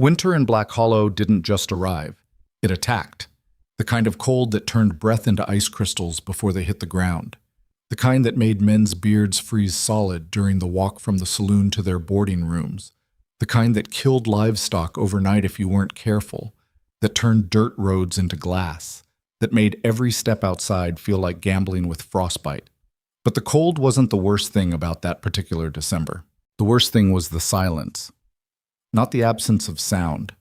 Winter in Black Hollow didn't just arrive. It attacked. The kind of cold that turned breath into ice crystals before they hit the ground. The kind that made men's beards freeze solid during the walk from the saloon to their boarding rooms. The kind that killed livestock overnight if you weren't careful. That turned dirt roads into glass. That made every step outside feel like gambling with frostbite. But the cold wasn't the worst thing about that particular December. The worst thing was the silence. Not the absence of sound.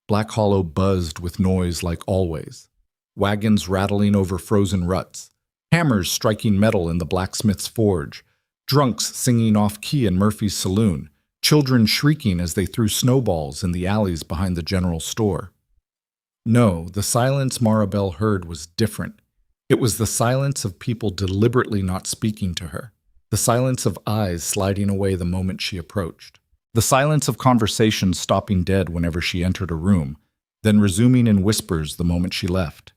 Black Hollow buzzed with noise like always. Wagons rattling over frozen ruts. Hammers striking metal in the blacksmith's forge. Drunks singing off-key in Murphy's saloon. Children shrieking as they threw snowballs in the alleys behind the general store. No, the silence Maribel heard was different. It was the silence of people deliberately not speaking to her. The silence of eyes sliding away the moment she approached. The silence of conversations stopping dead whenever she entered a room, then resuming in whispers the moment she left.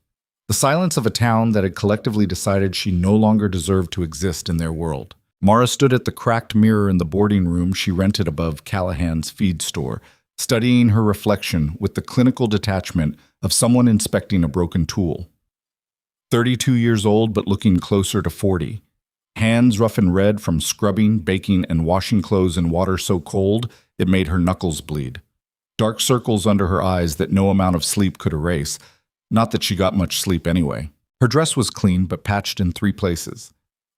The silence of a town that had collectively decided she no longer deserved to exist in their world. Mara stood at the cracked mirror in the boarding room she rented above Callahan's feed store, studying her reflection with the clinical detachment of someone inspecting a broken tool. 32 years old but looking closer to 40. Hands rough and red from scrubbing, baking, and washing clothes in water so cold it made her knuckles bleed. Dark circles under her eyes that no amount of sleep could erase. Not that she got much sleep anyway. Her dress was clean but patched in 3 places.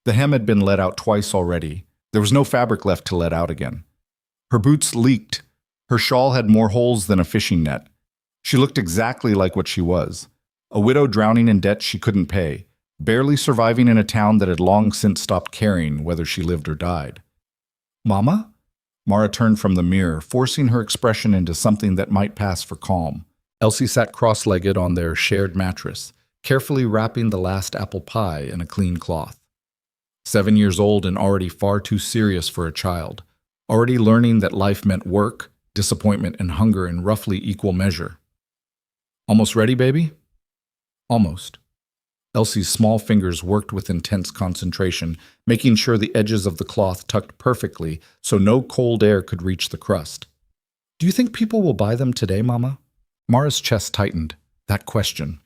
The hem had been let out twice already. There was no fabric left to let out again. Her boots leaked. Her shawl had more holes than a fishing net. She looked exactly like what she was. A widow drowning in debt she couldn't pay, barely surviving in a town that had long since stopped caring whether she lived or died. "Mama?" Mara turned from the mirror, forcing her expression into something that might pass for calm. Elsie sat cross-legged on their shared mattress, carefully wrapping the last apple pie in a clean cloth. 7 years old and already far too serious for a child, already learning that life meant work, disappointment, and hunger in roughly equal measure. "Almost ready, baby?" "Almost." Elsie's small fingers worked with intense concentration, making sure the edges of the cloth tucked perfectly so no cold air could reach the crust. "Do you think people will buy them today, Mama?" Mara's chest tightened. That question.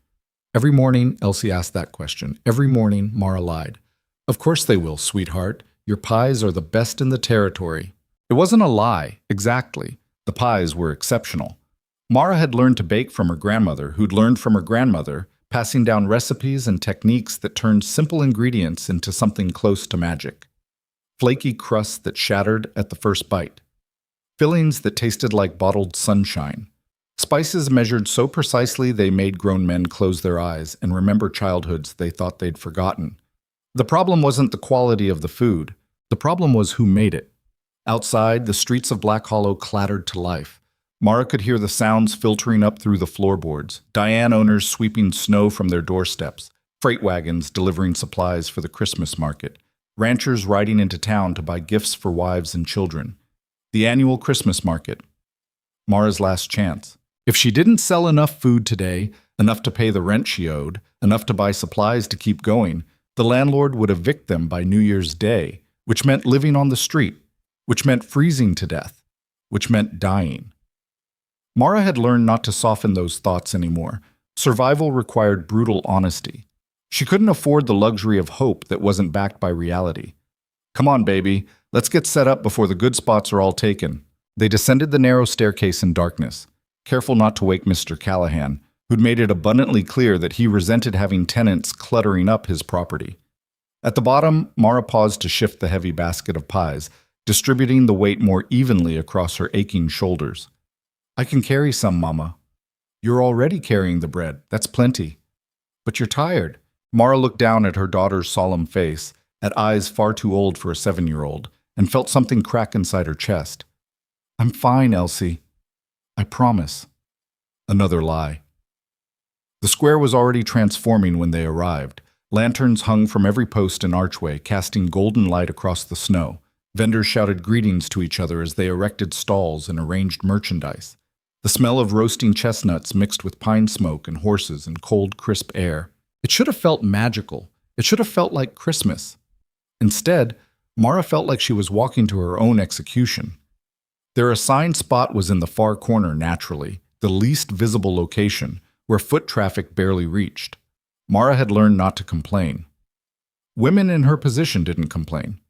Every morning, Elsie asked that question. Every morning, Mara lied. "Of course they will, sweetheart. Your pies are the best in the territory." It wasn't a lie, exactly. The pies were exceptional. Mara had learned to bake from her grandmother, who'd learned from her grandmother, passing down recipes and techniques that turned simple ingredients into something close to magic. Flaky crusts that shattered at the first bite. Fillings that tasted like bottled sunshine. Spices measured so precisely they made grown men close their eyes and remember childhoods they thought they'd forgotten. The problem wasn't the quality of the food. The problem was who made it. Outside, the streets of Black Hollow clattered to life. Mara could hear the sounds filtering up through the floorboards, Diane owners sweeping snow from their doorsteps, freight wagons delivering supplies for the Christmas market, ranchers riding into town to buy gifts for wives and children. The annual Christmas market. Mara's last chance. If she didn't sell enough food today, enough to pay the rent she owed, enough to buy supplies to keep going, the landlord would evict them by New Year's Day, which meant living on the street, which meant freezing to death, which meant dying. Mara had learned not to soften those thoughts anymore. Survival required brutal honesty. She couldn't afford the luxury of hope that wasn't backed by reality. "Come on, baby. Let's get set up before the good spots are all taken." They descended the narrow staircase in darkness, careful not to wake Mr. Callahan, who'd made it abundantly clear that he resented having tenants cluttering up his property. At the bottom, Mara paused to shift the heavy basket of pies, distributing the weight more evenly across her aching shoulders. "I can carry some, Mama." "You're already carrying the bread. That's plenty." "But you're tired." Mara looked down at her daughter's solemn face, at eyes far too old for a 7-year-old, and felt something crack inside her chest. "I'm fine, Elsie. I promise." Another lie. The square was already transforming when they arrived. Lanterns hung from every post and archway, casting golden light across the snow. Vendors shouted greetings to each other as they erected stalls and arranged merchandise. The smell of roasting chestnuts mixed with pine smoke and horses and cold, crisp air. It should have felt magical. It should have felt like Christmas. Instead, Mara felt like she was walking to her own execution. Their assigned spot was in the far corner naturally, the least visible location, where foot traffic barely reached. Mara had learned not to complain. Women in her position didn't complain.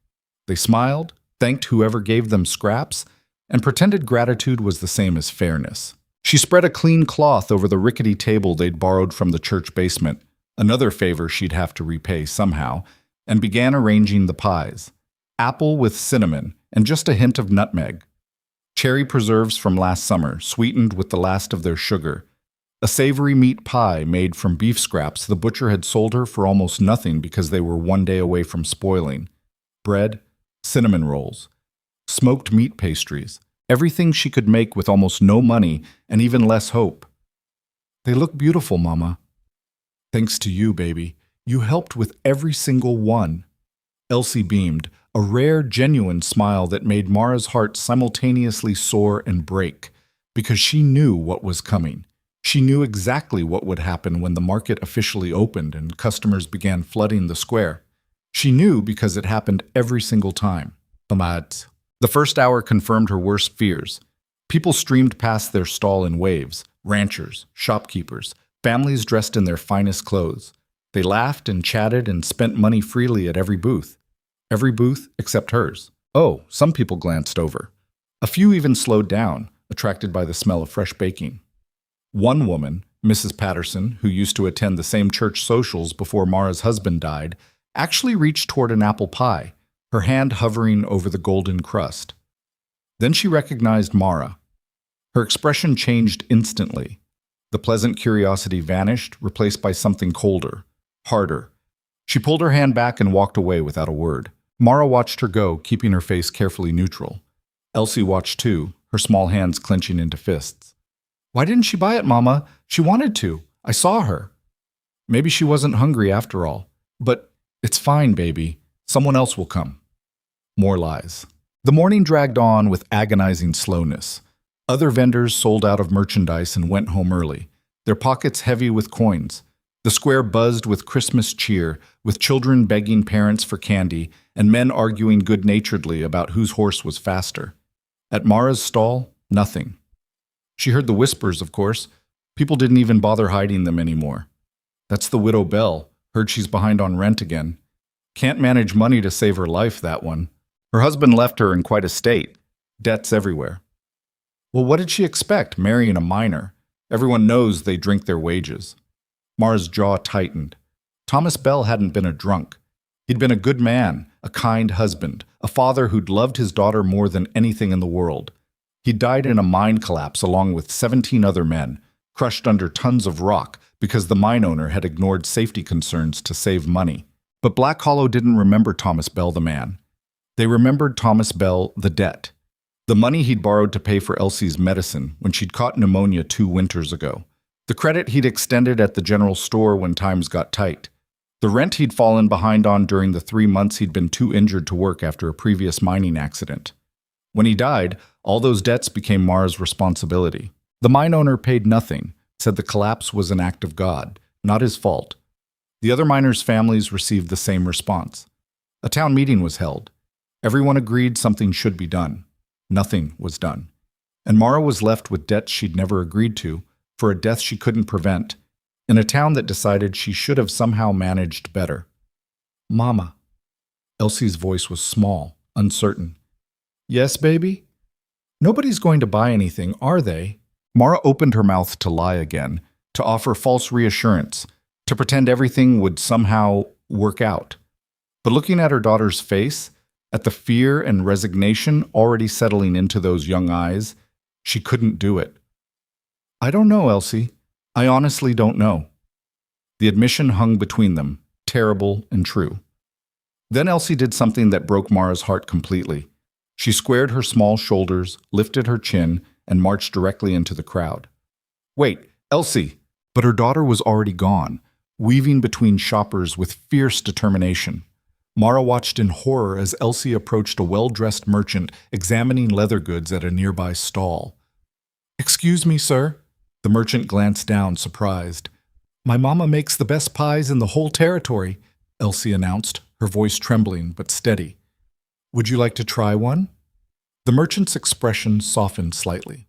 They smiled, thanked whoever gave them scraps, and pretended gratitude was the same as fairness. She spread a clean cloth over the rickety table they'd borrowed from the church basement, another favor she'd have to repay somehow, and began arranging the pies. Apple with cinnamon and just a hint of nutmeg. Cherry preserves from last summer, sweetened with the last of their sugar. A savory meat pie made from beef scraps the butcher had sold her for almost nothing because they were one day away from spoiling. Bread, cinnamon rolls, smoked meat pastries, everything she could make with almost no money and even less hope. They look beautiful, Mama. Thanks to you, baby. You helped with every single one. Elsie beamed, a rare, genuine smile that made Mara's heart simultaneously soar and break, because she knew what was coming. She knew exactly what would happen when the market officially opened and customers began flooding the square. She knew because it happened every single time. The first hour confirmed her worst fears. People streamed past their stall in waves, ranchers, shopkeepers, families dressed in their finest clothes. They laughed and chatted and spent money freely at every booth. Every booth except hers. Oh, some people glanced over. A few even slowed down, attracted by the smell of fresh baking. One woman, Mrs. Patterson, who used to attend the same church socials before Mara's husband died, actually reached toward an apple pie, her hand hovering over the golden crust. Then she recognized Mara. Her expression changed instantly. The pleasant curiosity vanished, replaced by something colder, harder. She pulled her hand back and walked away without a word. Mara watched her go, keeping her face carefully neutral. Elsie watched too, her small hands clenching into fists. Why didn't she buy it, Mama? She wanted to. I saw her. Maybe she wasn't hungry after all. But it's fine, baby. Someone else will come. More lies. The morning dragged on with agonizing slowness. Other vendors sold out of merchandise and went home early, their pockets heavy with coins. The square buzzed with Christmas cheer, with children begging parents for candy and men arguing good-naturedly about whose horse was faster. At Mara's stall, nothing. She heard the whispers, of course. People didn't even bother hiding them anymore. That's the widow Belle, heard she's behind on rent again. Can't manage money to save her life, that one. Her husband left her in quite a state. Debts everywhere. Well, what did she expect, marrying a minor? Everyone knows they drink their wages. Mara's jaw tightened. Thomas Bell hadn't been a drunk. He'd been a good man, a kind husband, a father who'd loved his daughter more than anything in the world. He died in a mine collapse along with 17 other men, crushed under tons of rock because the mine owner had ignored safety concerns to save money. But Black Hollow didn't remember Thomas Bell the man. They remembered Thomas Bell the debt. The money he'd borrowed to pay for Elsie's medicine when she'd caught pneumonia 2 winters ago. The credit he'd extended at the general store when times got tight. The rent he'd fallen behind on during the 3 months he'd been too injured to work after a previous mining accident. When he died, all those debts became Mara's responsibility. The mine owner paid nothing, said the collapse was an act of God, not his fault. The other miners' families received the same response. A town meeting was held. Everyone agreed something should be done. Nothing was done. And Mara was left with debts she'd never agreed to, for a death she couldn't prevent, in a town that decided she should have somehow managed better. Mama. Elsie's voice was small, uncertain. Yes, baby? Nobody's going to buy anything, are they? Mara opened her mouth to lie again, to offer false reassurance, to pretend everything would somehow work out. But looking at her daughter's face, at the fear and resignation already settling into those young eyes, she couldn't do it. I don't know, Elsie. I honestly don't know. The admission hung between them, terrible and true. Then Elsie did something that broke Mara's heart completely. She squared her small shoulders, lifted her chin, and marched directly into the crowd. Wait, Elsie! But her daughter was already gone, weaving between shoppers with fierce determination. Mara watched in horror as Elsie approached a well-dressed merchant examining leather goods at a nearby stall. Excuse me, sir. The merchant glanced down, surprised. My mama makes the best pies in the whole territory, Elsie announced, her voice trembling but steady. Would you like to try one? The merchant's expression softened slightly.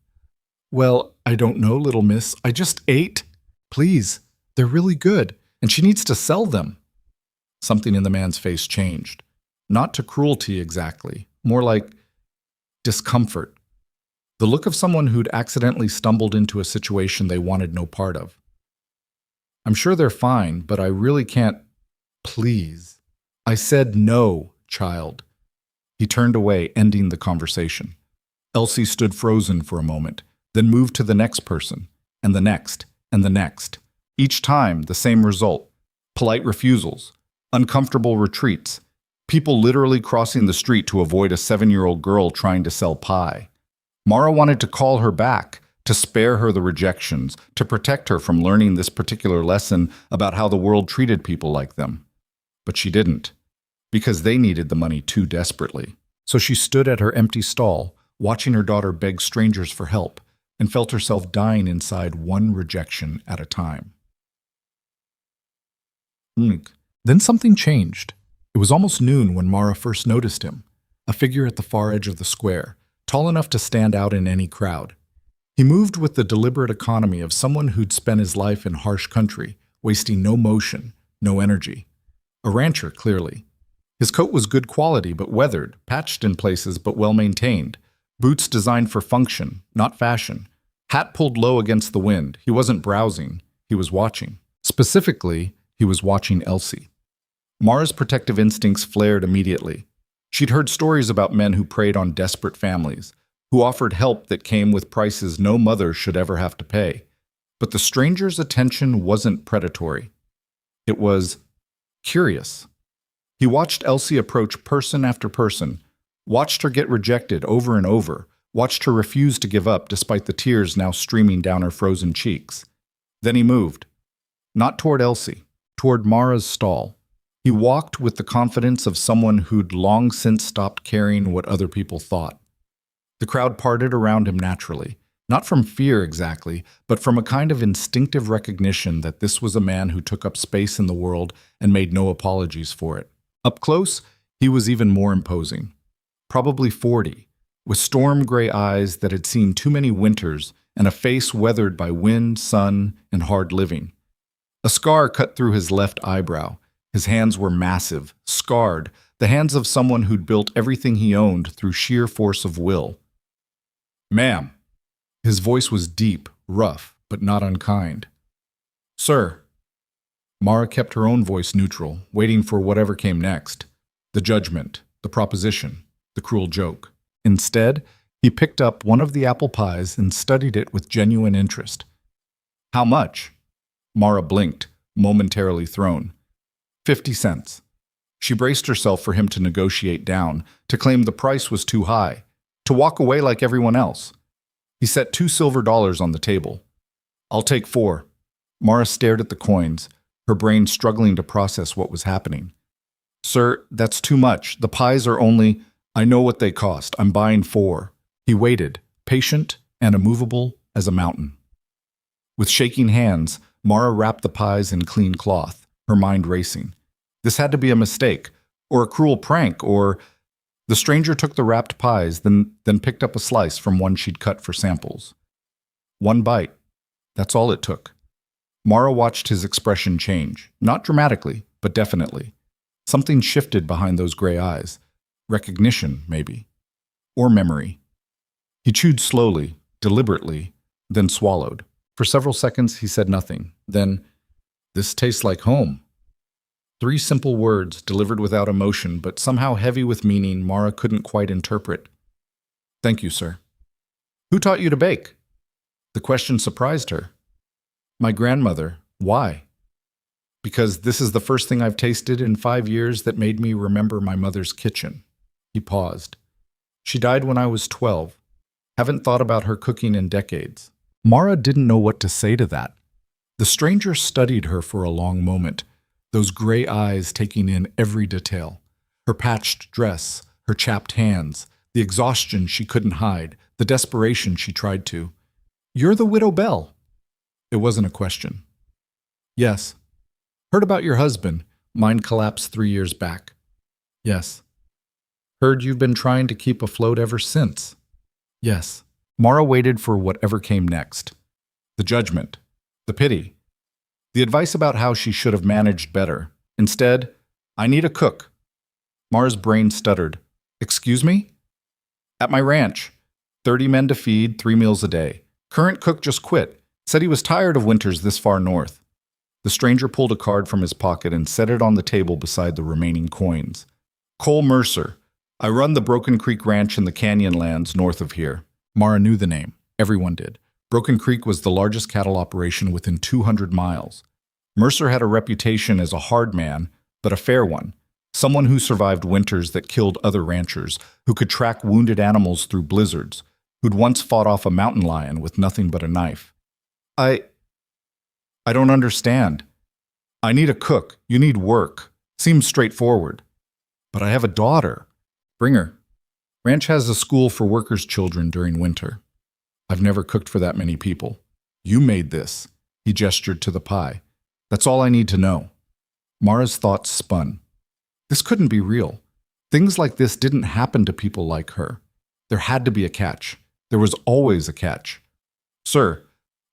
Well, I don't know, little miss. I just ate. Please, they're really good, and she needs to sell them. Something in the man's face changed. Not to cruelty exactly, more like discomfort. The look of someone who'd accidentally stumbled into a situation they wanted no part of. I'm sure they're fine, but I really can't. Please. I said no, child. He turned away, ending the conversation. Elsie stood frozen for a moment, then moved to the next person, and the next, and the next. Each time, the same result. Polite refusals, uncomfortable retreats, people literally crossing the street to avoid a 7-year-old girl trying to sell pie. Mara wanted to call her back, to spare her the rejections, to protect her from learning this particular lesson about how the world treated people like them. But she didn't, because they needed the money too desperately. So she stood at her empty stall, watching her daughter beg strangers for help, and felt herself dying inside one rejection at a time. Then something changed. It was almost noon when Mara first noticed him, a figure at the far edge of the square, tall enough to stand out in any crowd. He moved with the deliberate economy of someone who'd spent his life in harsh country, wasting no motion, no energy. A rancher, clearly. His coat was good quality but weathered, patched in places but well-maintained. Boots designed for function, not fashion. Hat pulled low against the wind. He wasn't browsing. He was watching. Specifically, he was watching Elsie. Mara's protective instincts flared immediately. She'd heard stories about men who preyed on desperate families, who offered help that came with prices no mother should ever have to pay. But the stranger's attention wasn't predatory. It was curious. He watched Elsie approach person after person, watched her get rejected over and over, watched her refuse to give up despite the tears now streaming down her frozen cheeks. Then he moved. Not toward Elsie, toward Mara's stall. He walked with the confidence of someone who'd long since stopped caring what other people thought. The crowd parted around him naturally, not from fear exactly, but from a kind of instinctive recognition that this was a man who took up space in the world and made no apologies for it. Up close, he was even more imposing. Probably 40, with storm-gray eyes that had seen too many winters and a face weathered by wind, sun, and hard living. A scar cut through his left eyebrow. His hands were massive, scarred, the hands of someone who'd built everything he owned through sheer force of will. "Ma'am." His voice was deep, rough, but not unkind. "Sir." Mara kept her own voice neutral, waiting for whatever came next. The judgment, the proposition, the cruel joke. Instead, he picked up one of the apple pies and studied it with genuine interest. "How much?" Mara blinked, momentarily thrown. 50 cents. She braced herself for him to negotiate down, to claim the price was too high, to walk away like everyone else. He set $2 silver on the table. "I'll take 4. Mara stared at the coins, her brain struggling to process what was happening. "Sir, that's too much. The pies are only—" "I know what they cost. I'm buying 4. He waited, patient and immovable as a mountain. With shaking hands, Mara wrapped the pies in clean cloth, her mind racing. This had to be a mistake, or a cruel prank, or— The stranger took the wrapped pies, then picked up a slice from one she'd cut for samples. One bite. That's all it took. Mara watched his expression change, not dramatically, but definitely. Something shifted behind those gray eyes. Recognition, maybe. Or memory. He chewed slowly, deliberately, then swallowed. For several seconds, he said nothing. Then, "This tastes like home." 3 simple words, delivered without emotion, but somehow heavy with meaning Mara couldn't quite interpret. "Thank you, sir." "Who taught you to bake?" The question surprised her. "My grandmother. Why?" "Because this is the first thing I've tasted in 5 years that made me remember my mother's kitchen." He paused. "She died when I was 12. Haven't thought about her cooking in decades." Mara didn't know what to say to that. The stranger studied her for a long moment, those gray eyes taking in every detail. Her patched dress, her chapped hands, the exhaustion she couldn't hide, the desperation she tried to. "You're the Widow Bell." It wasn't a question. "Yes." "Heard about your husband. Mine collapsed 3 years back." "Yes." Heard you've been trying to keep afloat ever since. Yes. Mara waited for whatever came next. The judgment. The pity. The advice about how she should have managed better. Instead, I need a cook. Mara's brain stuttered. Excuse me? At my ranch. 30 men to feed, 3 meals a day. Current cook just quit. Said he was tired of winters this far north. The stranger pulled a card from his pocket and set it on the table beside the remaining coins. Cole Mercer. I run the Broken Creek Ranch in the Canyonlands north of here. Mara knew the name. Everyone did. Broken Creek was the largest cattle operation within 200 miles. Mercer had a reputation as a hard man, but a fair one. Someone who survived winters that killed other ranchers, who could track wounded animals through blizzards, who'd once fought off a mountain lion with nothing but a knife. I don't understand. I need a cook. You need work. Seems straightforward. But I have a daughter. Bring her. Ranch has a school for workers' children during winter. I've never cooked for that many people. You made this. He gestured to the pie. That's all I need to know. Mara's thoughts spun. This couldn't be real. Things like this didn't happen to people like her. There had to be a catch. There was always a catch. Sir,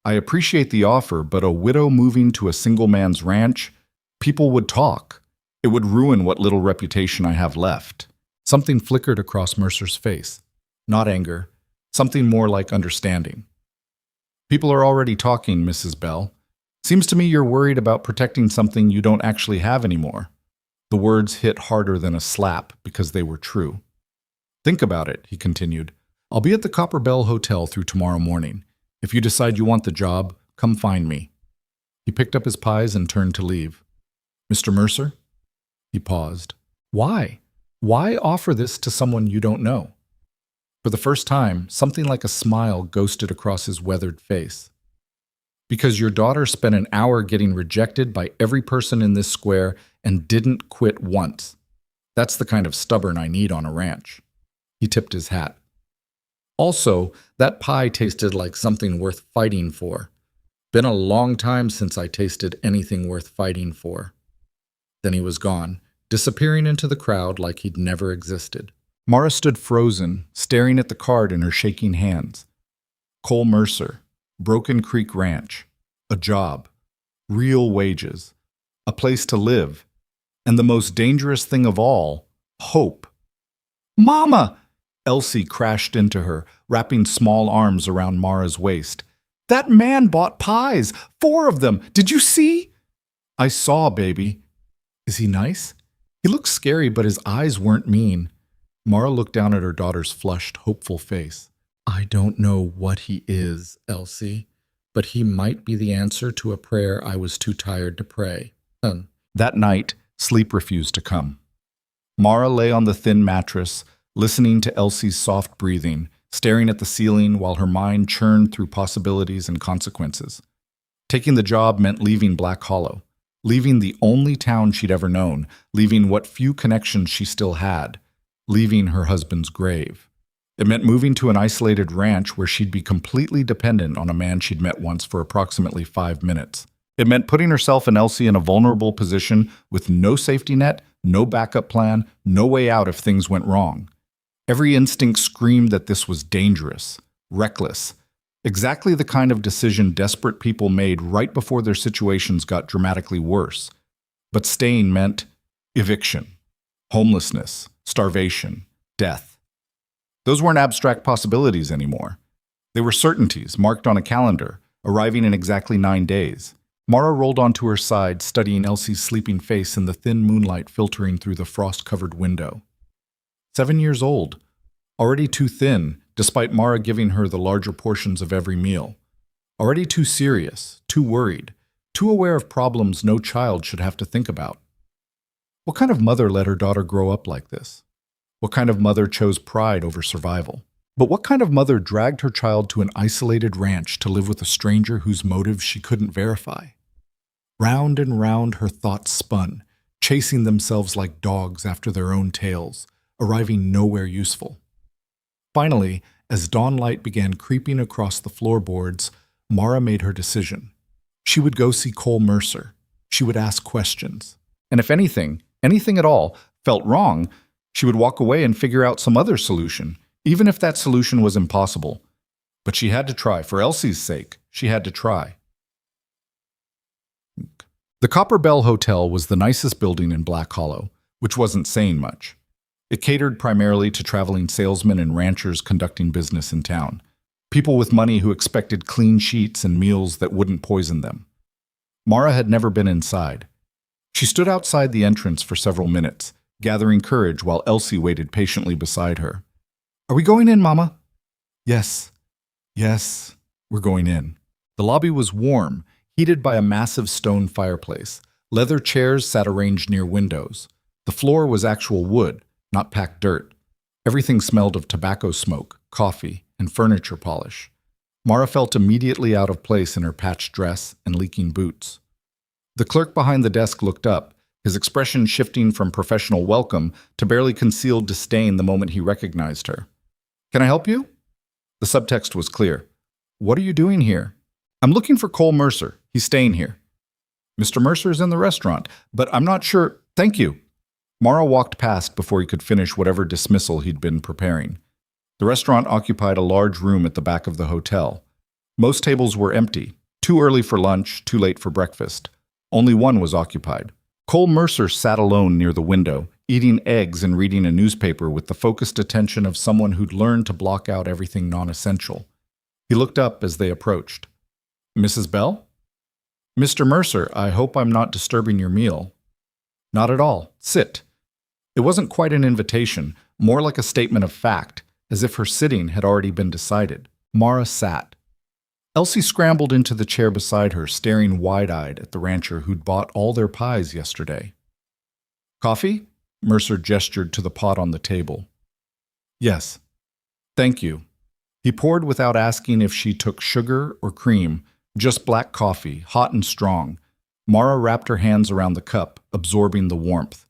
I appreciate the offer, but a widow moving to a single man's ranch, people would talk. It would ruin what little reputation I have left. Something flickered across Mercer's face. Not anger. Something more like understanding. People are already talking, Mrs. Bell. Seems to me you're worried about protecting something you don't actually have anymore. The words hit harder than a slap because they were true. Think about it, he continued. I'll be at the Copper Bell Hotel through tomorrow morning. If you decide you want the job, come find me. He picked up his pies and turned to leave. Mr. Mercer? He paused. Why? Why offer this to someone you don't know? For the first time, something like a smile ghosted across his weathered face. Because your daughter spent an hour getting rejected by every person in this square and didn't quit once. That's the kind of stubborn I need on a ranch. He tipped his hat. Also, that pie tasted like something worth fighting for. Been a long time since I tasted anything worth fighting for. Then he was gone, disappearing into the crowd like he'd never existed. Mara stood frozen, staring at the card in her shaking hands. Cole Mercer, Broken Creek Ranch, a job, real wages, a place to live, and the most dangerous thing of all, hope. Mama! Elsie crashed into her, wrapping small arms around Mara's waist. That man bought pies! 4 of them! Did you see? I saw, baby. Is he nice? He looked scary, but his eyes weren't mean. Mara looked down at her daughter's flushed, hopeful face. I don't know what he is, Elsie, but he might be the answer to a prayer I was too tired to pray. That night, sleep refused to come. Mara lay on the thin mattress, listening to Elsie's soft breathing, staring at the ceiling while her mind churned through possibilities and consequences. Taking the job meant leaving Black Hollow, leaving the only town she'd ever known, leaving what few connections she still had, leaving her husband's grave. It meant moving to an isolated ranch where she'd be completely dependent on a man she'd met once for approximately 5 minutes. It meant putting herself and Elsie in a vulnerable position with no safety net, no backup plan, no way out if things went wrong. Every instinct screamed that this was dangerous, reckless, exactly the kind of decision desperate people made right before their situations got dramatically worse. But staying meant eviction, homelessness, starvation, death. Those weren't abstract possibilities anymore. They were certainties marked on a calendar, arriving in exactly 9 days. Mara rolled onto her side, studying Elsie's sleeping face in the thin moonlight filtering through the frost-covered window. 7 years old, already too thin, despite Mara giving her the larger portions of every meal. Already too serious, too worried, too aware of problems no child should have to think about. What kind of mother let her daughter grow up like this? What kind of mother chose pride over survival? But what kind of mother dragged her child to an isolated ranch to live with a stranger whose motives she couldn't verify? Round and round her thoughts spun, chasing themselves like dogs after their own tails, arriving nowhere useful. Finally, as dawnlight began creeping across the floorboards, Mara made her decision. She would go see Cole Mercer. She would ask questions. And if anything at all, felt wrong, She would walk away and figure out some other solution, even if that solution was impossible. But she had to try. For Elsie's sake, she had to try. The Copper Bell Hotel was the nicest building in Black Hollow, which wasn't saying much. It catered primarily to traveling salesmen and ranchers conducting business in town, people with money who expected clean sheets and meals that wouldn't poison them. Mara had never been inside. She stood outside the entrance for several minutes, gathering courage while Elsie waited patiently beside her. "Are we going in, Mama?" "Yes. Yes, we're going in." The lobby was warm, heated by a massive stone fireplace. Leather chairs sat arranged near windows. The floor was actual wood, not packed dirt. Everything smelled of tobacco smoke, coffee, and furniture polish. Mara felt immediately out of place in her patched dress and leaking boots. The clerk behind the desk looked up, his expression shifting from professional welcome to barely concealed disdain the moment he recognized her. "Can I help you?" The subtext was clear. "What are you doing here?" "I'm looking for Cole Mercer. He's staying here." "Mr. Mercer's in the restaurant, but I'm not sure—" "Thank you." Mara walked past before he could finish whatever dismissal he'd been preparing. The restaurant occupied a large room at the back of the hotel. Most tables were empty, too early for lunch, too late for breakfast. Only one was occupied. Cole Mercer sat alone near the window, eating eggs and reading a newspaper with the focused attention of someone who'd learned to block out everything non-essential. He looked up as they approached. "Mrs. Bell?" "Mr. Mercer, I hope I'm not disturbing your meal." "Not at all. Sit." It wasn't quite an invitation, more like a statement of fact, as if her sitting had already been decided. Mara sat. Elsie scrambled into the chair beside her, staring wide-eyed at the rancher who'd bought all their pies yesterday. "Coffee?" Mercer gestured to the pot on the table. "Yes. Thank you." He poured without asking if she took sugar or cream, just black coffee, hot and strong. Mara wrapped her hands around the cup, absorbing the warmth.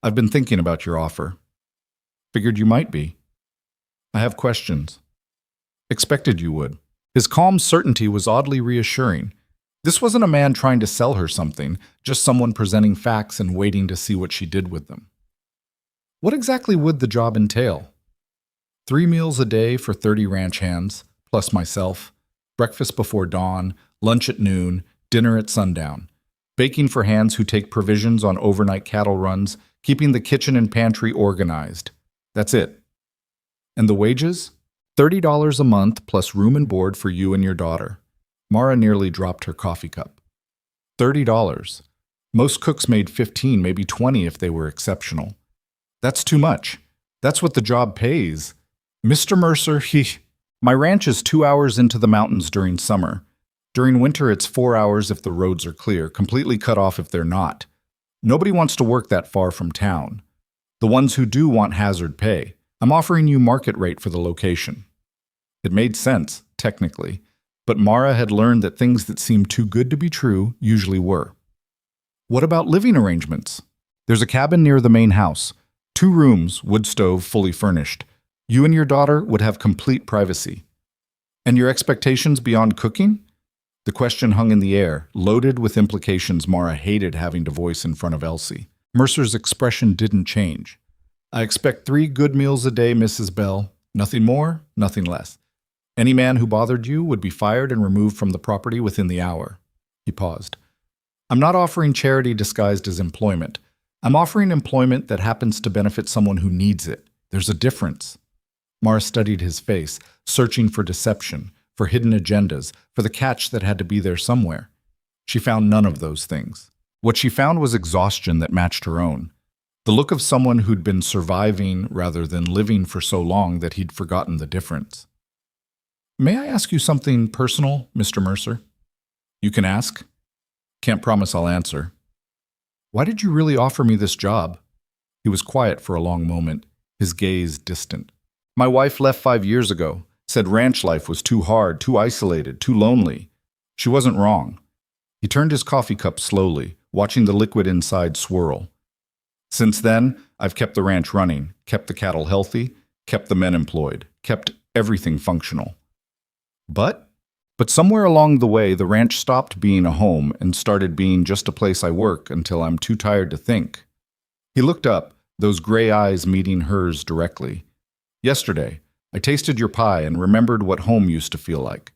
"I've been thinking about your offer. Figured you might be. I have questions." Expected you would. His calm certainty was oddly reassuring. This wasn't a man trying to sell her something, just someone presenting facts and waiting to see what she did with them. What exactly would the job entail? 3 meals a day for 30 ranch hands, plus myself, breakfast before dawn, lunch at noon, dinner at sundown, baking for hands who take provisions on overnight cattle runs, keeping the kitchen and pantry organized. That's it. And the wages? $30 a month plus room and board for you and your daughter. Mara nearly dropped her coffee cup. $30. Most cooks made 15, maybe 20 if they were exceptional. That's too much. That's what the job pays. Mr. Mercer, my ranch is 2 hours into the mountains during summer. During winter, it's 4 hours if the roads are clear, completely cut off if they're not. Nobody wants to work that far from town. The ones who do want hazard pay. I'm offering you market rate for the location. It made sense, technically, but Mara had learned that things that seemed too good to be true usually were. What about living arrangements? There's a cabin near the main house. 2 rooms, wood stove, fully furnished. You and your daughter would have complete privacy. And your expectations beyond cooking? The question hung in the air, loaded with implications Mara hated having to voice in front of Elsie. Mercer's expression didn't change. "I expect 3 good meals a day, Mrs. Bell. Nothing more, nothing less. Any man who bothered you would be fired and removed from the property within the hour." He paused. "I'm not offering charity disguised as employment. I'm offering employment that happens to benefit someone who needs it. There's a difference." Mara studied his face, searching for deception, for hidden agendas, for the catch that had to be there somewhere. She found none of those things. What she found was exhaustion that matched her own. The look of someone who'd been surviving rather than living for so long that he'd forgotten the difference. "May I ask you something personal, Mr. Mercer?" "You can ask. Can't promise I'll answer." "Why did you really offer me this job?" He was quiet for a long moment, his gaze distant. "My wife left 5 years ago. Said ranch life was too hard, too isolated, too lonely. She wasn't wrong." He turned his coffee cup slowly, watching the liquid inside swirl. "Since then, I've kept the ranch running, kept the cattle healthy, kept the men employed, kept everything functional. But somewhere along the way, the ranch stopped being a home and started being just a place I work until I'm too tired to think." He looked up, those gray eyes meeting hers directly. Yesterday, I tasted your pie and remembered what home used to feel like.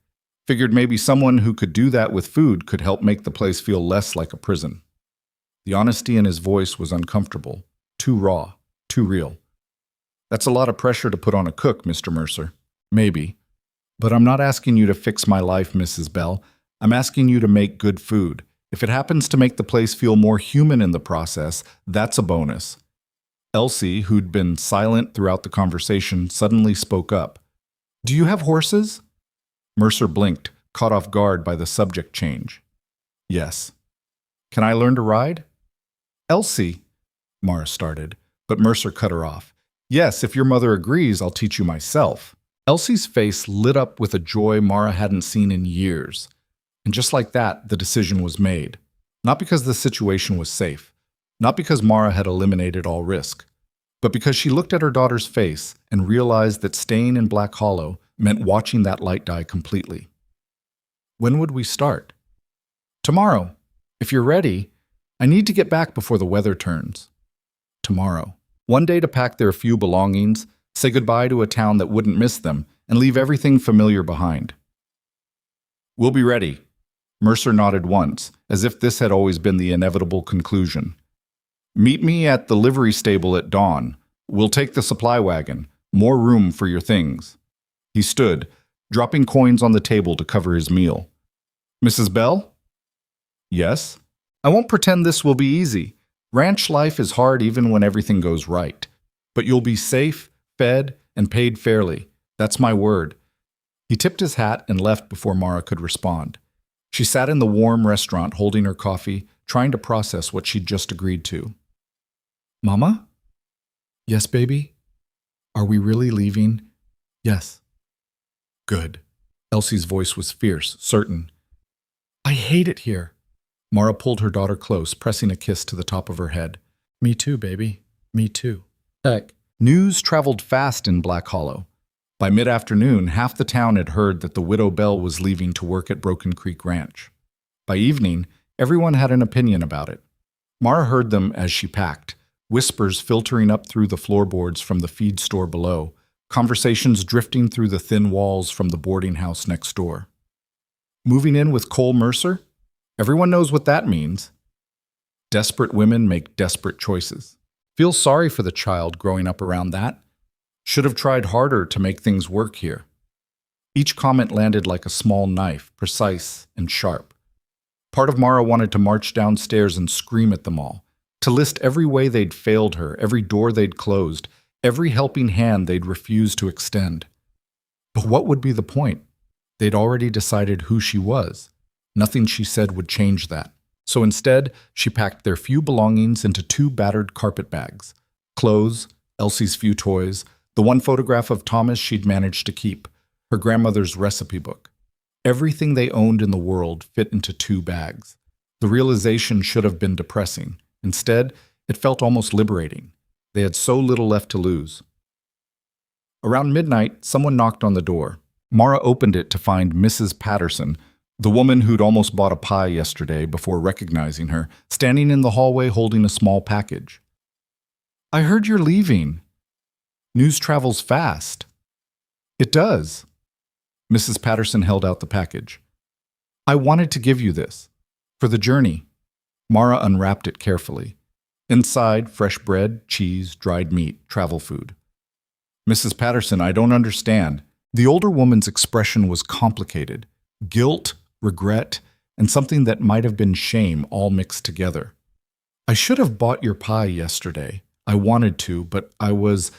Figured maybe someone who could do that with food could help make the place feel less like a prison. The honesty in his voice was uncomfortable, too raw, too real. That's a lot of pressure to put on a cook, Mr. Mercer. Maybe. But I'm not asking you to fix my life, Mrs. Bell. I'm asking you to make good food. If it happens to make the place feel more human in the process, that's a bonus. Elsie, who'd been silent throughout the conversation, suddenly spoke up. Do you have horses? Mercer blinked, caught off guard by the subject change. Yes. Can I learn to ride? Elsie, Mara started, but Mercer cut her off. Yes, if your mother agrees, I'll teach you myself. Elsie's face lit up with a joy Mara hadn't seen in years. And just like that, the decision was made. Not because the situation was safe, not because Mara had eliminated all risk, but because she looked at her daughter's face and realized that staying in Black Hollow meant watching that light die completely. When would we start? Tomorrow. If you're ready, I need to get back before the weather turns. Tomorrow. One day to pack their few belongings, say goodbye to a town that wouldn't miss them, and leave everything familiar behind. We'll be ready. Mercer nodded once, as if this had always been the inevitable conclusion. Meet me at the livery stable at dawn. We'll take the supply wagon. More room for your things. He stood, dropping coins on the table to cover his meal. Mrs. Bell? Yes? I won't pretend this will be easy. Ranch life is hard even when everything goes right. But you'll be safe, fed, and paid fairly. That's my word. He tipped his hat and left before Mara could respond. She sat in the warm restaurant holding her coffee, trying to process what she'd just agreed to. Mama? Yes, baby? Are we really leaving? Yes. Good. Elsie's voice was fierce, certain. I hate it here. Mara pulled her daughter close, pressing a kiss to the top of her head. Me too, baby. Me too. Heck. News traveled fast in Black Hollow. By mid-afternoon, half the town had heard that the widow Bell was leaving to work at Broken Creek Ranch. By evening, everyone had an opinion about it. Mara heard them as she packed, whispers filtering up through the floorboards from the feed store below, conversations drifting through the thin walls from the boarding house next door. Moving in with Cole Mercer? Everyone knows what that means. Desperate women make desperate choices. Feel sorry for the child growing up around that. Should have tried harder to make things work here. Each comment landed like a small knife, precise and sharp. Part of Mara wanted to march downstairs and scream at them all, to list every way they'd failed her, every door they'd closed, every helping hand they'd refused to extend. But what would be the point? They'd already decided who she was. Nothing she said would change that. So instead, she packed their few belongings into 2 battered carpet bags. Clothes, Elsie's few toys, the one photograph of Thomas she'd managed to keep, her grandmother's recipe book. Everything they owned in the world fit into 2 bags. The realization should have been depressing. Instead, it felt almost liberating. They had so little left to lose. Around midnight, someone knocked on the door. Mara opened it to find Mrs. Patterson, the woman who'd almost bought a pie yesterday before recognizing her, standing in the hallway holding a small package. I heard you're leaving. News travels fast. It does. Mrs. Patterson held out the package. I wanted to give you this. For the journey. Mara unwrapped it carefully. Inside, fresh bread, cheese, dried meat, travel food. Mrs. Patterson, I don't understand. The older woman's expression was complicated. Guilt, regret, and something that might have been shame all mixed together. I should have bought your pie yesterday. I wanted to, but I was...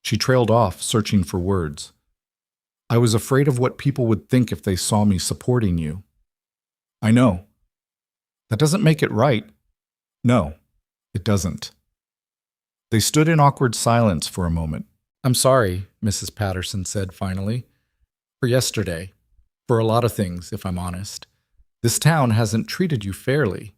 She trailed off, searching for words. I was afraid of what people would think if they saw me supporting you. I know. That doesn't make it right. No, it doesn't. They stood in awkward silence for a moment. I'm sorry, Mrs. Patterson said finally. For yesterday. For a lot of things, if I'm honest. This town hasn't treated you fairly.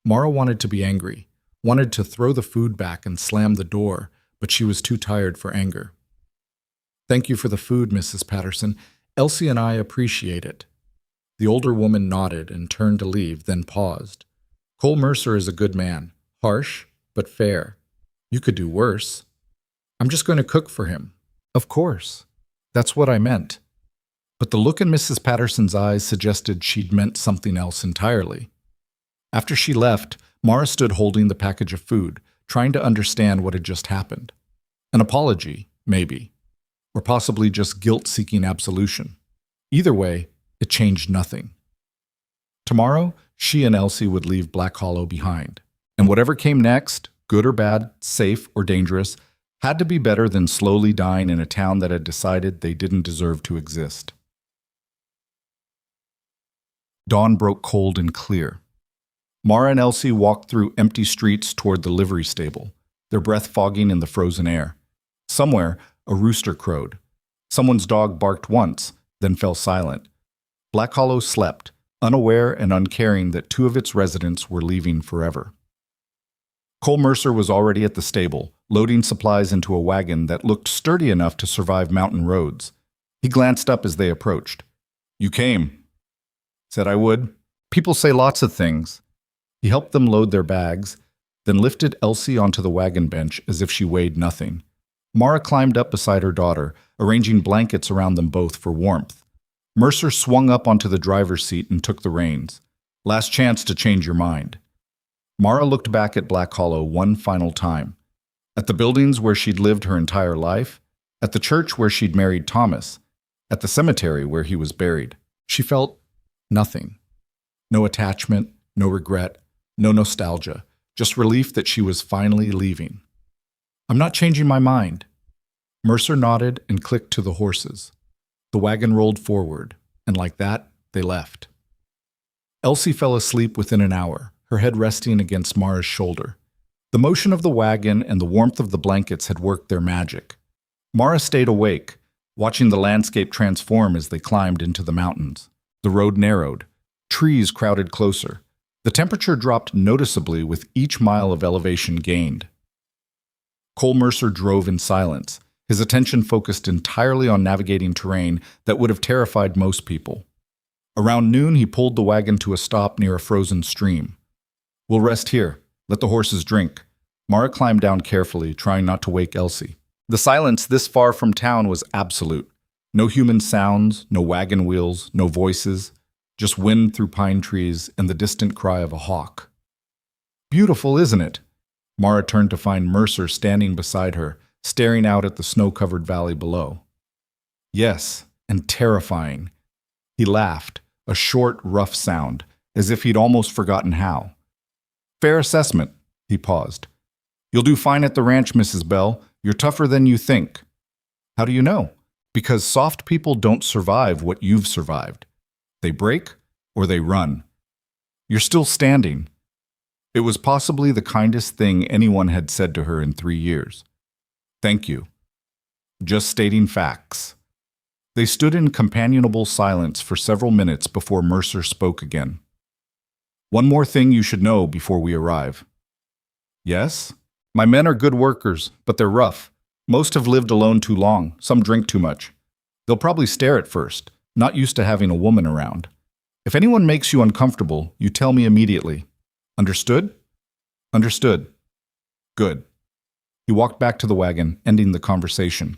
Mara wanted to be angry, wanted to throw the food back and slam the door, but she was too tired for anger. Thank you for the food, Mrs. Patterson. Elsie and I appreciate it. The older woman nodded and turned to leave, then paused. Cole Mercer is a good man, harsh, but fair. You could do worse. I'm just going to cook for him. Of course. That's what I meant. But the look in Mrs. Patterson's eyes suggested she'd meant something else entirely. After she left, Mara stood holding the package of food, trying to understand what had just happened. An apology, maybe. Or possibly just guilt-seeking absolution. Either way, it changed nothing. Tomorrow, she and Elsie would leave Black Hollow behind. And whatever came next, good or bad, safe or dangerous, had to be better than slowly dying in a town that had decided they didn't deserve to exist. Dawn broke cold and clear. Mara and Elsie walked through empty streets toward the livery stable, their breath fogging in the frozen air. Somewhere, a rooster crowed. Someone's dog barked once, then fell silent. Black Hollow slept, unaware and uncaring that two of its residents were leaving forever. Cole Mercer was already at the stable, loading supplies into a wagon that looked sturdy enough to survive mountain roads. He glanced up as they approached. "You came." "Said I would. People say lots of things." He helped them load their bags, then lifted Elsie onto the wagon bench as if she weighed nothing. Mara climbed up beside her daughter, arranging blankets around them both for warmth. Mercer swung up onto the driver's seat and took the reins. "Last chance to change your mind." Mara looked back at Black Hollow one final time. At the buildings where she'd lived her entire life, at the church where she'd married Thomas, at the cemetery where he was buried. She felt nothing. No attachment, no regret, no nostalgia, just relief that she was finally leaving. "I'm not changing my mind." Mercer nodded and clicked to the horses. The wagon rolled forward, and like that, they left. Elsie fell asleep within an hour, her head resting against Mara's shoulder. The motion of the wagon and the warmth of the blankets had worked their magic. Mara stayed awake, watching the landscape transform as they climbed into the mountains. The road narrowed. Trees crowded closer. The temperature dropped noticeably with each mile of elevation gained. Cole Mercer drove in silence, his attention focused entirely on navigating terrain that would have terrified most people. Around noon, he pulled the wagon to a stop near a frozen stream. "We'll rest here. Let the horses drink." Mara climbed down carefully, trying not to wake Elsie. The silence this far from town was absolute. No human sounds, no wagon wheels, no voices, just wind through pine trees and the distant cry of a hawk. "Beautiful, isn't it?" Mara turned to find Mercer standing beside her, staring out at the snow-covered valley below. "Yes, and terrifying." He laughed, a short, rough sound, as if he'd almost forgotten how. "Fair assessment." He paused. "You'll do fine at the ranch, Mrs. Bell. You're tougher than you think." "How do you know?" "Because soft people don't survive what you've survived. They break or they run. You're still standing." It was possibly the kindest thing anyone had said to her in 3 years. "Thank you. Just stating facts." They stood in companionable silence for several minutes before Mercer spoke again. "One more thing you should know before we arrive." "Yes? My men are good workers, but they're rough. Most have lived alone too long, some drink too much. They'll probably stare at first, not used to having a woman around. If anyone makes you uncomfortable, you tell me immediately. Understood?" "Understood." "Good." He walked back to the wagon, ending the conversation.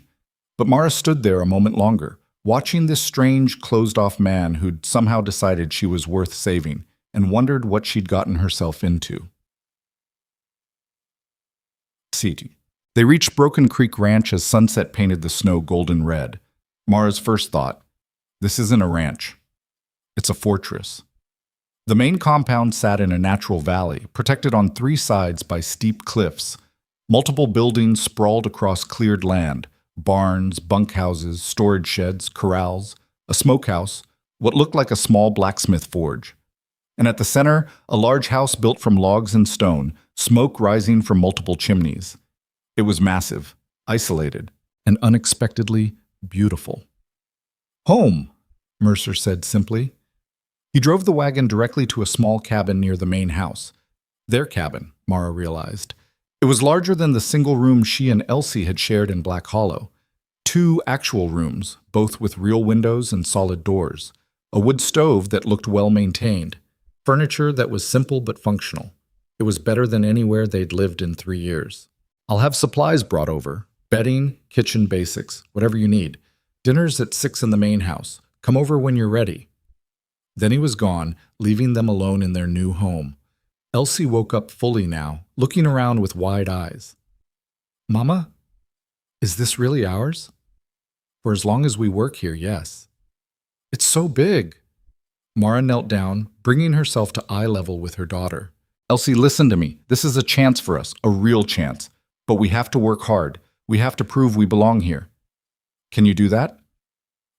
But Mara stood there a moment longer, watching this strange, closed-off man who'd somehow decided she was worth saving, and wondered what she'd gotten herself into. They reached Broken Creek Ranch as sunset painted the snow golden red. Mara's first thought, this isn't a ranch. It's a fortress. The main compound sat in a natural valley, protected on 3 sides by steep cliffs. Multiple buildings sprawled across cleared land, barns, bunkhouses, storage sheds, corrals, a smokehouse, what looked like a small blacksmith forge. And at the center, a large house built from logs and stone, smoke rising from multiple chimneys. It was massive, isolated, and unexpectedly beautiful. "Home," Mercer said simply. He drove the wagon directly to a small cabin near the main house. Their cabin, Mara realized. It was larger than the single room she and Elsie had shared in Black Hollow. 2 actual rooms, both with real windows and solid doors. A wood stove that looked well-maintained. Furniture that was simple but functional. It was better than anywhere they'd lived in 3 years. I'll have supplies brought over. Bedding, kitchen basics, whatever you need. Dinner's at 6 in the main house. Come over when you're ready." Then he was gone, leaving them alone in their new home. Elsie woke up fully now, looking around with wide eyes. "Mama, is this really ours?" "For as long as we work here, yes." "It's so big." Mara knelt down, bringing herself to eye level with her daughter. "Elsie, listen to me. This is a chance for us, a real chance. But we have to work hard. We have to prove we belong here. Can you do that?"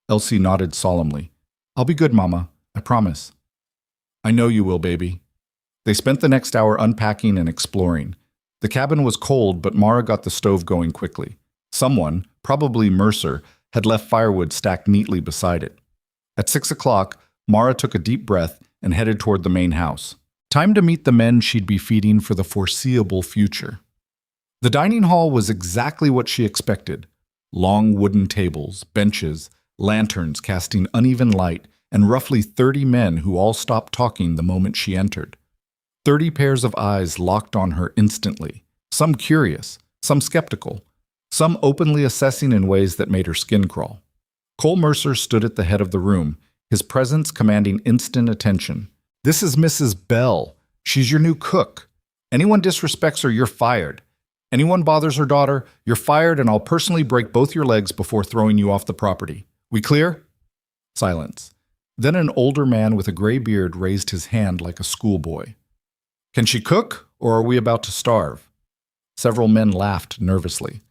Elsie nodded solemnly. "I'll be good, Mama. I promise." "I know you will, baby." They spent the next hour unpacking and exploring. The cabin was cold, but Mara got the stove going quickly. Someone, probably Mercer, had left firewood stacked neatly beside it. At 6 o'clock, Mara took a deep breath and headed toward the main house. Time to meet the men she'd be feeding for the foreseeable future. The dining hall was exactly what she expected. Long wooden tables, benches, lanterns casting uneven light, and roughly 30 men who all stopped talking the moment she entered. 30 pairs of eyes locked on her instantly, some curious, some skeptical, some openly assessing in ways that made her skin crawl. Cole Mercer stood at the head of the room, his presence commanding instant attention. "This is Mrs. Bell. She's your new cook. Anyone disrespects her, you're fired. Anyone bothers her daughter, you're fired, and I'll personally break both your legs before throwing you off the property. We clear?" Silence. Then an older man with a gray beard raised his hand like a schoolboy. "Can she cook, or are we about to starve?" Several men laughed nervously.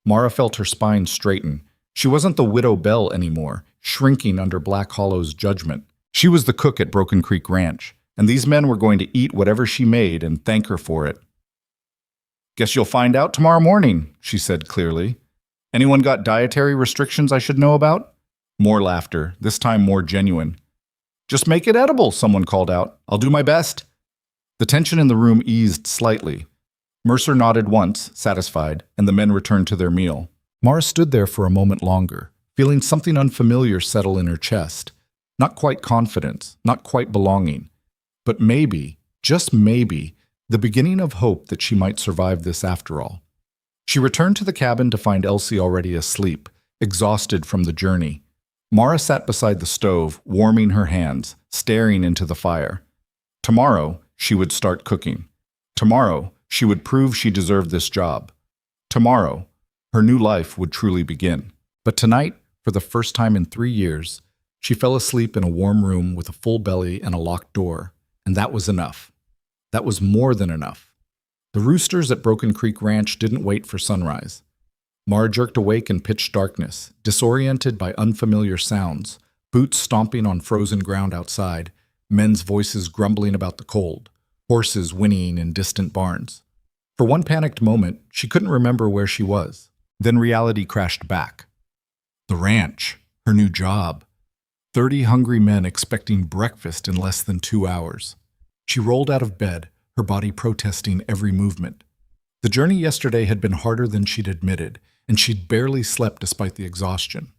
Mara felt her spine straighten. She wasn't the Widow Bell anymore, shrinking under Black Hollow's judgment. She was the cook at Broken Creek Ranch, and these men were going to eat whatever she made and thank her for it. "Guess you'll find out tomorrow morning," she said clearly. "Anyone got dietary restrictions I should know about?" More laughter, this time more genuine. "Just make it edible," someone called out. "I'll do my best." The tension in the room eased slightly. Mercer nodded once, satisfied, and the men returned to their meal. Mara stood there for a moment longer, feeling something unfamiliar settle in her chest. Not quite confidence, not quite belonging, but maybe, just maybe, the beginning of hope that she might survive this after all. She returned to the cabin to find Elsie already asleep, exhausted from the journey. Mara sat beside the stove, warming her hands, staring into the fire. Tomorrow, she would start cooking. Tomorrow, she would prove she deserved this job. Tomorrow, her new life would truly begin. But tonight, for the first time in 3 years, she fell asleep in a warm room with a full belly and a locked door, and that was enough. That was more than enough. The roosters at Broken Creek Ranch didn't wait for sunrise. Mara jerked awake in pitch darkness, disoriented by unfamiliar sounds, boots stomping on frozen ground outside, men's voices grumbling about the cold, horses whinnying in distant barns. For one panicked moment, she couldn't remember where she was. Then reality crashed back. The ranch, her new job. 30 hungry men expecting breakfast in less than 2 hours. She rolled out of bed, her body protesting every movement. The journey yesterday had been harder than she'd admitted, and she'd barely slept despite the exhaustion.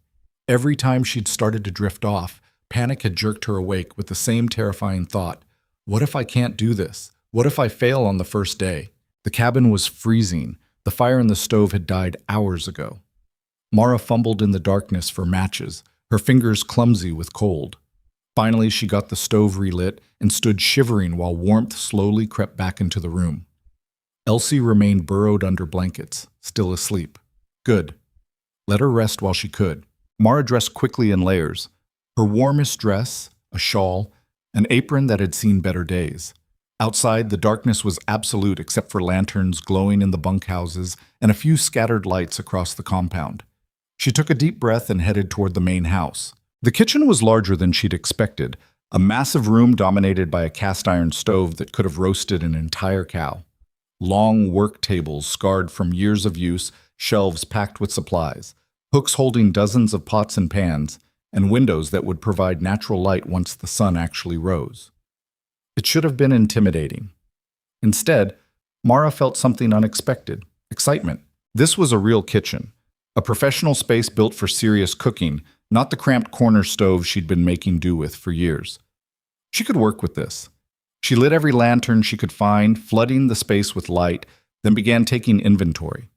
Every time she'd started to drift off, panic had jerked her awake with the same terrifying thought, what if I can't do this? What if I fail on the first day? The cabin was freezing. The fire in the stove had died hours ago. Mara fumbled in the darkness for matches, her fingers clumsy with cold. Finally, she got the stove relit and stood shivering while warmth slowly crept back into the room. Elsie remained burrowed under blankets, still asleep. Good. Let her rest while she could. Mara dressed quickly in layers. Her warmest dress, a shawl, an apron that had seen better days. Outside, the darkness was absolute except for lanterns glowing in the bunkhouses and a few scattered lights across the compound. She took a deep breath and headed toward the main house. The kitchen was larger than she'd expected, a massive room dominated by a cast-iron stove that could have roasted an entire cow. Long work tables scarred from years of use, shelves packed with supplies, hooks holding dozens of pots and pans, and windows that would provide natural light once the sun actually rose. It should have been intimidating. Instead, Mara felt something unexpected, excitement. This was a real kitchen, a professional space built for serious cooking, not the cramped corner stove she'd been making do with for years. She could work with this. She lit every lantern she could find, flooding the space with light, then began taking inventory.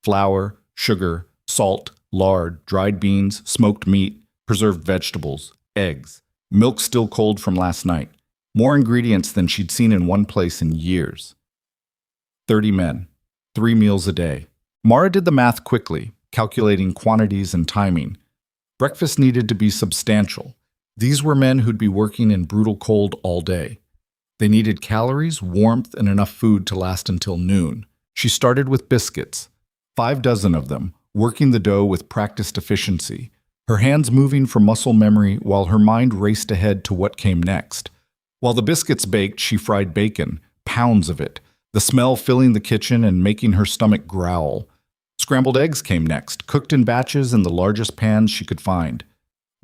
flour, sugar, salt, lard, dried beans, smoked meat, preserved vegetables, eggs, milk still cold from last night. More ingredients than she'd seen in one place in years. 30 men, 3 meals a day. Mara did the math quickly, calculating quantities and timing. Breakfast needed to be substantial. These were men who'd be working in brutal cold all day. They needed calories, warmth, and enough food to last until noon. She started with biscuits, 5 dozen of them, working the dough with practiced efficiency, her hands moving for muscle memory while her mind raced ahead to what came next. While the biscuits baked, she fried bacon, pounds of it, the smell filling the kitchen and making her stomach growl. Scrambled eggs came next, cooked in batches in the largest pans she could find.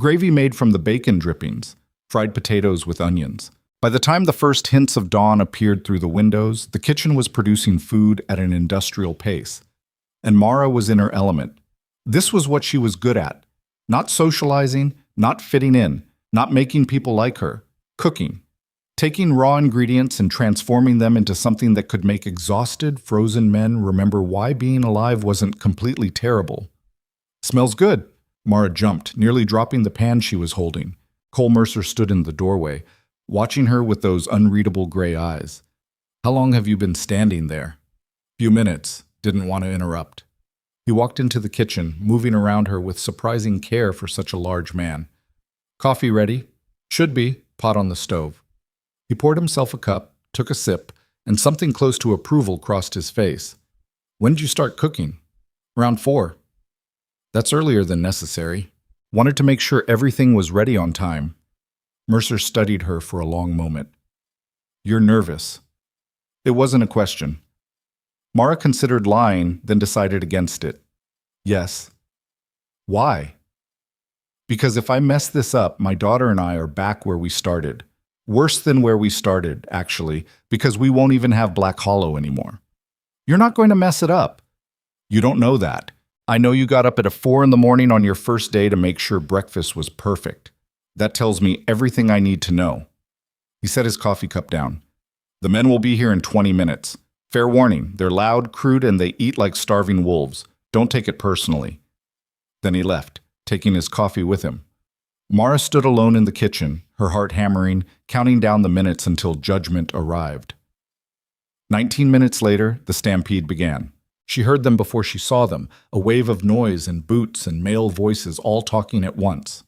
Gravy made from the bacon drippings, fried potatoes with onions. By the time the first hints of dawn appeared through the windows, the kitchen was producing food at an industrial pace. And Mara was in her element. This was what she was good at. Not socializing, not fitting in, not making people like her. Cooking. Taking raw ingredients and transforming them into something that could make exhausted, frozen men remember why being alive wasn't completely terrible. "Smells good." Mara jumped, nearly dropping the pan she was holding. Cole Mercer stood in the doorway, watching her with those unreadable gray eyes. "How long have you been standing there?" "Few minutes." Didn't want to interrupt. He walked into the kitchen, moving around her with surprising care for such a large man. "Coffee ready?" "Should be." Pot on the stove. He poured himself a cup, took a sip, and something close to approval crossed his face. "When did you start cooking?" "Around 4. "That's earlier than necessary." Wanted to make sure everything was ready on time. Mercer studied her for a long moment. "You're nervous." It wasn't a question. Mara considered lying, then decided against it. "Yes." "Why?" "Because if I mess this up, my daughter and I are back where we started. Worse than where we started, actually, because we won't even have Black Hollow anymore." "You're not going to mess it up." "You don't know that. I know you got up at 4 in the morning on your first day to make sure breakfast was perfect. That tells me everything I need to know." He set his coffee cup down. "The men will be here in 20 minutes. Fair warning, they're loud, crude, and they eat like starving wolves. Don't take it personally." Then he left, taking his coffee with him. Mara stood alone in the kitchen, her heart hammering, counting down the minutes until judgment arrived. 19 minutes later, the stampede began. She heard them before she saw them, a wave of noise and boots and male voices all talking at once.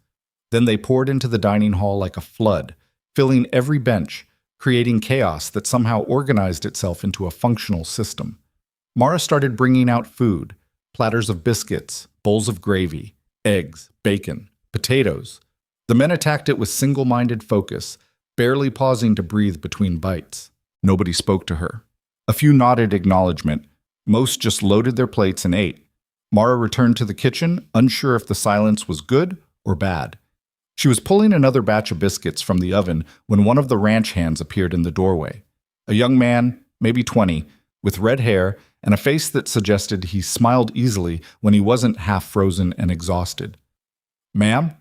Then they poured into the dining hall like a flood, filling every bench, creating chaos that somehow organized itself into a functional system. Mara started bringing out food, platters of biscuits, bowls of gravy, eggs, bacon, potatoes. The men attacked it with single-minded focus, barely pausing to breathe between bites. Nobody spoke to her. A few nodded acknowledgement. Most just loaded their plates and ate. Mara returned to the kitchen, unsure if the silence was good or bad. She was pulling another batch of biscuits from the oven when one of the ranch hands appeared in the doorway. A young man, maybe 20, with red hair and a face that suggested he smiled easily when he wasn't half frozen and exhausted. "Ma'am?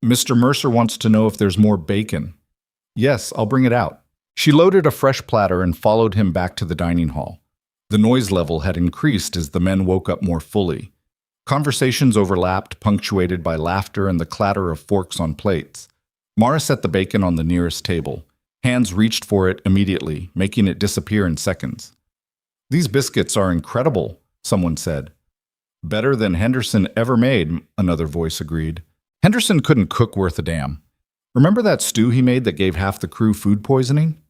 Mr. Mercer wants to know if there's more bacon." "Yes, I'll bring it out." She loaded a fresh platter and followed him back to the dining hall. The noise level had increased as the men woke up more fully. Conversations overlapped, punctuated by laughter and the clatter of forks on plates. Mara set the bacon on the nearest table. Hands reached for it immediately, making it disappear in seconds. "These biscuits are incredible," someone said. "Better than Henderson ever made," another voice agreed. "Henderson couldn't cook worth a damn. Remember that stew he made that gave half the crew food poisoning?"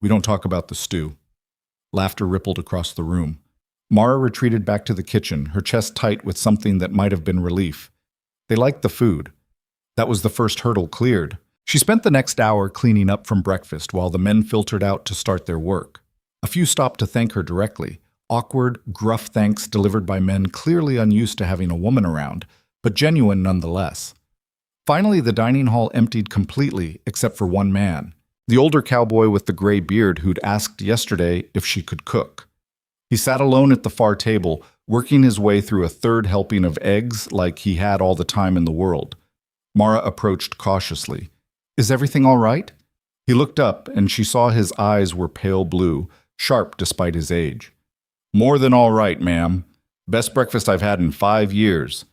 "We don't talk about the stew." Laughter rippled across the room. Mara retreated back to the kitchen, her chest tight with something that might have been relief. They liked the food. That was the first hurdle cleared. She spent the next hour cleaning up from breakfast while the men filtered out to start their work. A few stopped to thank her directly. Awkward, gruff thanks delivered by men clearly unused to having a woman around, but genuine nonetheless. Finally, the dining hall emptied completely except for one man, the older cowboy with the gray beard who'd asked yesterday if she could cook. He sat alone at the far table, working his way through a third helping of eggs like he had all the time in the world. Mara approached cautiously. "Is everything all right?" He looked up, and she saw his eyes were pale blue, sharp despite his age. "More than all right, ma'am. Best breakfast I've had in 5 years.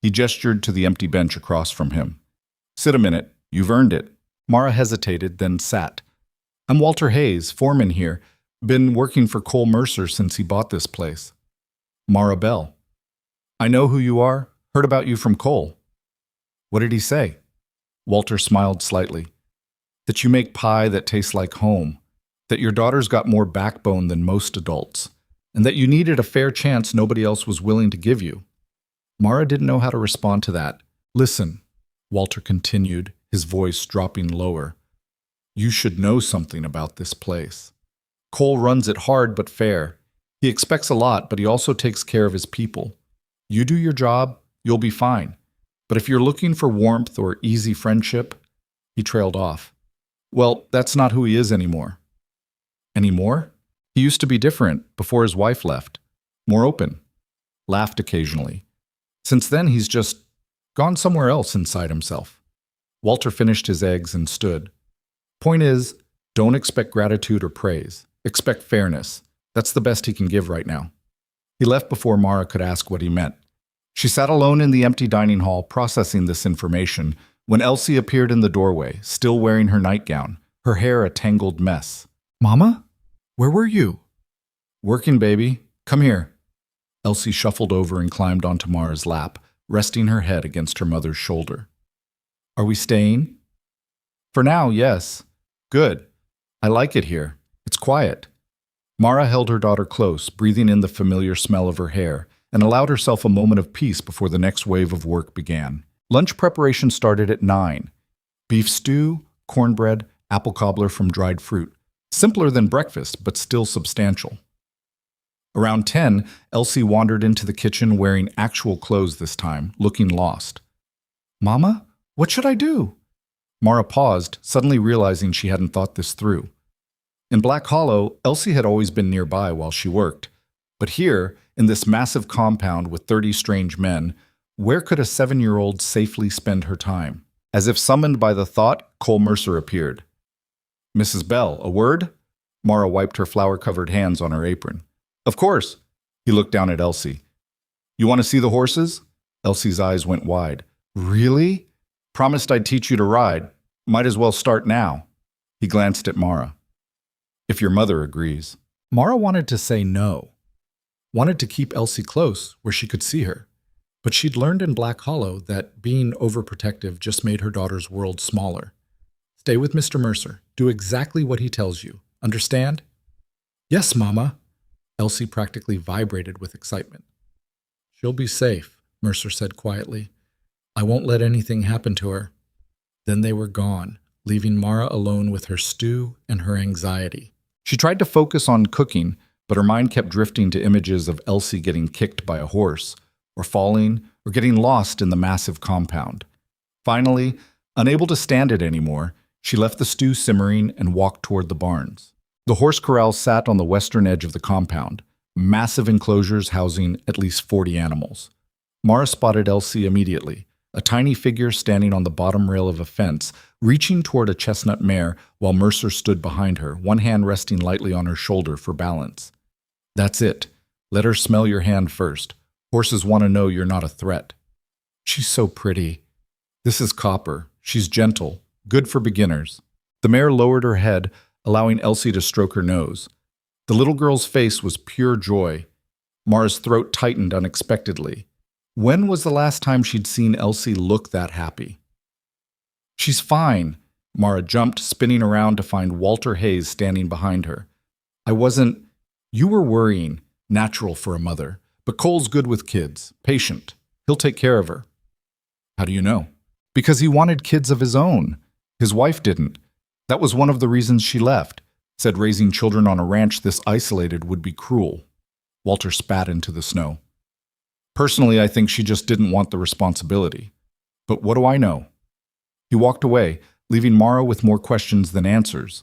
He gestured to the empty bench across from him. Sit a minute. You've earned it. Mara hesitated, then sat. I'm Walter Hayes, foreman here. Been working for Cole Mercer since he bought this place. Mara Bell. I know who you are. Heard about you from Cole. What did he say? Walter smiled slightly. That you make pie that tastes like home. That your daughter's got more backbone than most adults. And that you needed a fair chance nobody else was willing to give you. Mara didn't know how to respond to that. Listen, Walter continued, his voice dropping lower. You should know something about this place. Cole runs it hard but fair. He expects a lot, but he also takes care of his people. You do your job, you'll be fine. But if you're looking for warmth or easy friendship, he trailed off. Well, that's not who he is anymore. Anymore? He used to be different before his wife left. More open. Laughed occasionally. Since then, he's just gone somewhere else inside himself. Walter finished his eggs and stood. Point is, don't expect gratitude or praise. Expect fairness. That's the best he can give right now. He left before Mara could ask what he meant. She sat alone in the empty dining hall processing this information when Elsie appeared in the doorway, still wearing her nightgown, her hair a tangled mess. Mama? Where were you? Working, baby. Come here. Elsie shuffled over and climbed onto Mara's lap, resting her head against her mother's shoulder. Are we staying? For now, yes. Good. I like it here. It's quiet. Mara held her daughter close, breathing in the familiar smell of her hair, and allowed herself a moment of peace before the next wave of work began. Lunch preparation started at 9. Beef stew, cornbread, apple cobbler from dried fruit. Simpler than breakfast, but still substantial. Around 10, Elsie wandered into the kitchen wearing actual clothes this time, looking lost. Mama, what should I do? Mara paused, suddenly realizing she hadn't thought this through. In Black Hollow, Elsie had always been nearby while she worked. But here, in this massive compound with 30 strange men, where could a 7-year-old safely spend her time? As if summoned by the thought, Cole Mercer appeared. Mrs. Bell, a word? Mara wiped her flour-covered hands on her apron. Of course. He looked down at Elsie. You want to see the horses? Elsie's eyes went wide. Really? Promised I'd teach you to ride. Might as well start now. He glanced at Mara. If your mother agrees. Mara wanted to say no. Wanted to keep Elsie close where she could see her. But she'd learned in Black Hollow that being overprotective just made her daughter's world smaller. Stay with Mr. Mercer. Do exactly what he tells you. Understand? Yes, Mama. Elsie practically vibrated with excitement. She'll be safe, Mercer said quietly. I won't let anything happen to her. Then they were gone, leaving Mara alone with her stew and her anxiety. She tried to focus on cooking, but her mind kept drifting to images of Elsie getting kicked by a horse, or falling, or getting lost in the massive compound. Finally, unable to stand it anymore, she left the stew simmering and walked toward the barns. The horse corral sat on the western edge of the compound, massive enclosures housing at least 40 animals. Mara spotted Elsie immediately, a tiny figure standing on the bottom rail of a fence, reaching toward a chestnut mare while Mercer stood behind her, one hand resting lightly on her shoulder for balance. That's it. Let her smell your hand first. Horses want to know you're not a threat. She's so pretty. This is Copper. She's gentle, good for beginners. The mare lowered her head, allowing Elsie to stroke her nose. The little girl's face was pure joy. Mara's throat tightened unexpectedly. When was the last time she'd seen Elsie look that happy? She's fine. Mara jumped, spinning around to find Walter Hayes standing behind her. I wasn't... You were worrying. Natural for a mother. But Cole's good with kids. Patient. He'll take care of her. How do you know? Because he wanted kids of his own. His wife didn't. That was one of the reasons she left. Said raising children on a ranch this isolated would be cruel. Walter spat into the snow. Personally, I think she just didn't want the responsibility. But what do I know? He walked away, leaving Mara with more questions than answers.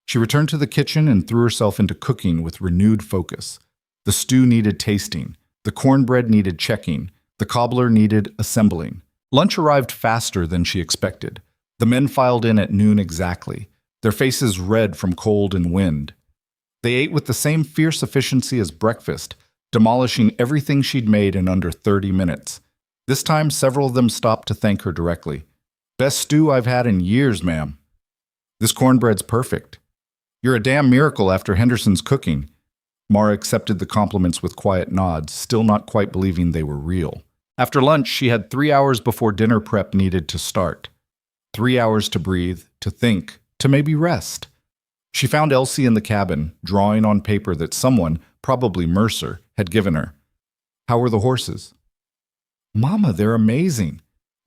She returned to the kitchen and threw herself into cooking with renewed focus. The stew needed tasting. The cornbread needed checking. The cobbler needed assembling. Lunch arrived faster than she expected. The men filed in at noon exactly, their faces red from cold and wind. They ate with the same fierce efficiency as breakfast, demolishing everything she'd made in under 30 minutes. This time, several of them stopped to thank her directly. "Best stew I've had in years, ma'am. This cornbread's perfect. You're a damn miracle after Henderson's cooking." Mara accepted the compliments with quiet nods, still not quite believing they were real. After lunch, she had 3 hours before dinner prep needed to start. 3 hours to breathe, to think, to maybe rest. She found Elsie in the cabin, drawing on paper that someone, probably Mercer, had given her. "How were the horses?" "Mama, they're amazing.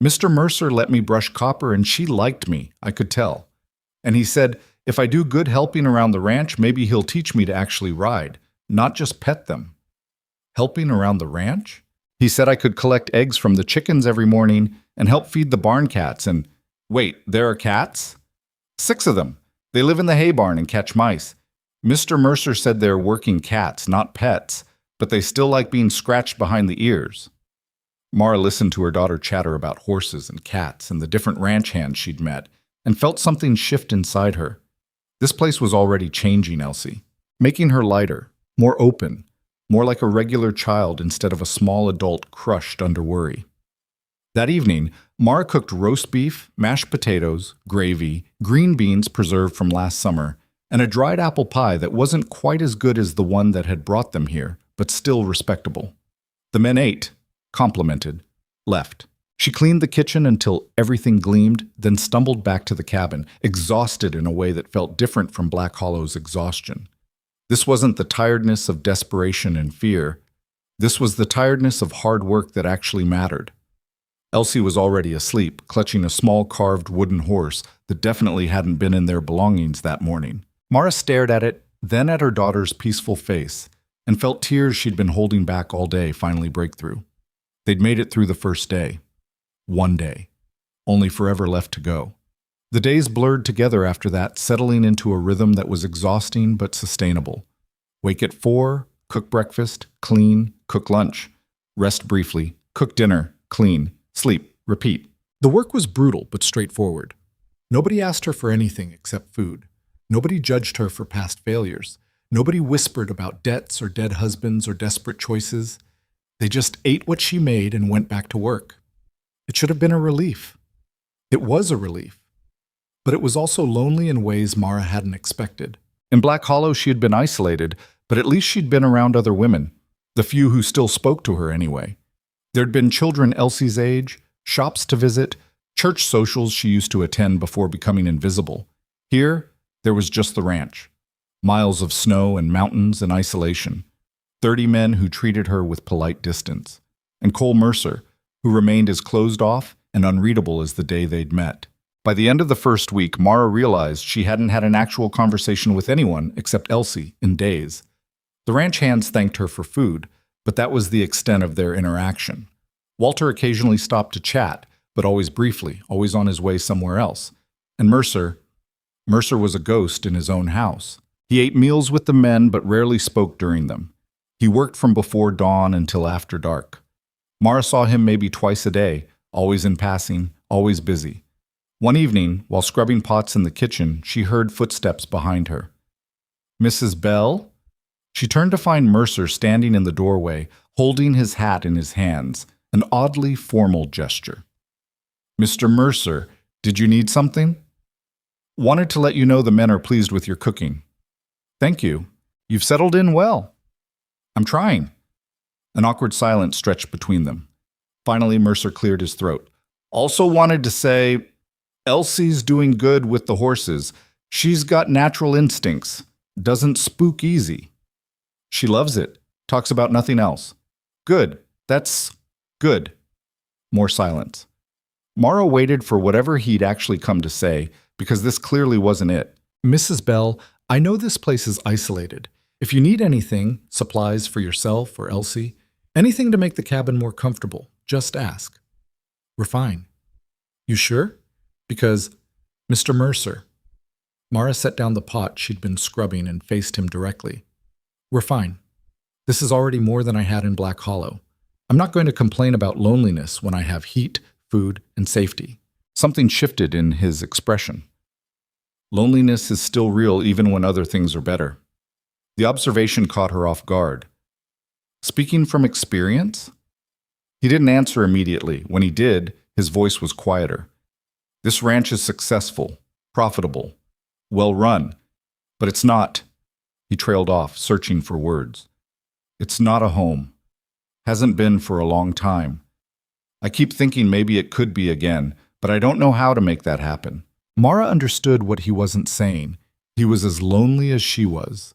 Mr. Mercer let me brush Copper and she liked me, I could tell. And he said, if I do good helping around the ranch, maybe he'll teach me to actually ride, not just pet them." "Helping around the ranch?" "He said I could collect eggs from the chickens every morning and help feed the barn cats and—" "Wait, there are cats?" "6 of them. They live in the hay barn and catch mice. Mr. Mercer said they're working cats, not pets, but they still like being scratched behind the ears." Mara listened to her daughter chatter about horses and cats and the different ranch hands she'd met, and felt something shift inside her. This place was already changing Elsie, making her lighter, more open, more like a regular child instead of a small adult crushed under worry. That evening, Mara cooked roast beef, mashed potatoes, gravy, green beans preserved from last summer, and a dried apple pie that wasn't quite as good as the one that had brought them here, but still respectable. The men ate, complimented, left. She cleaned the kitchen until everything gleamed, then stumbled back to the cabin, exhausted in a way that felt different from Black Hollow's exhaustion. This wasn't the tiredness of desperation and fear. This was the tiredness of hard work that actually mattered. Elsie was already asleep, clutching a small carved wooden horse that definitely hadn't been in their belongings that morning. Mara stared at it, then at her daughter's peaceful face, and felt tears she'd been holding back all day finally break through. They'd made it through the first day. One day. Only forever left to go. The days blurred together after that, settling into a rhythm that was exhausting but sustainable. Wake at 4, cook breakfast, clean, cook lunch. Rest briefly, cook dinner, clean, sleep, repeat. The work was brutal but straightforward. Nobody asked her for anything except food. Nobody judged her for past failures. Nobody whispered about debts or dead husbands or desperate choices. They just ate what she made and went back to work. It should have been a relief. It was a relief. But it was also lonely in ways Mara hadn't expected. In Black Hollow, she had been isolated, but at least she'd been around other women, the few who still spoke to her anyway. There'd been children Elsie's age, shops to visit, church socials she used to attend before becoming invisible. Here, there was just the ranch. Miles of snow and mountains and isolation. 30 men who treated her with polite distance. And Cole Mercer, who remained as closed off and unreadable as the day they'd met. By the end of the first week, Mara realized she hadn't had an actual conversation with anyone except Elsie in days. The ranch hands thanked her for food, but that was the extent of their interaction. Walter occasionally stopped to chat, but always briefly, always on his way somewhere else. And Mercer was a ghost in his own house. He ate meals with the men, but rarely spoke during them. He worked from before dawn until after dark. Mara saw him maybe twice a day, always in passing, always busy. One evening, while scrubbing pots in the kitchen, she heard footsteps behind her. "Mrs. Bell?" She turned to find Mercer standing in the doorway, holding his hat in his hands, an oddly formal gesture. "Mr. Mercer, did you need something?" "Wanted to let you know the men are pleased with your cooking." "Thank you. You've settled in well." "I'm trying." An awkward silence stretched between them. Finally, Mercer cleared his throat. "Also wanted to say, Elsie's doing good with the horses. She's got natural instincts. Doesn't spook easy. She loves it. Talks about nothing else." "Good. That's good." More silence. Mara waited for whatever he'd actually come to say, because this clearly wasn't it. "Mrs. Bell, I know this place is isolated. If you need anything, supplies for yourself or Elsie, anything to make the cabin more comfortable, just ask. We're fine." "You sure? Because, Mr. Mercer." Mara set down the pot she'd been scrubbing and faced him directly. "We're fine. This is already more than I had in Black Hollow. I'm not going to complain about loneliness when I have heat, food, and safety." Something shifted in his expression. Loneliness is still real even when other things are better. The observation caught her off guard. Speaking from experience? He didn't answer immediately. When he did, his voice was quieter. This ranch is successful, profitable, well run, but it's not. He trailed off, searching for words. It's not a home. Hasn't been for a long time. I keep thinking maybe it could be again, but I don't know how to make that happen. Mara understood what he wasn't saying. He was as lonely as she was.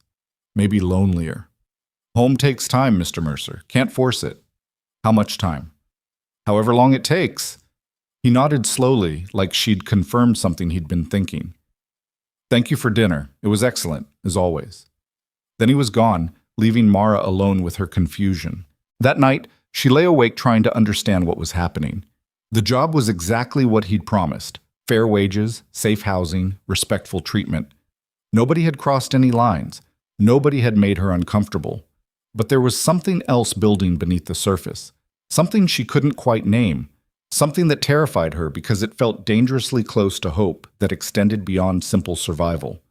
Maybe lonelier. Home takes time, Mr. Mercer. Can't force it. How much time? However long it takes. He nodded slowly, like she'd confirmed something he'd been thinking. Thank you for dinner. It was excellent, as always. Then he was gone, leaving Mara alone with her confusion. That night, she lay awake trying to understand what was happening. The job was exactly what he'd promised. Fair wages, safe housing, respectful treatment. Nobody had crossed any lines. Nobody had made her uncomfortable. But there was something else building beneath the surface. Something she couldn't quite name. Something that terrified her because it felt dangerously close to hope that extended beyond simple survival.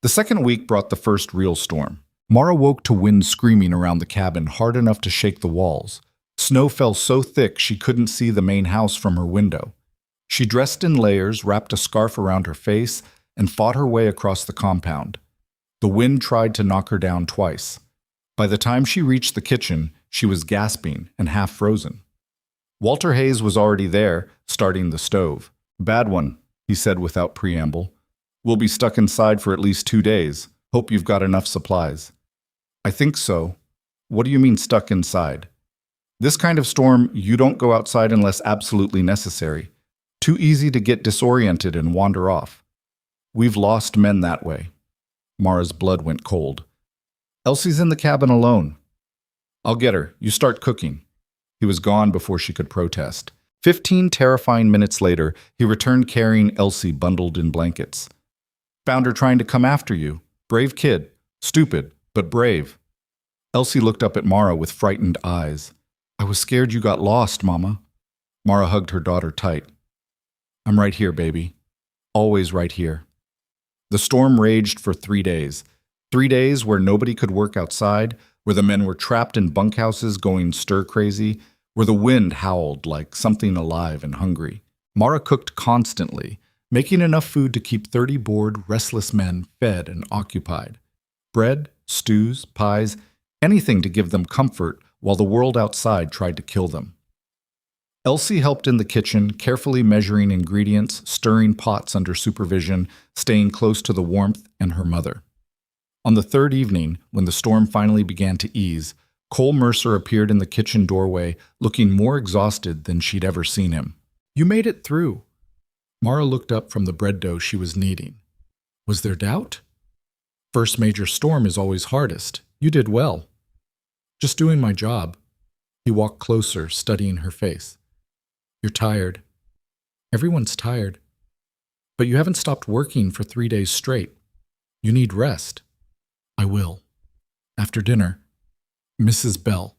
The second week brought the first real storm. Mara woke to wind screaming around the cabin hard enough to shake the walls. Snow fell so thick she couldn't see the main house from her window. She dressed in layers, wrapped a scarf around her face, and fought her way across the compound. The wind tried to knock her down twice. By the time she reached the kitchen, she was gasping and half frozen. Walter Hayes was already there, starting the stove. Bad one, he said without preamble. We'll be stuck inside for at least 2 days. Hope you've got enough supplies. I think so. What do you mean stuck inside? This kind of storm, you don't go outside unless absolutely necessary. Too easy to get disoriented and wander off. We've lost men that way. Mara's blood went cold. Elsie's in the cabin alone. I'll get her. You start cooking. He was gone before she could protest. 15 terrifying minutes later, he returned carrying Elsie bundled in blankets. Found her trying to come after you. Brave kid. Stupid, but brave. Elsie looked up at Mara with frightened eyes. I was scared you got lost, Mama. Mara hugged her daughter tight. I'm right here, baby. Always right here. The storm raged for 3 days. 3 days where nobody could work outside, where the men were trapped in bunkhouses going stir-crazy, where the wind howled like something alive and hungry. Mara cooked constantly, making enough food to keep 30 bored, restless men fed and occupied. Bread, stews, pies, anything to give them comfort while the world outside tried to kill them. Elsie helped in the kitchen, carefully measuring ingredients, stirring pots under supervision, staying close to the warmth and her mother. On the third evening, when the storm finally began to ease, Cole Mercer appeared in the kitchen doorway, looking more exhausted than she'd ever seen him. You made it through. Mara looked up from the bread dough she was kneading. Was there doubt? First major storm is always hardest. You did well. Just doing my job. He walked closer, studying her face. You're tired. Everyone's tired. But you haven't stopped working for 3 days straight. You need rest. I will. After dinner. Mrs. Bell.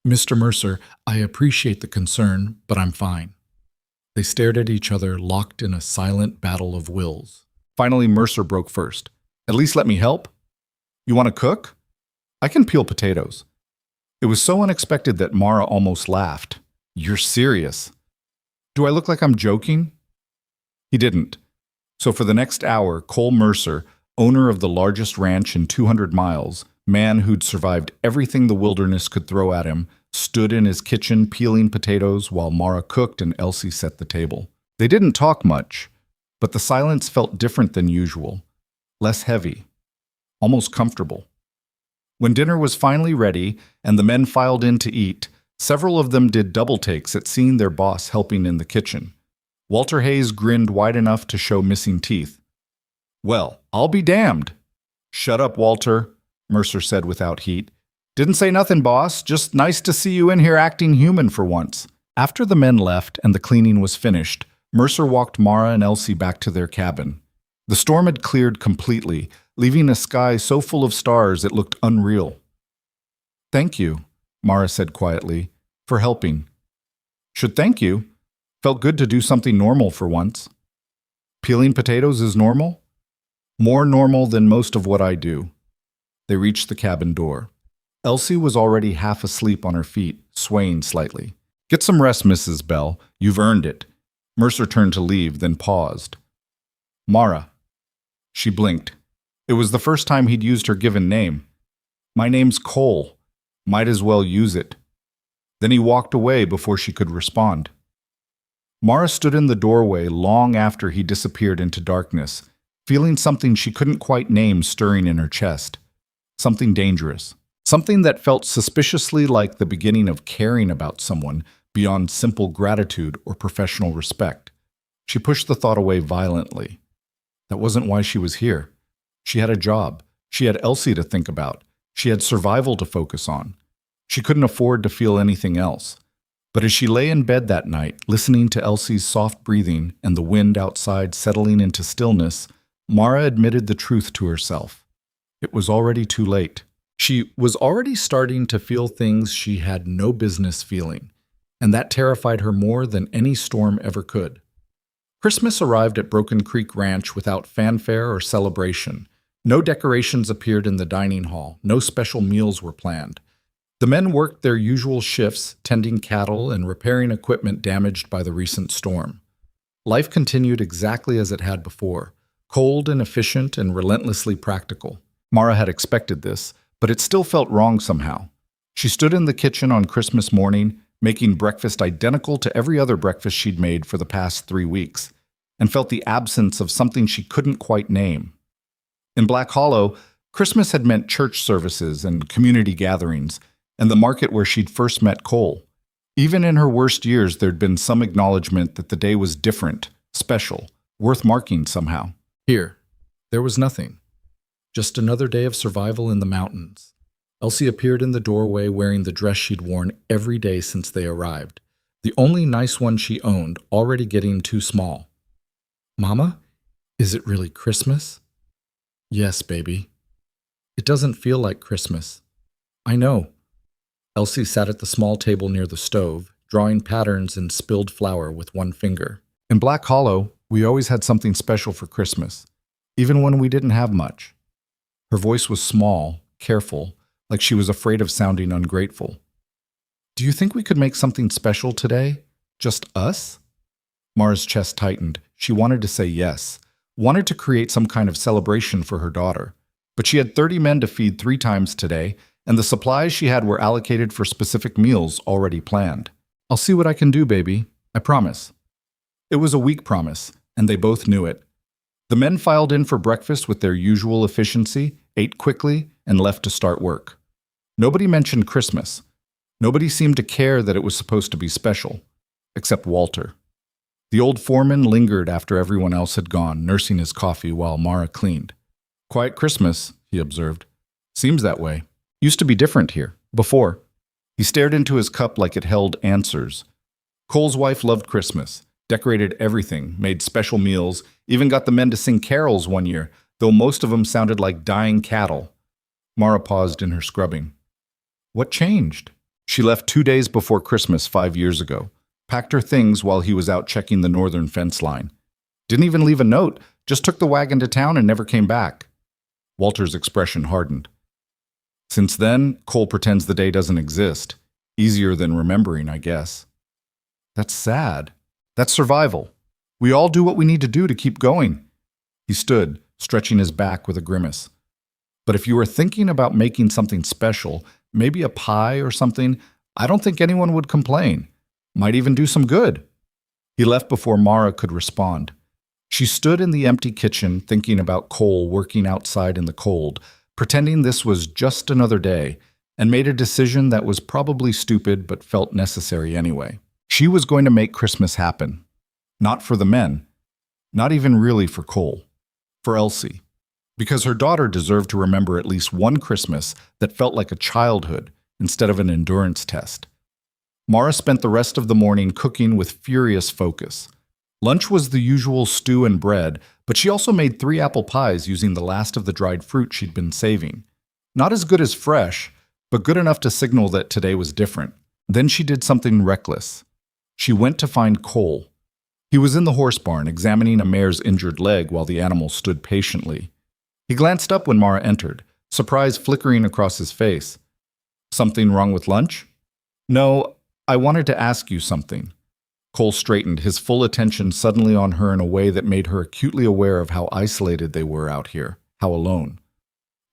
Mr. Mercer, I appreciate the concern, but I'm fine. They stared at each other, locked in a silent battle of wills. Finally, Mercer broke first. At least let me help. You want to cook? I can peel potatoes. It was so unexpected that Mara almost laughed. You're serious. Do I look like I'm joking? He didn't. So for the next hour, Cole Mercer, owner of the largest ranch in 200 miles, man who'd survived everything the wilderness could throw at him, stood in his kitchen peeling potatoes while Mara cooked and Elsie set the table. They didn't talk much, but the silence felt different than usual, less heavy, almost comfortable. When dinner was finally ready and the men filed in to eat, several of them did double takes at seeing their boss helping in the kitchen. Walter Hayes grinned wide enough to show missing teeth. Well, I'll be damned. Shut up, Walter, Mercer said without heat. Didn't say nothing, boss. Just nice to see you in here acting human for once. After the men left and the cleaning was finished, Mercer walked Mara and Elsie back to their cabin. The storm had cleared completely, leaving a sky so full of stars it looked unreal. Thank you, Mara said quietly, for helping. Should thank you. Felt good to do something normal for once. Peeling potatoes is normal? More normal than most of what I do. They reached the cabin door. Elsie was already half asleep on her feet, swaying slightly. "Get some rest, Mrs. Bell. You've earned it." Mercer turned to leave, then paused. "Mara." She blinked. It was the first time he'd used her given name. "My name's Cole. Might as well use it." Then he walked away before she could respond. Mara stood in the doorway long after he disappeared into darkness, feeling something she couldn't quite name stirring in her chest. Something dangerous. Something that felt suspiciously like the beginning of caring about someone beyond simple gratitude or professional respect. She pushed the thought away violently. That wasn't why she was here. She had a job. She had Elsie to think about. She had survival to focus on. She couldn't afford to feel anything else. But as she lay in bed that night, listening to Elsie's soft breathing and the wind outside settling into stillness, Mara admitted the truth to herself. It was already too late. She was already starting to feel things she had no business feeling, and that terrified her more than any storm ever could. Christmas arrived at Broken Creek Ranch without fanfare or celebration. No decorations appeared in the dining hall. No special meals were planned. The men worked their usual shifts, tending cattle and repairing equipment damaged by the recent storm. Life continued exactly as it had before, cold and efficient and relentlessly practical. Mara had expected this, but it still felt wrong somehow. She stood in the kitchen on Christmas morning, making breakfast identical to every other breakfast she'd made for the past 3 weeks, and felt the absence of something she couldn't quite name. In Black Hollow, Christmas had meant church services and community gatherings, and the market where she'd first met Cole. Even in her worst years, there'd been some acknowledgement that the day was different, special, worth marking somehow. Here, there was nothing. Just another day of survival in the mountains. Elsie appeared in the doorway wearing the dress she'd worn every day since they arrived, the only nice one she owned, already getting too small. "Mama, is it really Christmas?" "Yes, baby." "It doesn't feel like Christmas." "I know." Elsie sat at the small table near the stove, drawing patterns in spilled flour with one finger. "In Black Hollow, we always had something special for Christmas, even when we didn't have much." Her voice was small, careful, like she was afraid of sounding ungrateful. "Do you think we could make something special today? Just us?" Mara's chest tightened. She wanted to say yes, wanted to create some kind of celebration for her daughter. But she had 30 men to feed 3 times today, and the supplies she had were allocated for specific meals already planned. "I'll see what I can do, baby. I promise." It was a weak promise, and they both knew it. The men filed in for breakfast with their usual efficiency, ate quickly, and left to start work. Nobody mentioned Christmas. Nobody seemed to care that it was supposed to be special, except Walter. The old foreman lingered after everyone else had gone, nursing his coffee while Mara cleaned. "Quiet Christmas," he observed. "Seems that way. Used to be different here, before." He stared into his cup like it held answers. Cole's wife loved Christmas, decorated everything, made special meals, even got the men to sing carols one year, though most of them sounded like dying cattle. Mara paused in her scrubbing. What changed? She left 2 days before Christmas 5 years ago, packed her things while he was out checking the northern fence line. Didn't even leave a note, just took the wagon to town and never came back. Walter's expression hardened. Since then, Cole pretends the day doesn't exist. Easier than remembering, I guess. That's sad. That's survival. We all do what we need to do to keep going. He stood, stretching his back with a grimace. But if you were thinking about making something special, maybe a pie or something, I don't think anyone would complain. Might even do some good. He left before Mara could respond. She stood in the empty kitchen thinking about Cole working outside in the cold, pretending this was just another day, and made a decision that was probably stupid but felt necessary anyway. She was going to make Christmas happen. Not for the men. Not even really for Cole. For Elsie. Because her daughter deserved to remember at least one Christmas that felt like a childhood instead of an endurance test. Mara spent the rest of the morning cooking with furious focus. Lunch was the usual stew and bread, but she also made 3 apple pies using the last of the dried fruit she'd been saving. Not as good as fresh, but good enough to signal that today was different. Then she did something reckless. She went to find Cole. He was in the horse barn, examining a mare's injured leg while the animal stood patiently. He glanced up when Mara entered, surprise flickering across his face. Something wrong with lunch? No, I wanted to ask you something. Cole straightened, his full attention suddenly on her in a way that made her acutely aware of how isolated they were out here, how alone.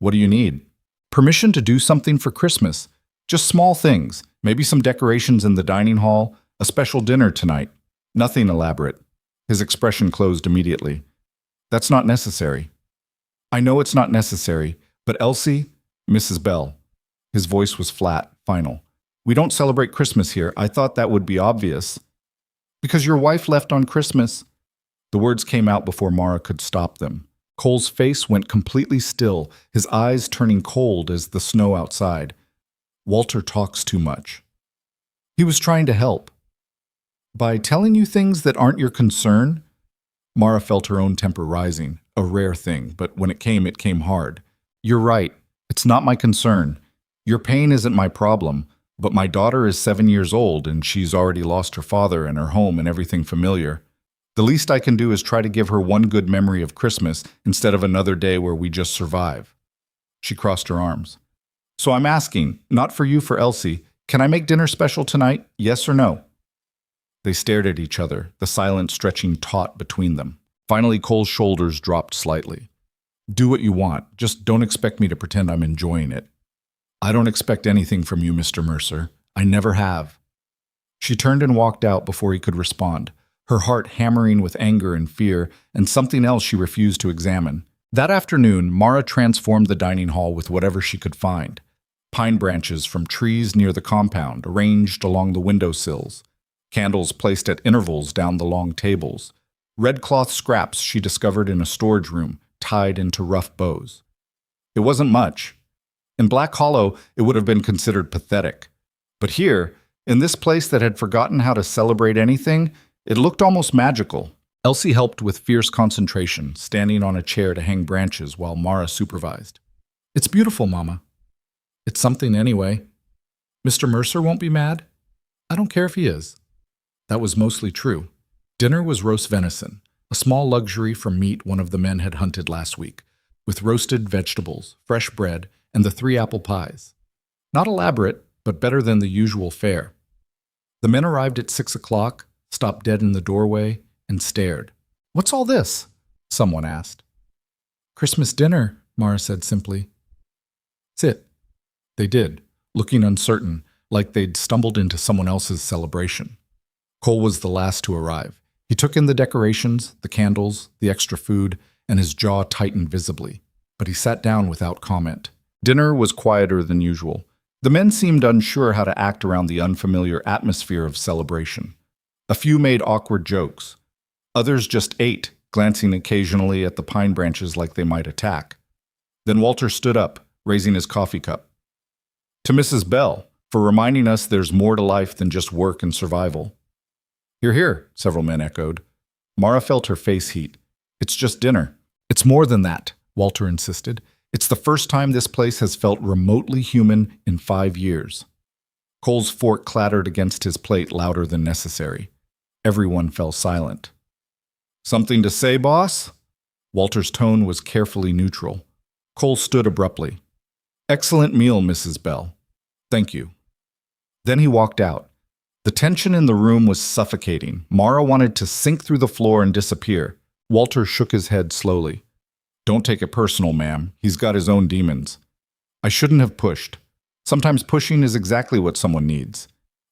What do you need? Permission to do something for Christmas. Just small things, maybe some decorations in the dining hall, a special dinner tonight. Nothing elaborate. His expression closed immediately. That's not necessary. I know it's not necessary, but Elsie, Mrs. Bell. His voice was flat, final. We don't celebrate Christmas here. I thought that would be obvious. Because your wife left on Christmas. The words came out before Mara could stop them. Cole's face went completely still, his eyes turning cold as the snow outside. Walter talks too much. He was trying to help. By telling you things that aren't your concern? Mara felt her own temper rising, a rare thing, but when it came hard. You're right. It's not my concern. Your pain isn't my problem. But my daughter is 7 years old, and she's already lost her father and her home and everything familiar. The least I can do is try to give her one good memory of Christmas instead of another day where we just survive. She crossed her arms. So I'm asking, not for you, for Elsie, can I make dinner special tonight, yes or no? They stared at each other, the silence stretching taut between them. Finally, Cole's shoulders dropped slightly. Do what you want, just don't expect me to pretend I'm enjoying it. I don't expect anything from you, Mr. Mercer. I never have. She turned and walked out before he could respond, her heart hammering with anger and fear, and something else she refused to examine. That afternoon, Mara transformed the dining hall with whatever she could find. Pine branches from trees near the compound, arranged along the windowsills. Candles placed at intervals down the long tables. Red cloth scraps she discovered in a storage room, tied into rough bows. It wasn't much. In Black Hollow, it would have been considered pathetic. But here, in this place that had forgotten how to celebrate anything, it looked almost magical. Elsie helped with fierce concentration, standing on a chair to hang branches while Mara supervised. It's beautiful, Mama. It's something anyway. Mr. Mercer won't be mad? I don't care if he is. That was mostly true. Dinner was roast venison, a small luxury from meat one of the men had hunted last week, with roasted vegetables, fresh bread, and the 3 apple pies. Not elaborate, but better than the usual fare. The men arrived at 6 o'clock, stopped dead in the doorway, and stared. What's all this? Someone asked. Christmas dinner, Mara said simply. Sit. They did, looking uncertain, like they'd stumbled into someone else's celebration. Cole was the last to arrive. He took in the decorations, the candles, the extra food, and his jaw tightened visibly. But he sat down without comment. Dinner was quieter than usual. The men seemed unsure how to act around the unfamiliar atmosphere of celebration. A few made awkward jokes. Others just ate, glancing occasionally at the pine branches like they might attack. Then Walter stood up, raising his coffee cup. To Mrs. Bell, for reminding us there's more to life than just work and survival. Hear, hear, several men echoed. Mara felt her face heat. It's just dinner. It's more than that, Walter insisted. It's the first time this place has felt remotely human in 5 years. Cole's fork clattered against his plate louder than necessary. Everyone fell silent. Something to say, boss? Walter's tone was carefully neutral. Cole stood abruptly. Excellent meal, Mrs. Bell. Thank you. Then he walked out. The tension in the room was suffocating. Mara wanted to sink through the floor and disappear. Walter shook his head slowly. Don't take it personal, ma'am. He's got his own demons. I shouldn't have pushed. Sometimes pushing is exactly what someone needs.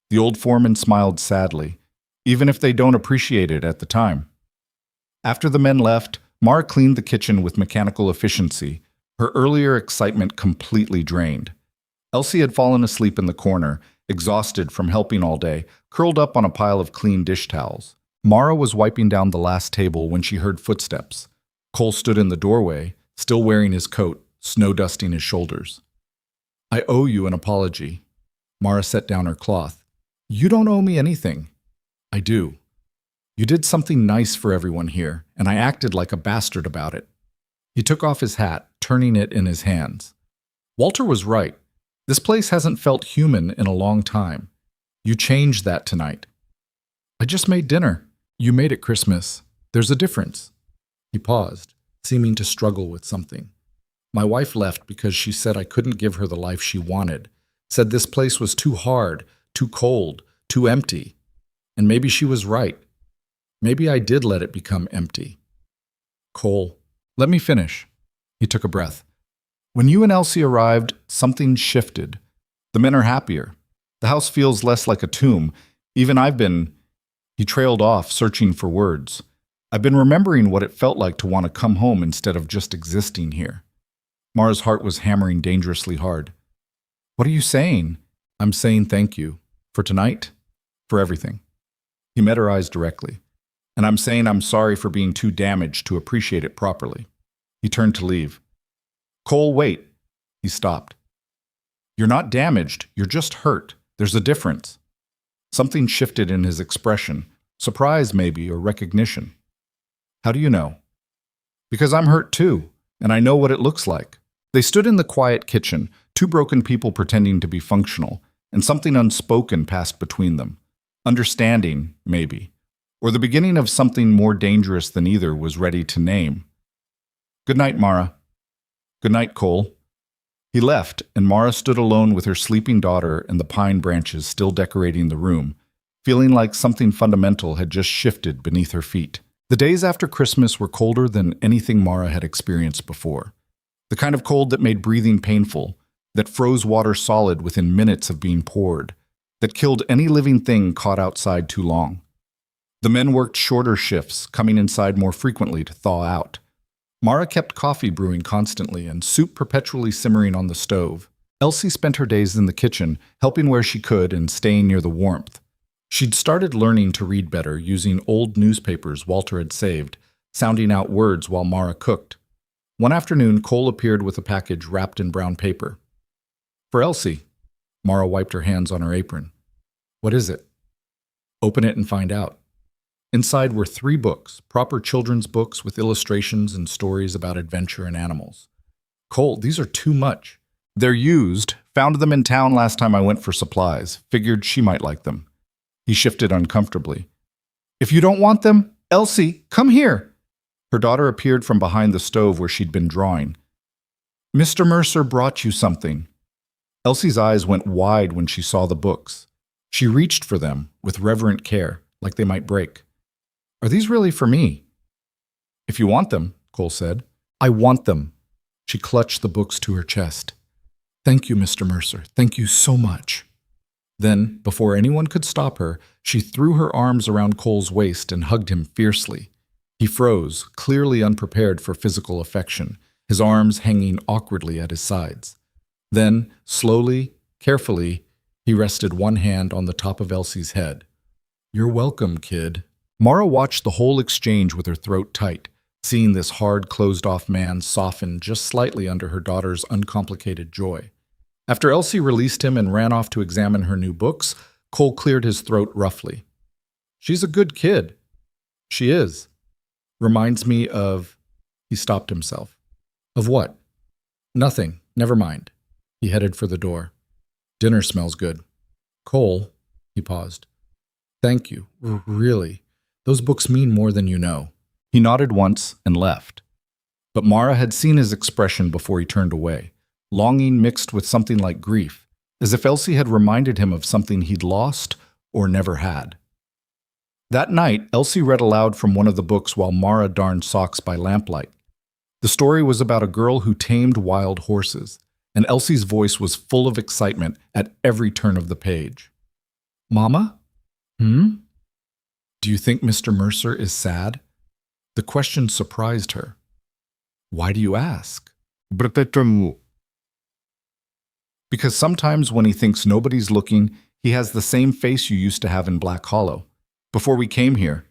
The old foreman smiled sadly, even if they don't appreciate it at the time. After the men left, Mara cleaned the kitchen with mechanical efficiency, her earlier excitement completely drained. Elsie had fallen asleep in the corner, exhausted from helping all day, curled up on a pile of clean dish towels. Mara was wiping down the last table when she heard footsteps. Cole stood in the doorway, still wearing his coat, snow dusting his shoulders. I owe you an apology. Mara set down her cloth. You don't owe me anything. I do. You did something nice for everyone here, and I acted like a bastard about it. He took off his hat, turning it in his hands. Walter was right. This place hasn't felt human in a long time. You changed that tonight. I just made dinner. You made it Christmas. There's a difference. He paused, seeming to struggle with something. My wife left because she said I couldn't give her the life she wanted. Said this place was too hard, too cold, too empty. And maybe she was right. Maybe I did let it become empty. Cole, let me finish. He took a breath. When you and Elsie arrived, something shifted. The men are happier. The house feels less like a tomb. Even I've been... He trailed off, searching for words. I've been remembering what it felt like to want to come home instead of just existing here. Mara's heart was hammering dangerously hard. What are you saying? I'm saying thank you. For tonight. For everything. He met her eyes directly. And I'm saying I'm sorry for being too damaged to appreciate it properly. He turned to leave. Cole, wait. He stopped. You're not damaged. You're just hurt. There's a difference. Something shifted in his expression. Surprise, maybe, or recognition. How do you know? Because I'm hurt too, and I know what it looks like. They stood in the quiet kitchen, two broken people pretending to be functional, and something unspoken passed between them. Understanding, maybe. Or the beginning of something more dangerous than either was ready to name. Good night, Mara. Good night, Cole. He left, and Mara stood alone with her sleeping daughter and the pine branches still decorating the room, feeling like something fundamental had just shifted beneath her feet. The days after Christmas were colder than anything Mara had experienced before. The kind of cold that made breathing painful, that froze water solid within minutes of being poured, that killed any living thing caught outside too long. The men worked shorter shifts, coming inside more frequently to thaw out. Mara kept coffee brewing constantly and soup perpetually simmering on the stove. Elsie spent her days in the kitchen, helping where she could and staying near the warmth. She'd started learning to read better using old newspapers Walter had saved, sounding out words while Mara cooked. One afternoon, Cole appeared with a package wrapped in brown paper. For Elsie. Mara wiped her hands on her apron. What is it? Open it and find out. Inside were 3 books, proper children's books with illustrations and stories about adventure and animals. Cole, these are too much. They're used. Found them in town last time I went for supplies. Figured she might like them. He shifted uncomfortably. If you don't want them, Elsie, come here. Her daughter appeared from behind the stove where she'd been drawing. Mr. Mercer brought you something. Elsie's eyes went wide when she saw the books. She reached for them with reverent care, like they might break. Are these really for me? If you want them, Cole said. I want them. She clutched the books to her chest. Thank you, Mr. Mercer. Thank you so much. Then, before anyone could stop her, she threw her arms around Cole's waist and hugged him fiercely. He froze, clearly unprepared for physical affection, his arms hanging awkwardly at his sides. Then, slowly, carefully, he rested one hand on the top of Elsie's head. You're welcome, kid. Mara watched the whole exchange with her throat tight, seeing this hard, closed-off man soften just slightly under her daughter's uncomplicated joy. After Elsie released him and ran off to examine her new books, Cole cleared his throat roughly. She's a good kid. She is. Reminds me of... He stopped himself. Of what? Nothing. Never mind. He headed for the door. Dinner smells good. Cole, he paused. Thank you. Really. Those books mean more than you know. He nodded once and left. But Mara had seen his expression before he turned away, longing mixed with something like grief, as if Elsie had reminded him of something he'd lost or never had. That night, Elsie read aloud from one of the books while Mara darned socks by lamplight. The story was about a girl who tamed wild horses, and Elsie's voice was full of excitement at every turn of the page. Mama? Do you think Mr. Mercer is sad? The question surprised her. Why do you ask? Because sometimes when he thinks nobody's looking, he has the same face you used to have in Black Hollow, before we came here.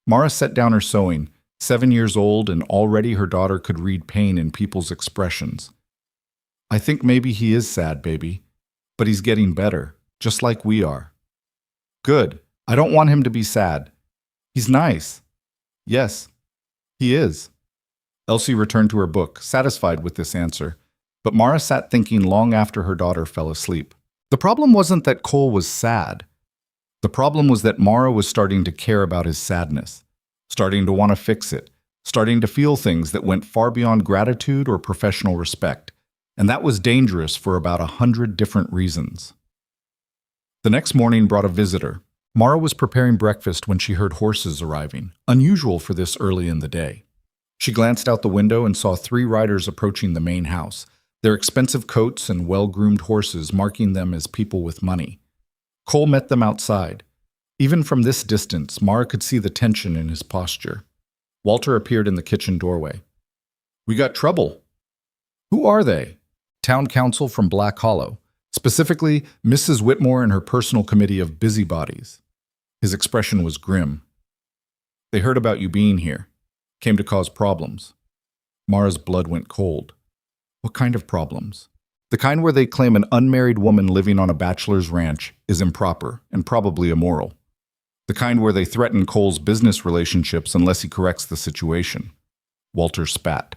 Mara set down her sewing, 7 years old, and already her daughter could read pain in people's expressions. I think maybe he is sad, baby, but he's getting better, just like we are. Good. I don't want him to be sad. He's nice. Yes, he is. Elsie returned to her book, satisfied with this answer, but Mara sat thinking long after her daughter fell asleep. The problem wasn't that Cole was sad. The problem was that Mara was starting to care about his sadness, starting to want to fix it, starting to feel things that went far beyond gratitude or professional respect, and that was dangerous for about 100 different reasons. The next morning brought a visitor. Mara was preparing breakfast when she heard horses arriving, unusual for this early in the day. She glanced out the window and saw 3 riders approaching the main house, their expensive coats and well-groomed horses marking them as people with money. Cole met them outside. Even from this distance, Mara could see the tension in his posture. Walter appeared in the kitchen doorway. "We got trouble." "Who are they?" "Town council from Black Hollow. Specifically, Mrs. Whitmore and her personal committee of busybodies." His expression was grim. "They heard about you being here. Came to cause problems." Mara's blood went cold. "What kind of problems?" "The kind where they claim an unmarried woman living on a bachelor's ranch is improper and probably immoral. The kind where they threaten Cole's business relationships unless he corrects the situation." Walter spat.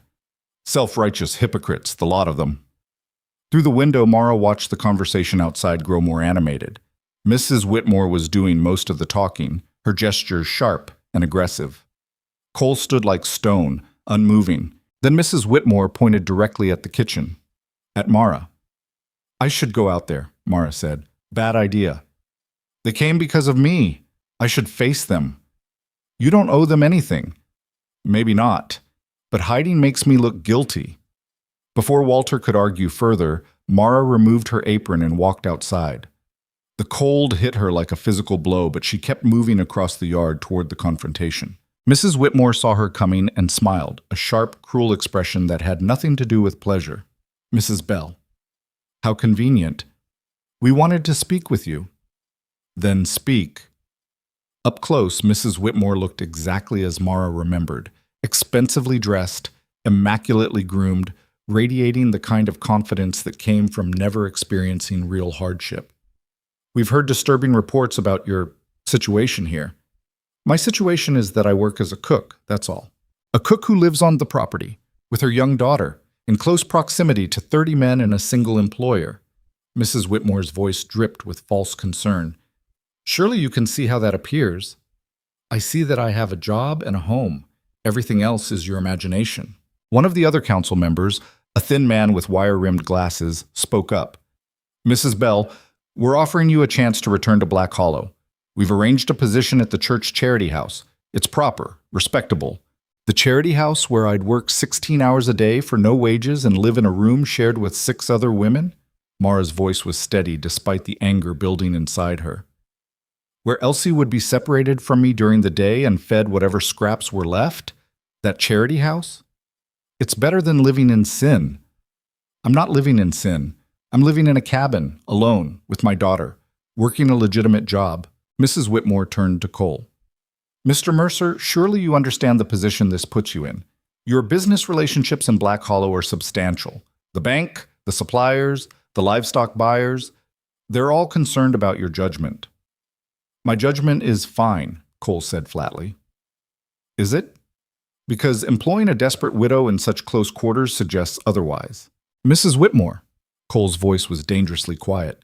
"Self-righteous hypocrites, the lot of them." Through the window, Mara watched the conversation outside grow more animated. Mrs. Whitmore was doing most of the talking, her gestures sharp and aggressive. Cole stood like stone, unmoving. Then Mrs. Whitmore pointed directly at the kitchen. At Mara. "I should go out there," Mara said. "Bad idea." "They came because of me. I should face them." "You don't owe them anything." "Maybe not, but hiding makes me look guilty." Before Walter could argue further, Mara removed her apron and walked outside. The cold hit her like a physical blow, but she kept moving across the yard toward the confrontation. Mrs. Whitmore saw her coming and smiled, a sharp, cruel expression that had nothing to do with pleasure. "Mrs. Bell." "How convenient. We wanted to speak with you." "Then speak." Up close, Mrs. Whitmore looked exactly as Mara remembered, expensively dressed, immaculately groomed, radiating the kind of confidence that came from never experiencing real hardship. "We've heard disturbing reports about your situation here." "My situation is that I work as a cook, that's all. A cook who lives on the property, with her young daughter, in close proximity to 30 men and a single employer." Mrs. Whitmore's voice dripped with false concern. "Surely you can see how that appears." "I see that I have a job and a home. Everything else is your imagination." One of the other council members, a thin man with wire-rimmed glasses, spoke up. "Mrs. Bell, we're offering you a chance to return to Black Hollow. We've arranged a position at the church charity house. It's proper, respectable. The charity house where I'd work 16 hours a day for no wages and live in a room shared with 6 other women?" Mara's voice was steady despite the anger building inside her. "Where Elsie would be separated from me during the day and fed whatever scraps were left? That charity house? It's better than living in sin." "I'm not living in sin. I'm living in a cabin, alone, with my daughter, working a legitimate job." Mrs. Whitmore turned to Cole. "Mr. Mercer, surely you understand the position this puts you in. Your business relationships in Black Hollow are substantial. The bank, the suppliers, the livestock buyers, they're all concerned about your judgment." "My judgment is fine," Cole said flatly. "Is it?" "Because employing a desperate widow in such close quarters suggests otherwise." "Mrs. Whitmore," Cole's voice was dangerously quiet,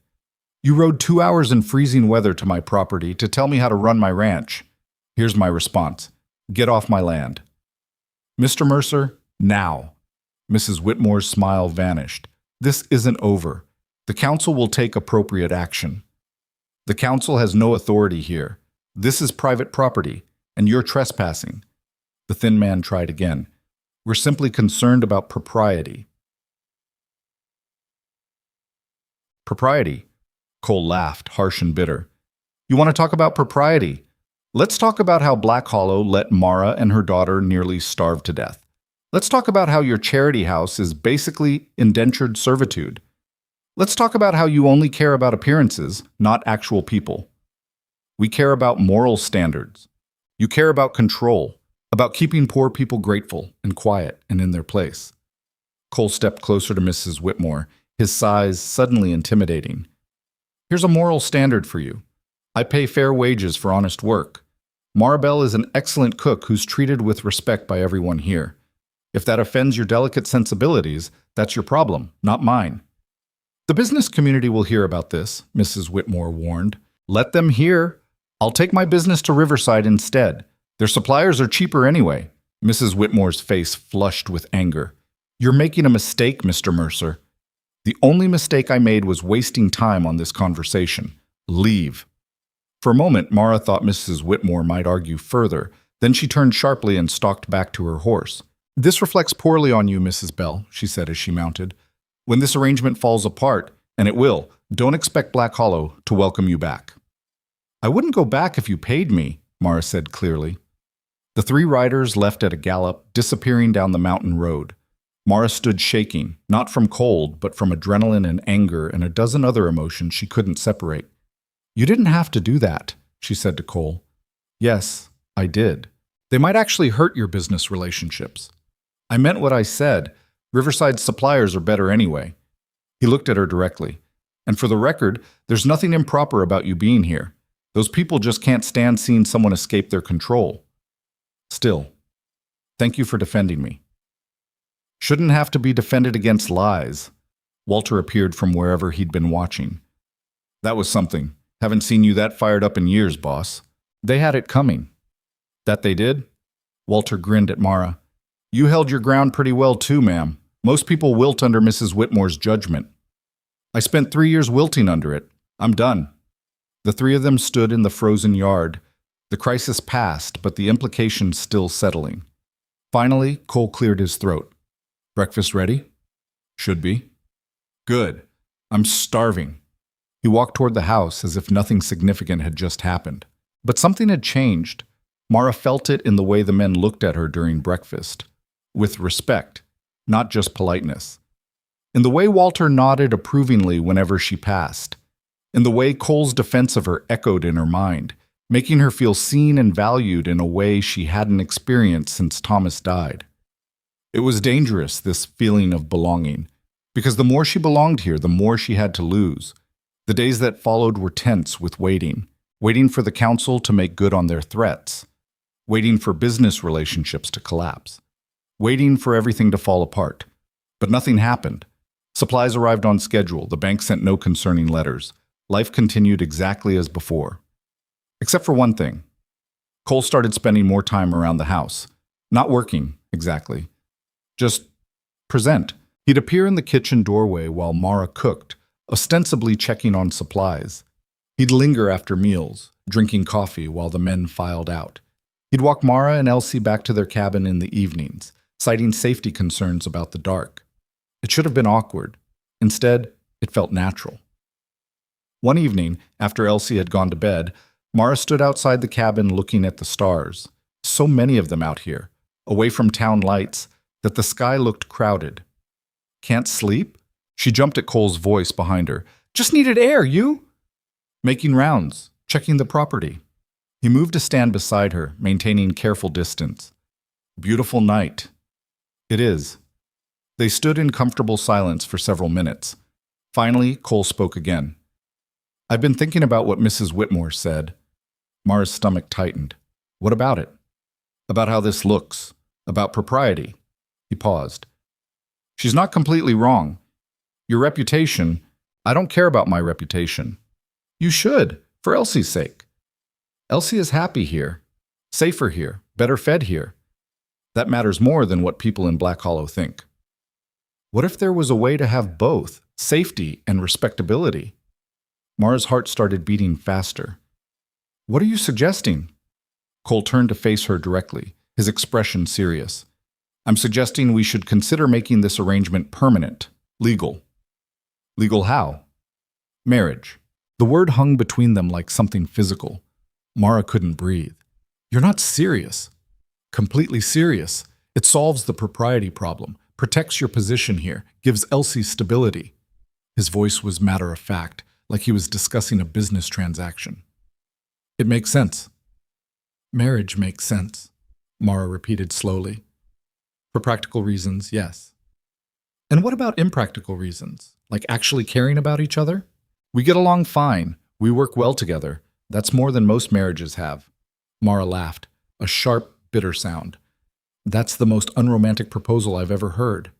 "you rode 2 hours in freezing weather to my property to tell me how to run my ranch. Here's my response. Get off my land." "Mr. Mercer, now." Mrs. Whitmore's smile vanished. "This isn't over. The council will take appropriate action." "The council has no authority here. This is private property, and you're trespassing." The thin man tried again. "We're simply concerned about propriety." "Propriety?" Cole laughed, harsh and bitter. "You want to talk about propriety? Let's talk about how Black Hollow let Mara and her daughter nearly starve to death. Let's talk about how your charity house is basically indentured servitude. Let's talk about how you only care about appearances, not actual people. We care about moral standards. You care about control, about keeping poor people grateful and quiet and in their place." Cole stepped closer to Mrs. Whitmore, his size suddenly intimidating. "Here's a moral standard for you. I pay fair wages for honest work. Maribel is an excellent cook who's treated with respect by everyone here. If that offends your delicate sensibilities, that's your problem, not mine." "The business community will hear about this," Mrs. Whitmore warned. "Let them hear. I'll take my business to Riverside instead. Their suppliers are cheaper anyway." Mrs. Whitmore's face flushed with anger. "You're making a mistake, Mr. Mercer. The only mistake I made was wasting time on this conversation. Leave. For a moment, Mara thought Mrs. Whitmore might argue further. Then she turned sharply and stalked back to her horse. "This reflects poorly on you, Mrs. Bell," she said as she mounted. "When this arrangement falls apart, and it will, don't expect Black Hollow to welcome you back." "I wouldn't go back if you paid me," Mara said clearly. The three riders left at a gallop, disappearing down the mountain road. Mara stood shaking, not from cold, but from adrenaline and anger and a dozen other emotions she couldn't separate. "You didn't have to do that," she said to Cole. "Yes, I did. They might actually hurt your business relationships." "I meant what I said. Riverside's suppliers are better anyway." He looked at her directly. "And for the record, there's nothing improper about you being here. Those people just can't stand seeing someone escape their control. Still, thank you for defending me." "Shouldn't have to be defended against lies." Walter appeared from wherever he'd been watching. "That was something. Haven't seen you that fired up in years, boss." "They had it coming." "That they did?" Walter grinned at Mara. "You held your ground pretty well too, ma'am. Most people wilt under Mrs. Whitmore's judgment." "I spent 3 years wilting under it. I'm done." The three of them stood in the frozen yard. The crisis passed, but the implications still settling. Finally, Cole cleared his throat. "Breakfast ready?" "Should be." "Good. I'm starving." He walked toward the house as if nothing significant had just happened. But something had changed. Mara felt it in the way the men looked at her during breakfast. With respect, not just politeness. In the way Walter nodded approvingly whenever she passed. In the way Cole's defense of her echoed in her mind, making her feel seen and valued in a way she hadn't experienced since Thomas died. It was dangerous, this feeling of belonging, because the more she belonged here, the more she had to lose. The days that followed were tense with waiting for the council to make good on their threats, waiting for business relationships to collapse, waiting for everything to fall apart. But nothing happened. Supplies arrived on schedule, the bank sent no concerning letters. Life continued exactly as before. Except for one thing. Cole started spending more time around the house. Not working, exactly. Just present. He'd appear in the kitchen doorway while Mara cooked, ostensibly checking on supplies. He'd linger after meals, drinking coffee while the men filed out. He'd walk Mara and Elsie back to their cabin in the evenings, citing safety concerns about the dark. It should have been awkward. Instead, it felt natural. One evening, after Elsie had gone to bed, Mara stood outside the cabin looking at the stars. So many of them out here, away from town lights, that the sky looked crowded. "Can't sleep?" She jumped at Cole's voice behind her. "Just needed air, you?" "Making rounds, checking the property." He moved to stand beside her, maintaining careful distance. "Beautiful night." "It is." They stood in comfortable silence for several minutes. Finally, Cole spoke again. "I've been thinking about what Mrs. Whitmore said." Mara's stomach tightened. "What about it?" "About how this looks. About propriety." He paused. "She's not completely wrong. Your reputation, I don't care about my reputation." "You should, for Elsie's sake." "Elsie is happy here, safer here, better fed here. That matters more than what people in Black Hollow think." What if there was a way to have both, safety and respectability? Mara's heart started beating faster. "What are you suggesting?" Cole turned to face her directly, his expression serious. "I'm suggesting we should consider making this arrangement permanent, legal." "Legal how?" "Marriage." The word hung between them like something physical. Mara couldn't breathe. "You're not serious." "Completely serious. It solves the propriety problem, protects your position here, gives Elsie stability." His voice was matter-of-fact, like he was discussing a business transaction. "It makes sense." "Marriage makes sense," Mara repeated slowly. "For practical reasons, yes." "And what about impractical reasons, like actually caring about each other?" "We get along fine. We work well together. That's more than most marriages have." Mara laughed, a sharp, bitter sound. "That's the most unromantic proposal I've ever heard."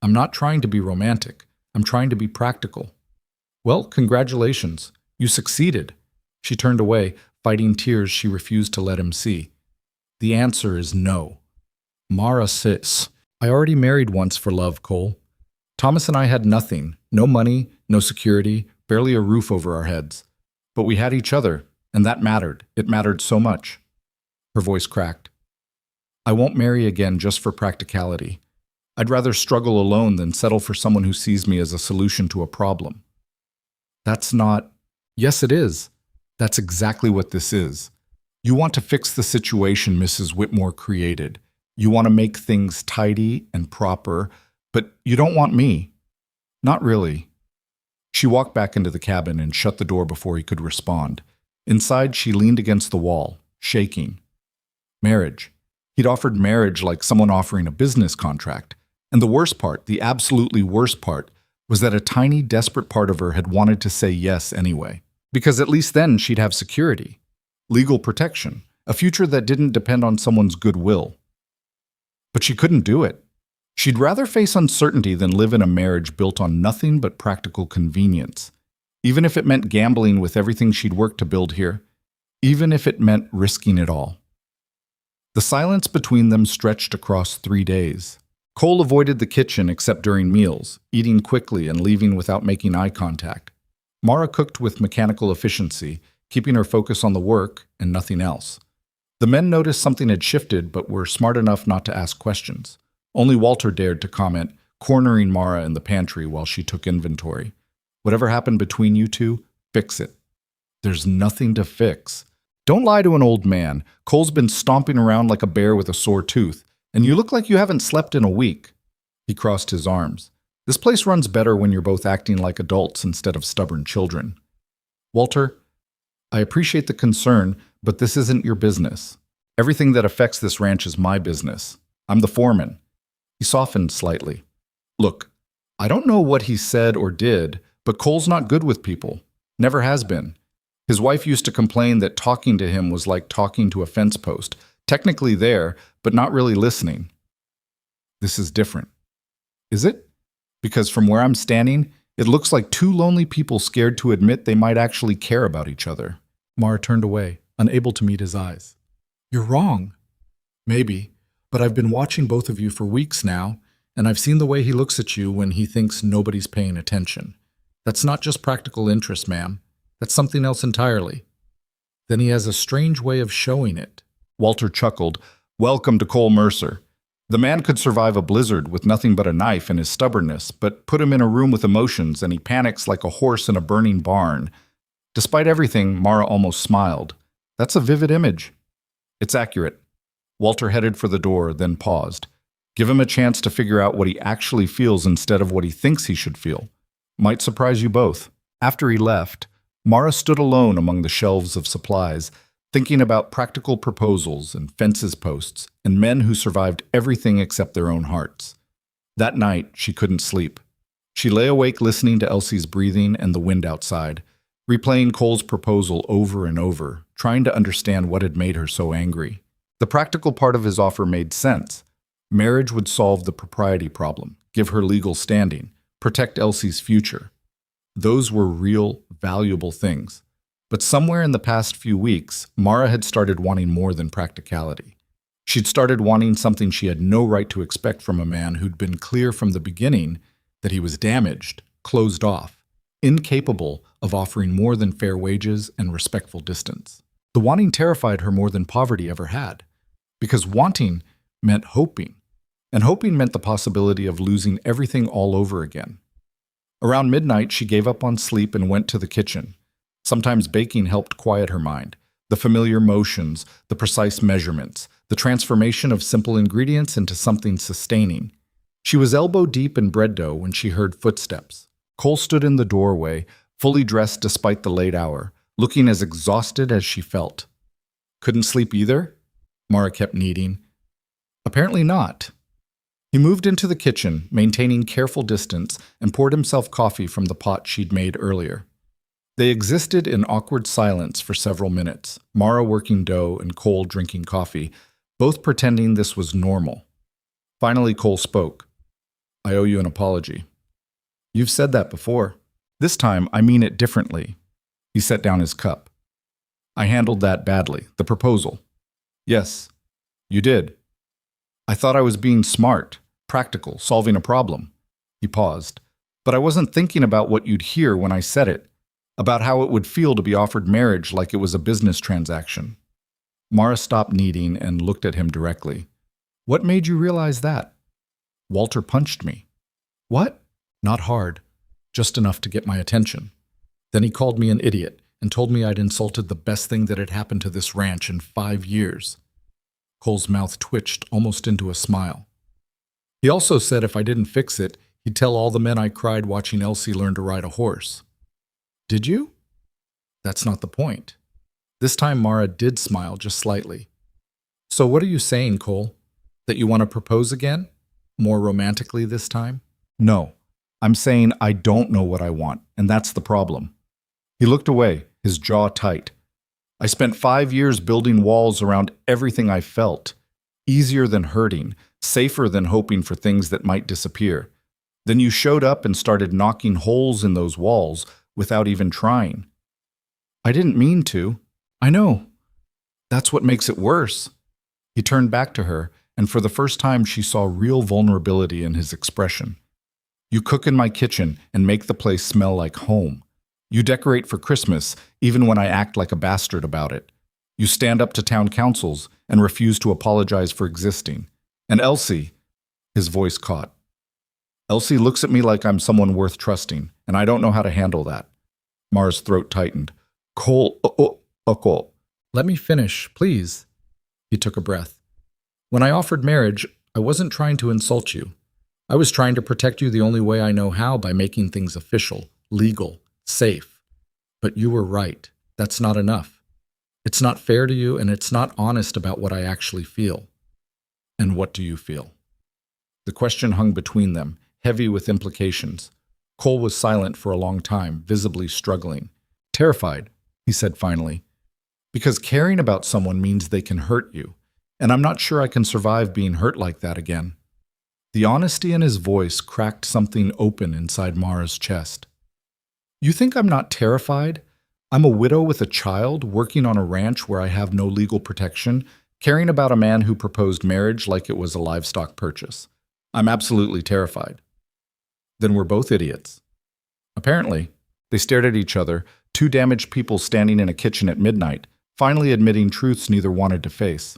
"I'm not trying to be romantic. I'm trying to be practical." "Well, congratulations. You succeeded." She turned away, fighting tears she refused to let him see. "The answer is no." "Mara sis, I already married once for love, Cole. Thomas and I had nothing, no money, no security, barely a roof over our heads. But we had each other, and that mattered. It mattered so much. Her voice cracked. I won't marry again just for practicality. I'd rather struggle alone than settle for someone who sees me as a solution to a problem. That's not... Yes, it is. That's exactly what this is. You want to fix the situation Mrs. Whitmore created. You want to make things tidy and proper, but you don't want me. Not really. She walked back into the cabin and shut the door before he could respond. Inside, she leaned against the wall, shaking. Marriage. He'd offered marriage like someone offering a business contract. And the worst part, the absolutely worst part, was that a tiny, desperate part of her had wanted to say yes anyway. Because at least then she'd have security, legal protection, a future that didn't depend on someone's goodwill. But she couldn't do it. She'd rather face uncertainty than live in a marriage built on nothing but practical convenience, even if it meant gambling with everything she'd worked to build here, even if it meant risking it all. The silence between them stretched across 3 days. Cole avoided the kitchen except during meals, eating quickly and leaving without making eye contact. Mara cooked with mechanical efficiency, keeping her focus on the work and nothing else. The men noticed something had shifted but were smart enough not to ask questions. Only Walter dared to comment, cornering Mara in the pantry while she took inventory. Whatever happened between you two, fix it. There's nothing to fix. Don't lie to an old man. Cole's been stomping around like a bear with a sore tooth, and you look like you haven't slept in a week. He crossed his arms. This place runs better when you're both acting like adults instead of stubborn children. Walter, I appreciate the concern, but this isn't your business. Everything that affects this ranch is my business. I'm the foreman. He softened slightly. Look, I don't know what he said or did, but Cole's not good with people. Never has been. His wife used to complain that talking to him was like talking to a fence post, technically there, but not really listening. This is different. Is it? Because from where I'm standing, it looks like two lonely people scared to admit they might actually care about each other. Mara turned away, unable to meet his eyes. You're wrong. Maybe, but I've been watching both of you for weeks now, and I've seen the way he looks at you when he thinks nobody's paying attention. That's not just practical interest, ma'am. That's something else entirely. Then he has a strange way of showing it. Walter chuckled. Welcome to Cole Mercer. The man could survive a blizzard with nothing but a knife and his stubbornness, but put him in a room with emotions and he panics like a horse in a burning barn. Despite everything, Mara almost smiled. That's a vivid image. It's accurate. Walter headed for the door, then paused. Give him a chance to figure out what he actually feels instead of what he thinks he should feel. Might surprise you both. After he left, Mara stood alone among the shelves of supplies, thinking about practical proposals and fences posts and men who survived everything except their own hearts. That night, she couldn't sleep. She lay awake listening to Elsie's breathing and the wind outside, replaying Cole's proposal over and over, trying to understand what had made her so angry. The practical part of his offer made sense. Marriage would solve the propriety problem, give her legal standing, protect Elsie's future. Those were real, valuable things. But somewhere in the past few weeks, Mara had started wanting more than practicality. She'd started wanting something she had no right to expect from a man who'd been clear from the beginning that he was damaged, closed off, incapable of offering more than fair wages and respectful distance. The wanting terrified her more than poverty ever had, because wanting meant hoping, and hoping meant the possibility of losing everything all over again. Around midnight, she gave up on sleep and went to the kitchen. Sometimes baking helped quiet her mind. The familiar motions, the precise measurements, the transformation of simple ingredients into something sustaining. She was elbow-deep in bread dough when she heard footsteps. Cole stood in the doorway, fully dressed despite the late hour, looking as exhausted as she felt. Couldn't sleep either? Mara kept kneading. Apparently not. He moved into the kitchen, maintaining careful distance, and poured himself coffee from the pot she'd made earlier. They existed in awkward silence for several minutes, Mara working dough and Cole drinking coffee, both pretending this was normal. Finally, Cole spoke. I owe you an apology. You've said that before. This time, I mean it differently. He set down his cup. I handled that badly, the proposal. Yes, you did. I thought I was being smart, practical, solving a problem. He paused. But I wasn't thinking about what you'd hear when I said it, about how it would feel to be offered marriage like it was a business transaction. Mara stopped kneading and looked at him directly. What made you realize that? Walter punched me. What? Not hard, just enough to get my attention. Then he called me an idiot and told me I'd insulted the best thing that had happened to this ranch in 5 years. Cole's mouth twitched almost into a smile. He also said if I didn't fix it, he'd tell all the men I cried watching Elsie learn to ride a horse. Did you? That's not the point. This time Mara did smile just slightly. So what are you saying, Cole? That you want to propose again? More romantically this time? No. I'm saying I don't know what I want, and that's the problem. He looked away, his jaw tight. I spent 5 years building walls around everything I felt. Easier than hurting, safer than hoping for things that might disappear. Then you showed up and started knocking holes in those walls without even trying. I didn't mean to. I know. That's what makes it worse. He turned back to her, and for the first time she saw real vulnerability in his expression. You cook in my kitchen and make the place smell like home. You decorate for Christmas, even when I act like a bastard about it. You stand up to town councils and refuse to apologize for existing. And Elsie, his voice caught. Elsie looks at me like I'm someone worth trusting, and I don't know how to handle that. Mara's throat tightened. Cole. Let me finish, please. He took a breath. When I offered marriage, I wasn't trying to insult you. I was trying to protect you the only way I know how, by making things official, legal, safe. But you were right. That's not enough. It's not fair to you, and it's not honest about what I actually feel. And what do you feel? The question hung between them, heavy with implications. Cole was silent for a long time, visibly struggling. Terrified, he said finally. Because caring about someone means they can hurt you, and I'm not sure I can survive being hurt like that again. The honesty in his voice cracked something open inside Mara's chest. You think I'm not terrified? I'm a widow with a child, working on a ranch where I have no legal protection, caring about a man who proposed marriage like it was a livestock purchase. I'm absolutely terrified. Then we're both idiots. Apparently, they stared at each other, two damaged people standing in a kitchen at midnight, finally admitting truths neither wanted to face.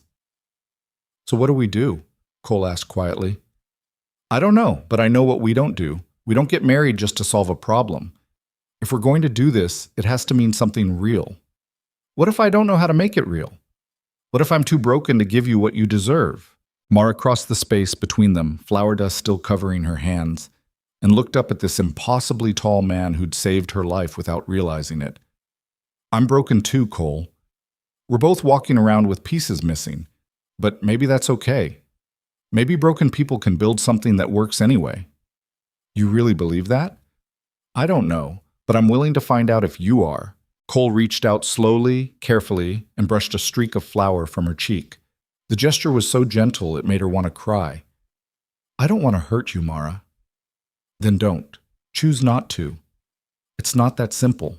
So what do we do? Cole asked quietly. I don't know, but I know what we don't do. We don't get married just to solve a problem. If we're going to do this, it has to mean something real. What if I don't know how to make it real? What if I'm too broken to give you what you deserve? Mara crossed the space between them, flower dust still covering her hands, and looked up at this impossibly tall man who'd saved her life without realizing it. I'm broken too, Cole. We're both walking around with pieces missing, but maybe that's okay. Maybe broken people can build something that works anyway. You really believe that? I don't know, but I'm willing to find out if you are. Cole reached out slowly, carefully, and brushed a streak of flour from her cheek. The gesture was so gentle it made her want to cry. I don't want to hurt you, Mara. Then don't. Choose not to. It's not that simple.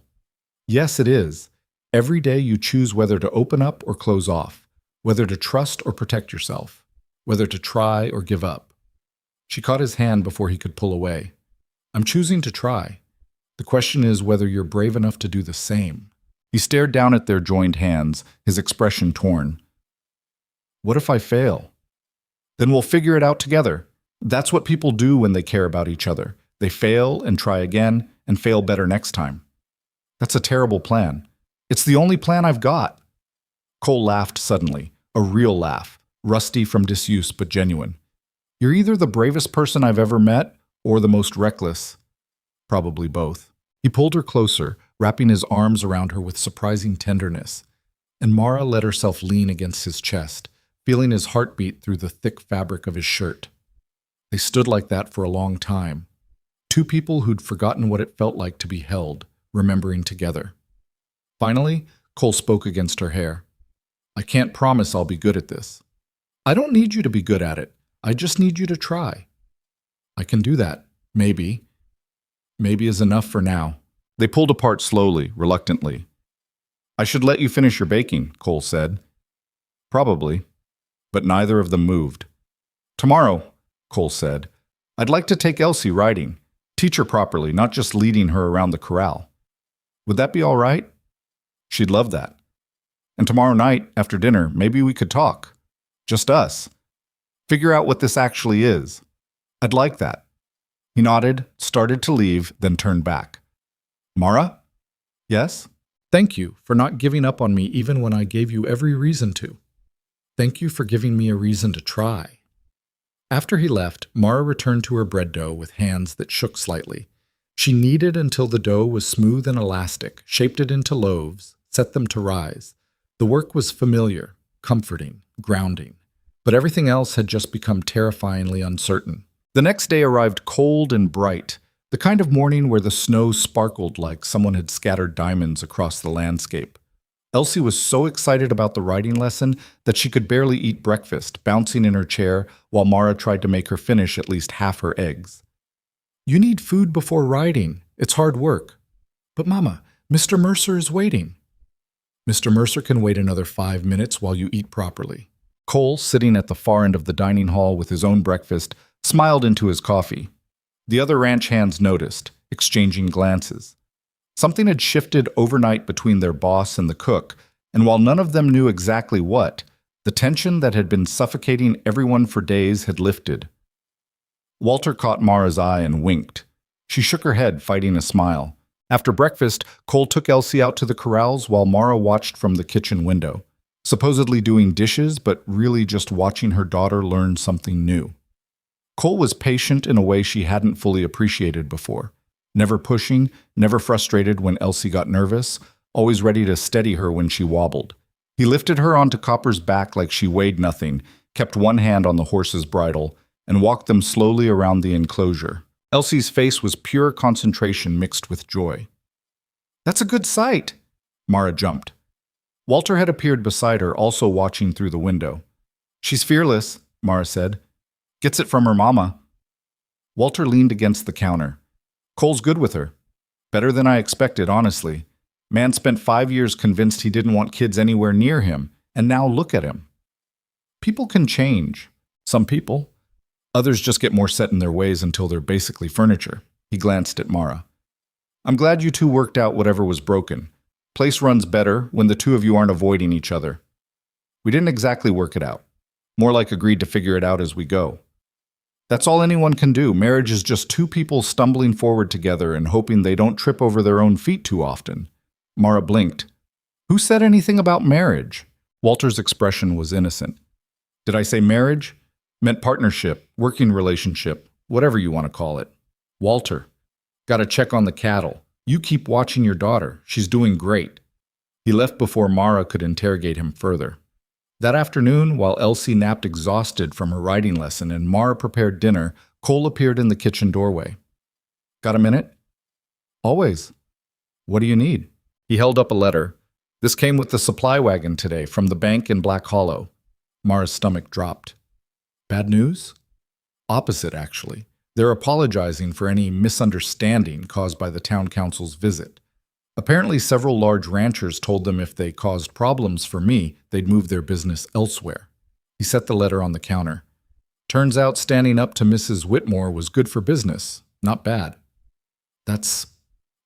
Yes, it is. Every day you choose whether to open up or close off, whether to trust or protect yourself, whether to try or give up. She caught his hand before he could pull away. I'm choosing to try. The question is whether you're brave enough to do the same. He stared down at their joined hands, his expression torn. What if I fail? Then we'll figure it out together. That's what people do when they care about each other. They fail and try again and fail better next time. That's a terrible plan. It's the only plan I've got. Cole laughed suddenly, a real laugh, rusty from disuse but genuine. You're either the bravest person I've ever met or the most reckless. Probably both. He pulled her closer, wrapping his arms around her with surprising tenderness, and Mara let herself lean against his chest, feeling his heartbeat through the thick fabric of his shirt. They stood like that for a long time, two people who'd forgotten what it felt like to be held, remembering together. Finally, Cole spoke against her hair. I can't promise I'll be good at this. I don't need you to be good at it. I just need you to try. I can do that, maybe. Maybe is enough for now. They pulled apart slowly, reluctantly. I should let you finish your baking, Cole said. Probably. But neither of them moved. Tomorrow, Cole said, I'd like to take Elsie riding. Teach her properly, not just leading her around the corral. Would that be all right? She'd love that. And tomorrow night, after dinner, maybe we could talk. Just us. Figure out what this actually is. I'd like that. He nodded, started to leave, then turned back. Mara? Yes? Thank you for not giving up on me even when I gave you every reason to. Thank you for giving me a reason to try. After he left, Mara returned to her bread dough with hands that shook slightly. She kneaded until the dough was smooth and elastic, shaped it into loaves, set them to rise. The work was familiar, comforting, grounding, but everything else had just become terrifyingly uncertain. The next day arrived cold and bright, the kind of morning where the snow sparkled like someone had scattered diamonds across the landscape. Elsie was so excited about the writing lesson that she could barely eat breakfast, bouncing in her chair while Mara tried to make her finish at least half her eggs. You need food before writing. It's hard work. But Mama, Mr. Mercer is waiting. Mr. Mercer can wait another 5 minutes while you eat properly. Cole, sitting at the far end of the dining hall with his own breakfast, smiled into his coffee. The other ranch hands noticed, exchanging glances. Something had shifted overnight between their boss and the cook, and while none of them knew exactly what, the tension that had been suffocating everyone for days had lifted. Walter caught Mara's eye and winked. She shook her head, fighting a smile. After breakfast, Cole took Elsie out to the corrals while Mara watched from the kitchen window, supposedly doing dishes, but really just watching her daughter learn something new. Cole was patient in a way she hadn't fully appreciated before. Never pushing, never frustrated when Elsie got nervous, always ready to steady her when she wobbled. He lifted her onto Copper's back like she weighed nothing, kept one hand on the horse's bridle, and walked them slowly around the enclosure. Elsie's face was pure concentration mixed with joy. That's a good sight! Mara jumped. Walter had appeared beside her, also watching through the window. She's fearless, Mara said. Gets it from her mama. Walter leaned against the counter. Cole's good with her. Better than I expected, honestly. Man spent 5 years convinced he didn't want kids anywhere near him, and now look at him. People can change. Some people. Others just get more set in their ways until they're basically furniture. He glanced at Mara. I'm glad you two worked out whatever was broken. Place runs better when the two of you aren't avoiding each other. We didn't exactly work it out. More like agreed to figure it out as we go. That's all anyone can do. Marriage is just two people stumbling forward together and hoping they don't trip over their own feet too often. Mara blinked. Who said anything about marriage? Walter's expression was innocent. Did I say marriage? Meant partnership, working relationship, whatever you want to call it. Walter. Gotta check on the cattle. You keep watching your daughter. She's doing great. He left before Mara could interrogate him further. That afternoon, while Elsie napped exhausted from her writing lesson and Mara prepared dinner, Cole appeared in the kitchen doorway. Got a minute? Always. What do you need? He held up a letter. This came with the supply wagon today from the bank in Black Hollow. Mara's stomach dropped. Bad news? Opposite, actually. They're apologizing for any misunderstanding caused by the town council's visit. Apparently, several large ranchers told them if they caused problems for me, they'd move their business elsewhere. He set the letter on the counter. Turns out standing up to Mrs. Whitmore was good for business, not bad. That's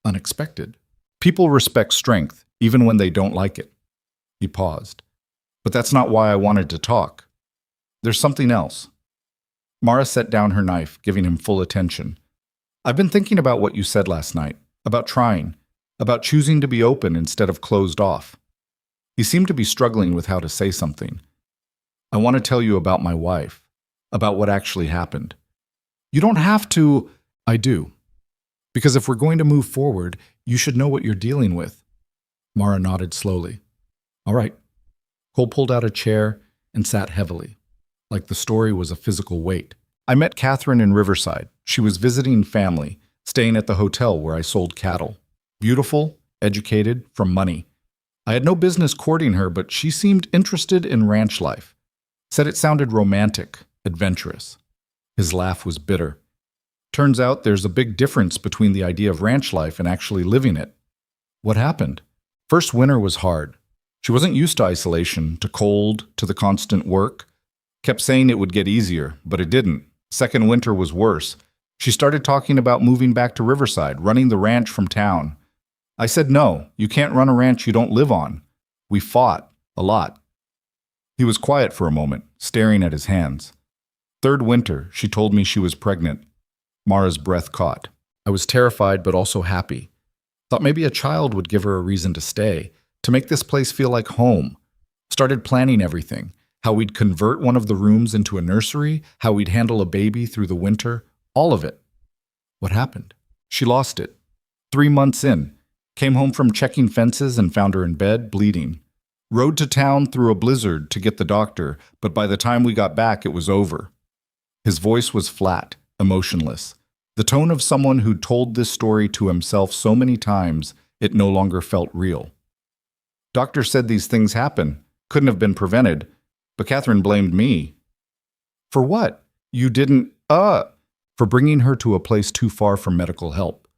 unexpected. People respect strength, even when they don't like it. He paused. But that's not why I wanted to talk. There's something else. Mara set down her knife, giving him full attention. I've been thinking about what you said last night, about trying, about choosing to be open instead of closed off. He seemed to be struggling with how to say something. I want to tell you about my wife, about what actually happened. You don't have to. I do. Because if we're going to move forward, you should know what you're dealing with. Mara nodded slowly. All right. Cole pulled out a chair and sat heavily, like the story was a physical weight. I met Catherine in Riverside. She was visiting family, staying at the hotel where I sold cattle. Beautiful, educated, from money. I had no business courting her, but she seemed interested in ranch life. Said it sounded romantic, adventurous. His laugh was bitter. Turns out there's a big difference between the idea of ranch life and actually living it. What happened? First winter was hard. She wasn't used to isolation, to cold, to the constant work. Kept saying it would get easier, but it didn't. Second winter was worse. She started talking about moving back to Riverside, running the ranch from town. I said, no, you can't run a ranch you don't live on. We fought a lot. He was quiet for a moment, staring at his hands. Third winter, she told me she was pregnant. Mara's breath caught. I was terrified but also happy. Thought maybe a child would give her a reason to stay, to make this place feel like home. Started planning everything. How we'd convert one of the rooms into a nursery, how we'd handle a baby through the winter, all of it. What happened? She lost it. 3 months in. Came home from checking fences and found her in bed, bleeding. Rode to town through a blizzard to get the doctor, but by the time we got back, it was over. His voice was flat, emotionless. The tone of someone who'd told this story to himself so many times, it no longer felt real. Doctor said these things happen, couldn't have been prevented, but Catherine blamed me. For what? You didn't, For bringing her to a place too far from medical help.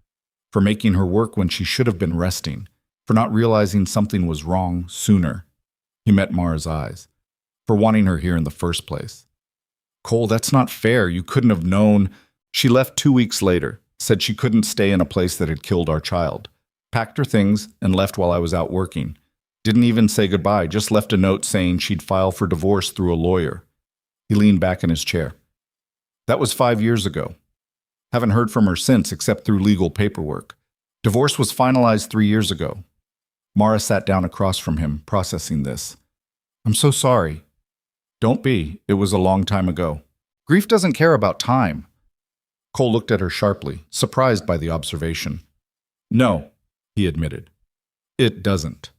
For making her work when she should have been resting. For not realizing something was wrong sooner. He met Mara's eyes. For wanting her here in the first place. Cole, that's not fair. You couldn't have known. She left 2 weeks later, said she couldn't stay in a place that had killed our child. Packed her things and left while I was out working. Didn't even say goodbye, just left a note saying she'd file for divorce through a lawyer. He leaned back in his chair. That was 5 years ago. Haven't heard from her since except through legal paperwork. Divorce was finalized 3 years ago. Mara sat down across from him, processing this. I'm so sorry. Don't be. It was a long time ago. Grief doesn't care about time. Cole looked at her sharply, surprised by the observation. No, he admitted. It doesn't.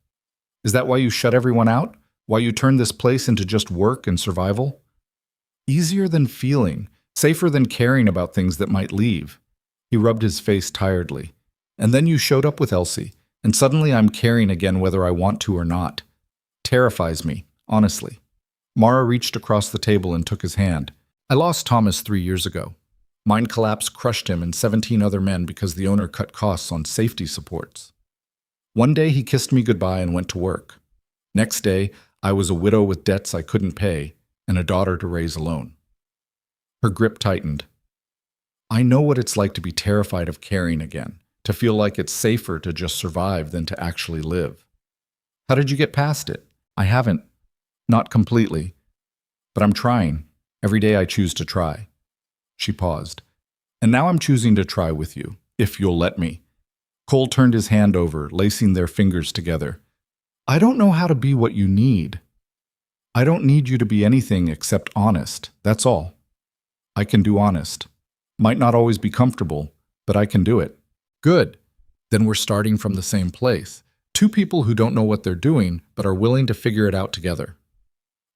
Is that why you shut everyone out? Why you turned this place into just work and survival? Easier than feeling, safer than caring about things that might leave. He rubbed his face tiredly. And then you showed up with Elsie, and suddenly I'm caring again whether I want to or not. Terrifies me, honestly. Mara reached across the table and took his hand. I lost Thomas 3 years ago. Mine collapse crushed him and 17 other men because the owner cut costs on safety supports. One day he kissed me goodbye and went to work. Next day, I was a widow with debts I couldn't pay and a daughter to raise alone. Her grip tightened. I know what it's like to be terrified of caring again, to feel like it's safer to just survive than to actually live. How did you get past it? I haven't. Not completely. But I'm trying. Every day I choose to try. She paused. And now I'm choosing to try with you, if you'll let me. Cole turned his hand over, lacing their fingers together. I don't know how to be what you need. I don't need you to be anything except honest, that's all. I can do honest. Might not always be comfortable, but I can do it. Good. Then we're starting from the same place. Two people who don't know what they're doing, but are willing to figure it out together.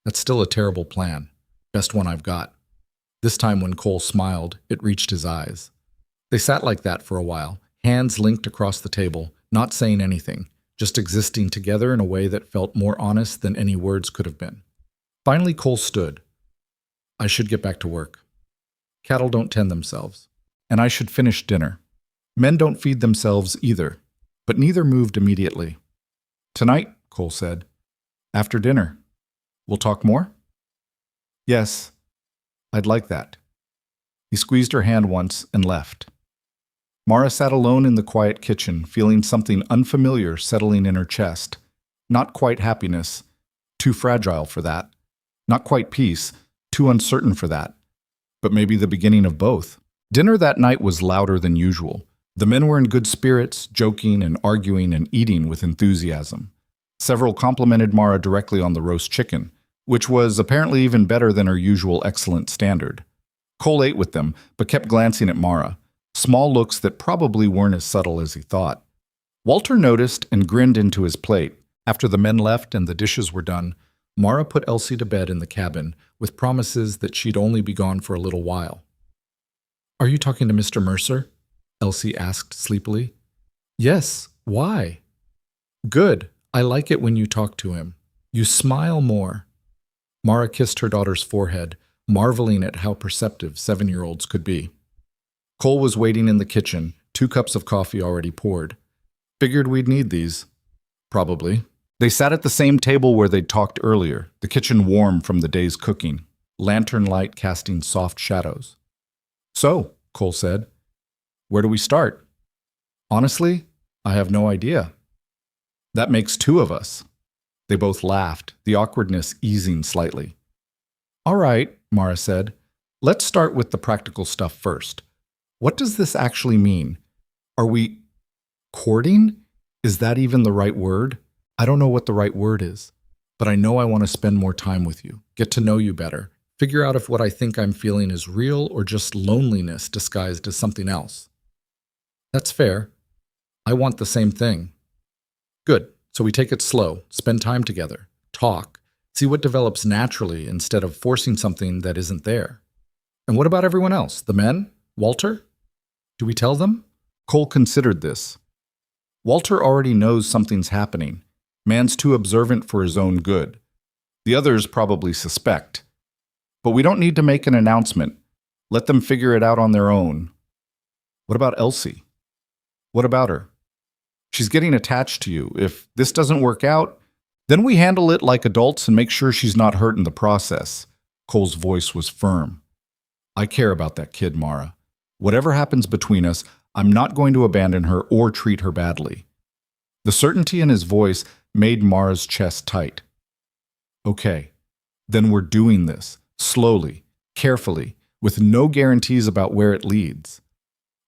That's still a terrible plan. Best one I've got. This time when Cole smiled, it reached his eyes. They sat like that for a while, hands linked across the table, not saying anything, just existing together in a way that felt more honest than any words could have been. Finally, Cole stood. I should get back to work. Cattle don't tend themselves. And I should finish dinner. Men don't feed themselves either, but neither moved immediately. Tonight, Cole said. After dinner. We'll talk more? Yes, I'd like that. He squeezed her hand once and left. Mara sat alone in the quiet kitchen, feeling something unfamiliar settling in her chest. Not quite happiness, too fragile for that. Not quite peace, too uncertain for that. But maybe the beginning of both. Dinner that night was louder than usual. The men were in good spirits, joking and arguing and eating with enthusiasm. Several complimented Mara directly on the roast chicken, which was apparently even better than her usual excellent standard. Cole ate with them, but kept glancing at Mara. Small looks that probably weren't as subtle as he thought. Walter noticed and grinned into his plate. After the men left and the dishes were done, Mara put Elsie to bed in the cabin with promises that she'd only be gone for a little while. Are you talking to Mr. Mercer? Elsie asked sleepily. Yes, why? Good, I like it when you talk to him. You smile more. Mara kissed her daughter's forehead, marveling at how perceptive 7-year-olds could be. Cole was waiting in the kitchen, 2 cups of coffee already poured. Figured we'd need these. Probably. They sat at the same table where they'd talked earlier, the kitchen warm from the day's cooking, lantern light casting soft shadows. So, Cole said. Where do we start? Honestly, I have no idea. That makes two of us. They both laughed, the awkwardness easing slightly. All right, Mara said. Let's start with the practical stuff first. What does this actually mean? Are we courting? Is that even the right word? I don't know what the right word is, but I know I want to spend more time with you, get to know you better, figure out if what I think I'm feeling is real or just loneliness disguised as something else. That's fair. I want the same thing. Good. So we take it slow, spend time together, talk, see what develops naturally instead of forcing something that isn't there. And what about everyone else? The men? Walter? Do we tell them? Cole considered this. Walter already knows something's happening. Man's too observant for his own good. The others probably suspect. But we don't need to make an announcement. Let them figure it out on their own. What about Elsie? What about her? She's getting attached to you. If this doesn't work out, then we handle it like adults and make sure she's not hurt in the process. Cole's voice was firm. I care about that kid, Mara. Whatever happens between us, I'm not going to abandon her or treat her badly. The certainty in his voice made Mara's chest tight. Okay, then we're doing this, slowly, carefully, with no guarantees about where it leads.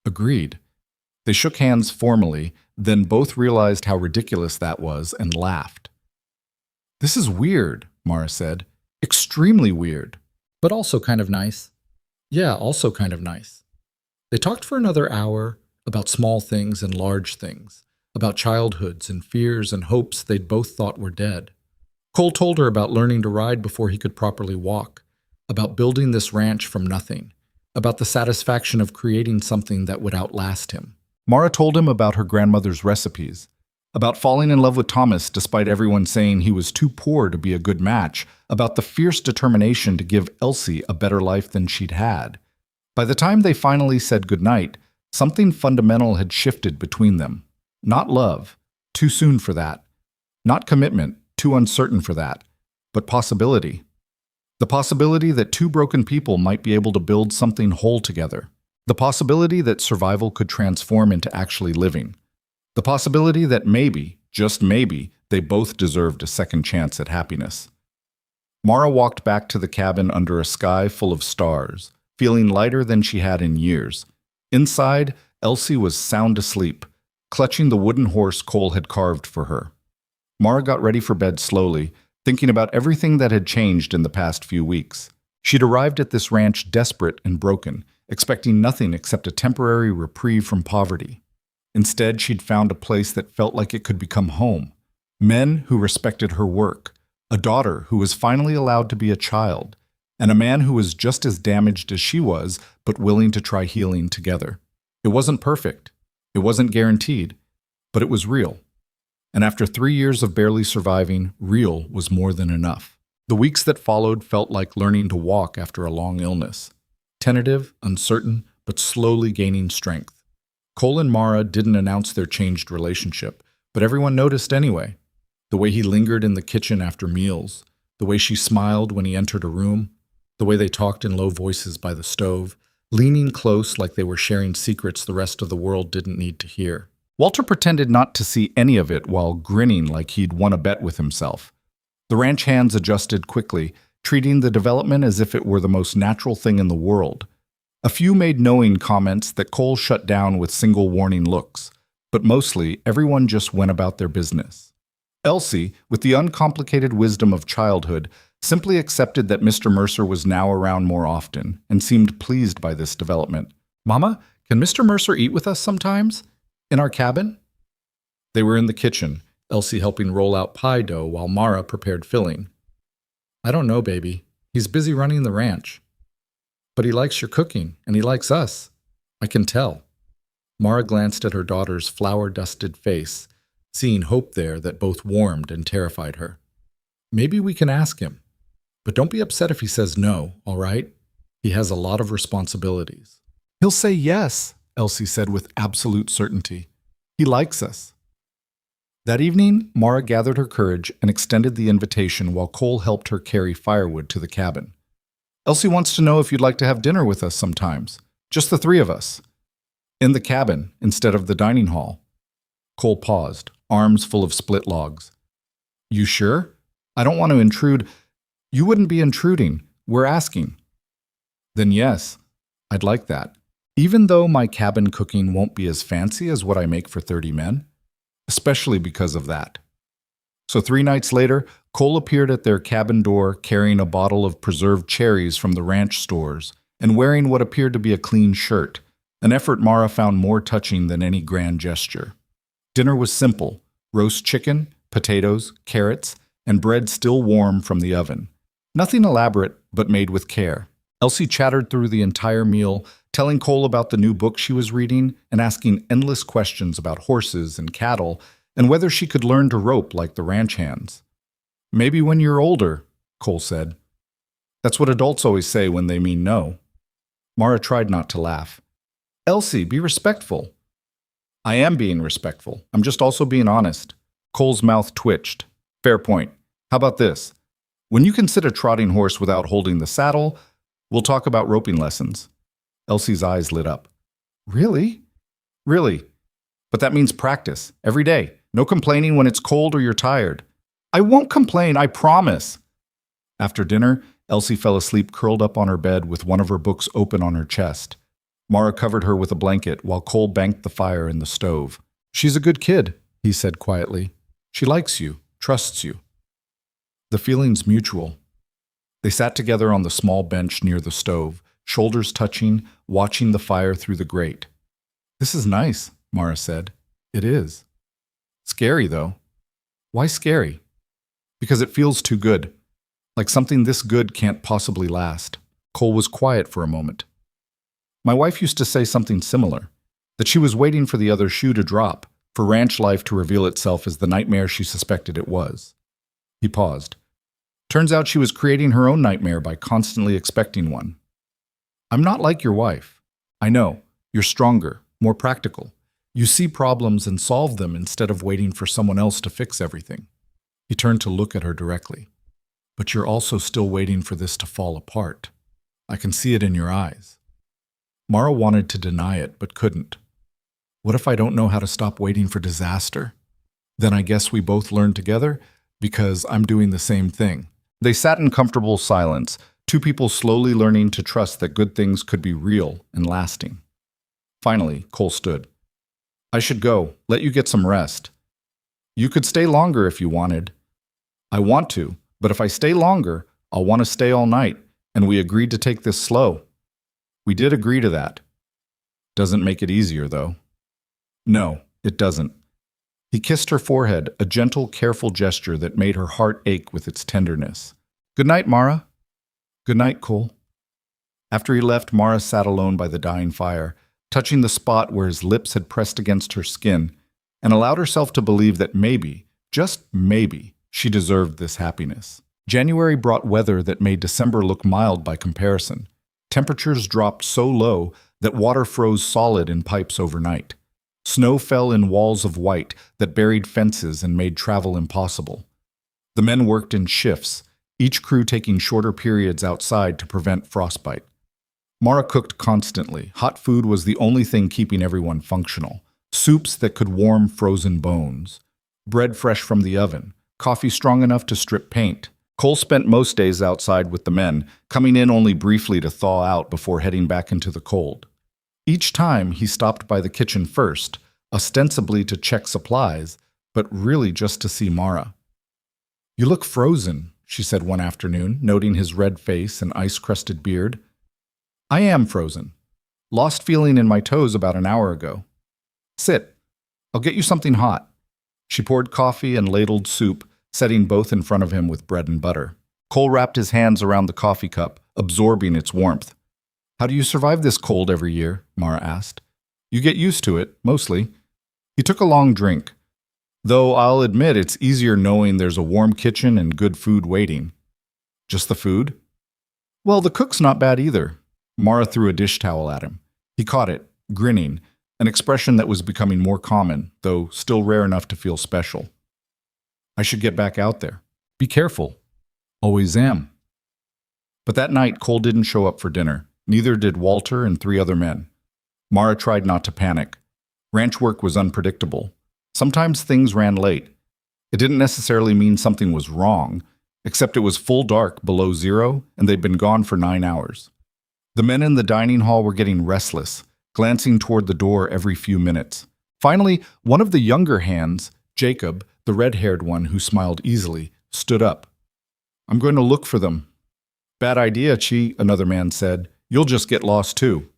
Agreed. They shook hands formally, then both realized how ridiculous that was and laughed. This is weird, Mara said. Extremely weird. But also kind of nice. Yeah, also kind of nice. They talked for another hour about small things and large things, about childhoods and fears and hopes they'd both thought were dead. Cole told her about learning to ride before he could properly walk, about building this ranch from nothing, about the satisfaction of creating something that would outlast him. Mara told him about her grandmother's recipes, about falling in love with Thomas despite everyone saying he was too poor to be a good match, about the fierce determination to give Elsie a better life than she'd had. By the time they finally said goodnight, something fundamental had shifted between them. Not love, too soon for that. Not commitment, too uncertain for that. But possibility. The possibility that two broken people might be able to build something whole together. The possibility that survival could transform into actually living. The possibility that maybe, just maybe, they both deserved a second chance at happiness. Mara walked back to the cabin under a sky full of stars, feeling lighter than she had in years. Inside, Elsie was sound asleep, clutching the wooden horse Cole had carved for her. Mara got ready for bed slowly, thinking about everything that had changed in the past few weeks. She'd arrived at this ranch desperate and broken, expecting nothing except a temporary reprieve from poverty. Instead, she'd found a place that felt like it could become home. Men who respected her work, a daughter who was finally allowed to be a child, and a man who was just as damaged as she was, but willing to try healing together. It wasn't perfect. It wasn't guaranteed, but it was real. And after 3 years of barely surviving, real was more than enough. The weeks that followed felt like learning to walk after a long illness. Tentative, uncertain, but slowly gaining strength. Cole and Mara didn't announce their changed relationship, but everyone noticed anyway. The way he lingered in the kitchen after meals, the way she smiled when he entered a room, the way they talked in low voices by the stove, leaning close like they were sharing secrets the rest of the world didn't need to hear. Walter pretended not to see any of it while grinning like he'd won a bet with himself. The ranch hands adjusted quickly, treating the development as if it were the most natural thing in the world. A few made knowing comments that Cole shut down with single warning looks, but mostly everyone just went about their business. Elsie, with the uncomplicated wisdom of childhood, simply accepted that Mr. Mercer was now around more often and seemed pleased by this development. Mama, can Mr. Mercer eat with us sometimes? In our cabin? They were in the kitchen, Elsie helping roll out pie dough while Mara prepared filling. I don't know, baby. He's busy running the ranch. But he likes your cooking, and he likes us. I can tell. Mara glanced at her daughter's flour-dusted face, seeing hope there that both warmed and terrified her. Maybe we can ask him. But don't be upset if he says no, all right? He has a lot of responsibilities. He'll say yes, Elsie said with absolute certainty. He likes us. That evening, Mara gathered her courage and extended the invitation while Cole helped her carry firewood to the cabin. Elsie wants to know if you'd like to have dinner with us sometimes. Just the three of us. In the cabin instead of the dining hall. Cole paused, arms full of split logs. You sure? I don't want to intrude. You wouldn't be intruding. We're asking. Then yes, I'd like that. Even though my cabin cooking won't be as fancy as what I make for 30 men. Especially because of that. So 3 nights later, Cole appeared at their cabin door carrying a bottle of preserved cherries from the ranch stores and wearing what appeared to be a clean shirt, an effort Mara found more touching than any grand gesture. Dinner was simple: roast chicken, potatoes, carrots, and bread still warm from the oven. Nothing elaborate, but made with care. Elsie chattered through the entire meal, telling Cole about the new book she was reading and asking endless questions about horses and cattle and whether she could learn to rope like the ranch hands. Maybe when you're older, Cole said. That's what adults always say when they mean no. Mara tried not to laugh. Elsie, be respectful. I am being respectful. I'm just also being honest. Cole's mouth twitched. Fair point. How about this? When you can sit a trotting horse without holding the saddle, we'll talk about roping lessons. Elsie's eyes lit up. Really? Really. But that means practice, every day. No complaining when it's cold or you're tired. I won't complain, I promise. After dinner, Elsie fell asleep curled up on her bed with one of her books open on her chest. Mara covered her with a blanket while Cole banked the fire in the stove. She's a good kid, he said quietly. She likes you, trusts you. The feeling's mutual. They sat together on the small bench near the stove, shoulders touching, watching the fire through the grate. This is nice, Mara said. It is. Scary, though. Why scary? Because it feels too good. Like something this good can't possibly last. Cole was quiet for a moment. My wife used to say something similar, that she was waiting for the other shoe to drop, for ranch life to reveal itself as the nightmare she suspected it was. He paused. Turns out she was creating her own nightmare by constantly expecting one. I'm not like your wife. I know. You're stronger, more practical. You see problems and solve them instead of waiting for someone else to fix everything. He turned to look at her directly. But you're also still waiting for this to fall apart. I can see it in your eyes. Mara wanted to deny it, but couldn't. What if I don't know how to stop waiting for disaster? Then I guess we both learn together, because I'm doing the same thing. They sat in comfortable silence, two people slowly learning to trust that good things could be real and lasting. Finally, Cole stood. I should go. Let you get some rest. You could stay longer if you wanted. I want to, but if I stay longer, I'll want to stay all night, and we agreed to take this slow. We did agree to that. Doesn't make it easier, though. No, it doesn't. He kissed her forehead, a gentle, careful gesture that made her heart ache with its tenderness. Good night, Mara. Good night, Cole. After he left, Mara sat alone by the dying fire, touching the spot where his lips had pressed against her skin, and allowed herself to believe that maybe, just maybe, she deserved this happiness. January brought weather that made December look mild by comparison. Temperatures dropped so low that water froze solid in pipes overnight. Snow fell in walls of white that buried fences and made travel impossible. The men worked in shifts, each crew taking shorter periods outside to prevent frostbite. Mara cooked constantly. Hot food was the only thing keeping everyone functional. Soups that could warm frozen bones. Bread fresh from the oven. Coffee strong enough to strip paint. Cole spent most days outside with the men, coming in only briefly to thaw out before heading back into the cold. Each time he stopped by the kitchen first, ostensibly to check supplies, but really just to see Mara. You look frozen, she said one afternoon, noting his red face and ice-crusted beard. I am frozen. Lost feeling in my toes about an hour ago. Sit. I'll get you something hot. She poured coffee and ladled soup, setting both in front of him with bread and butter. Cole wrapped his hands around the coffee cup, absorbing its warmth. How do you survive this cold every year? Mara asked. You get used to it, mostly. He took a long drink. Though I'll admit it's easier knowing there's a warm kitchen and good food waiting. Just the food? Well, the cook's not bad either. Mara threw a dish towel at him. He caught it, grinning, an expression that was becoming more common, though still rare enough to feel special. I should get back out there. Be careful. Always am. But that night, Cole didn't show up for dinner. Neither did Walter and 3 other men. Mara tried not to panic. Ranch work was unpredictable. Sometimes things ran late. It didn't necessarily mean something was wrong, except it was full dark below zero and they'd been gone for 9 hours. The men in the dining hall were getting restless, glancing toward the door every few minutes. Finally, one of the younger hands, Jacob, the red-haired one who smiled easily, stood up. "I'm going to look for them." "Bad idea, Chi," another man said. "You'll just get lost too."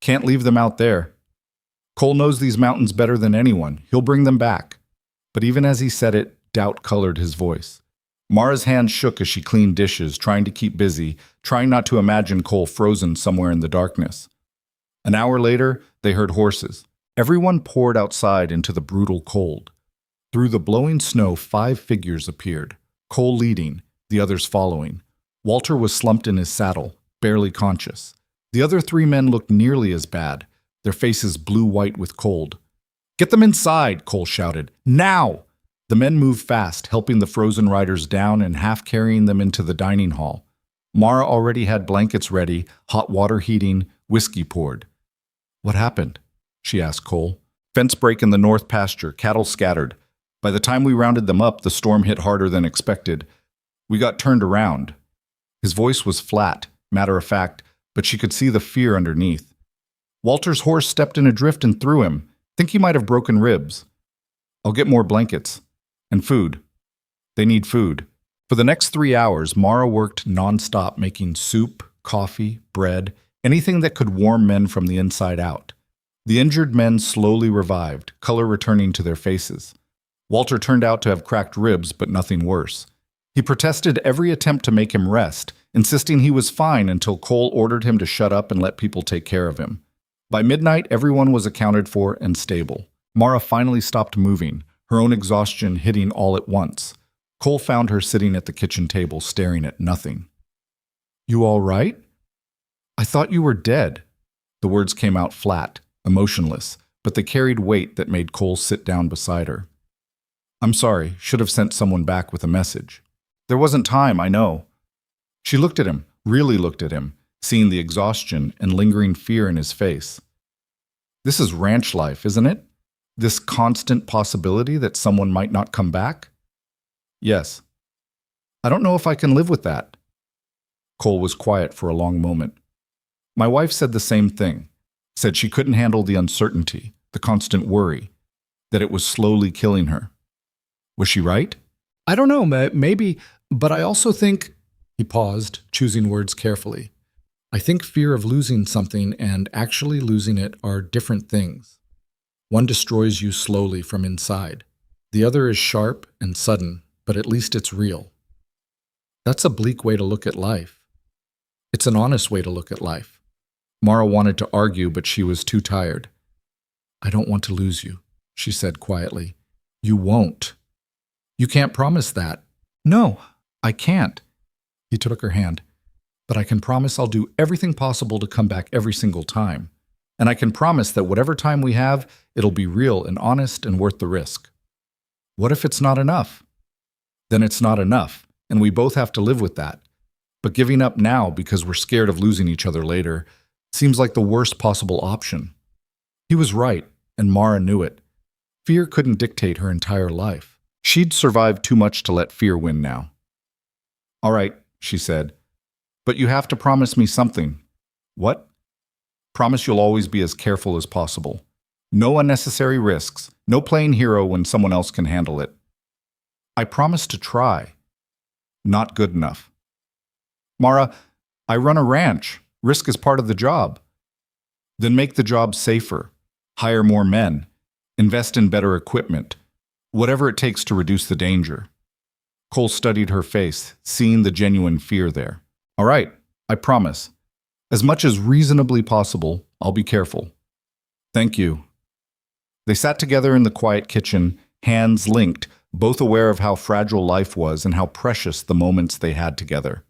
"Can't leave them out there. Cole knows these mountains better than anyone. He'll bring them back." But even as he said it, doubt colored his voice. Mara's hand shook as she cleaned dishes, trying to keep busy, trying not to imagine Cole frozen somewhere in the darkness. An hour later, they heard horses. Everyone poured outside into the brutal cold. Through the blowing snow, 5 figures appeared, Cole leading, the others following. Walter was slumped in his saddle, barely conscious. The other 3 men looked nearly as bad, their faces blue-white with cold. "Get them inside," Cole shouted. "Now!" The men moved fast, helping the frozen riders down and half-carrying them into the dining hall. Mara already had blankets ready, hot water heating, whiskey poured. "What happened?" she asked Cole. "Fence break in the north pasture, cattle scattered. By the time we rounded them up, the storm hit harder than expected. We got turned around." His voice was flat, matter-of-fact, but she could see the fear underneath. "Walter's horse stepped in a drift and threw him. Think he might have broken ribs. I'll get more blankets. And food. They need food." For the next 3 hours, Mara worked nonstop making soup, coffee, bread, anything that could warm men from the inside out. The injured men slowly revived, color returning to their faces. Walter turned out to have cracked ribs, but nothing worse. He protested every attempt to make him rest, insisting he was fine until Cole ordered him to shut up and let people take care of him. By midnight, everyone was accounted for and stable. Mara finally stopped moving, her own exhaustion hitting all at once. Cole found her sitting at the kitchen table, staring at nothing. "You all right?" "I thought you were dead." The words came out flat, emotionless, but they carried weight that made Cole sit down beside her. "I'm sorry, should have sent someone back with a message." "There wasn't time, I know." She looked at him, really looked at him, seeing the exhaustion and lingering fear in his face. "This is ranch life, isn't it? This constant possibility that someone might not come back?" "Yes." "I don't know if I can live with that." Cole was quiet for a long moment. "My wife said the same thing. Said she couldn't handle the uncertainty, the constant worry, that it was slowly killing her. Was she right?" "I don't know, maybe, but I also think—" He paused, choosing words carefully. "I think fear of losing something and actually losing it are different things. One destroys you slowly from inside. The other is sharp and sudden, but at least it's real. That's a bleak way to look at life. It's an honest way to look at life." Mara wanted to argue, but she was too tired. "I don't want to lose you," she said quietly. "You won't." "You can't promise that." "No, I can't." He took her hand. "But I can promise I'll do everything possible to come back every single time. And I can promise that whatever time we have, it'll be real and honest and worth the risk." "What if it's not enough?" "Then it's not enough, and we both have to live with that. But giving up now because we're scared of losing each other later seems like the worst possible option." He was right, and Mara knew it. Fear couldn't dictate her entire life. She'd survived too much to let fear win now. "All right," she said. "But you have to promise me something." "What?" "Promise you'll always be as careful as possible. No unnecessary risks. No playing hero when someone else can handle it." "I promise to try." "Not good enough." "Mara, I run a ranch. Risk is part of the job." "Then make the job safer. Hire more men. Invest in better equipment. Whatever it takes to reduce the danger." Cole studied her face, seeing the genuine fear there. "All right, I promise. As much as reasonably possible, I'll be careful." "Thank you." They sat together in the quiet kitchen, hands linked, both aware of how fragile life was and how precious the moments they had together.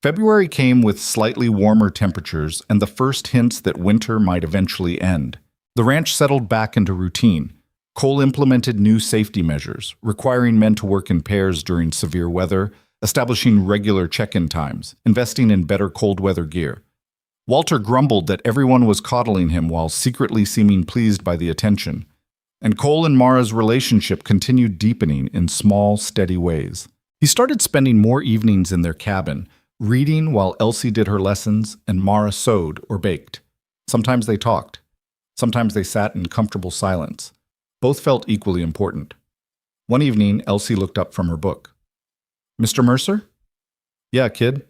February came with slightly warmer temperatures and the first hints that winter might eventually end. The ranch settled back into routine. Cole implemented new safety measures, requiring men to work in pairs during severe weather, establishing regular check-in times, investing in better cold weather gear. Walter grumbled that everyone was coddling him while secretly seeming pleased by the attention, and Cole and Mara's relationship continued deepening in small, steady ways. He started spending more evenings in their cabin, reading while Elsie did her lessons and Mara sewed or baked. Sometimes they talked. Sometimes they sat in comfortable silence. Both felt equally important. One evening, Elsie looked up from her book. "Mr. Mercer?" "Yeah, kid."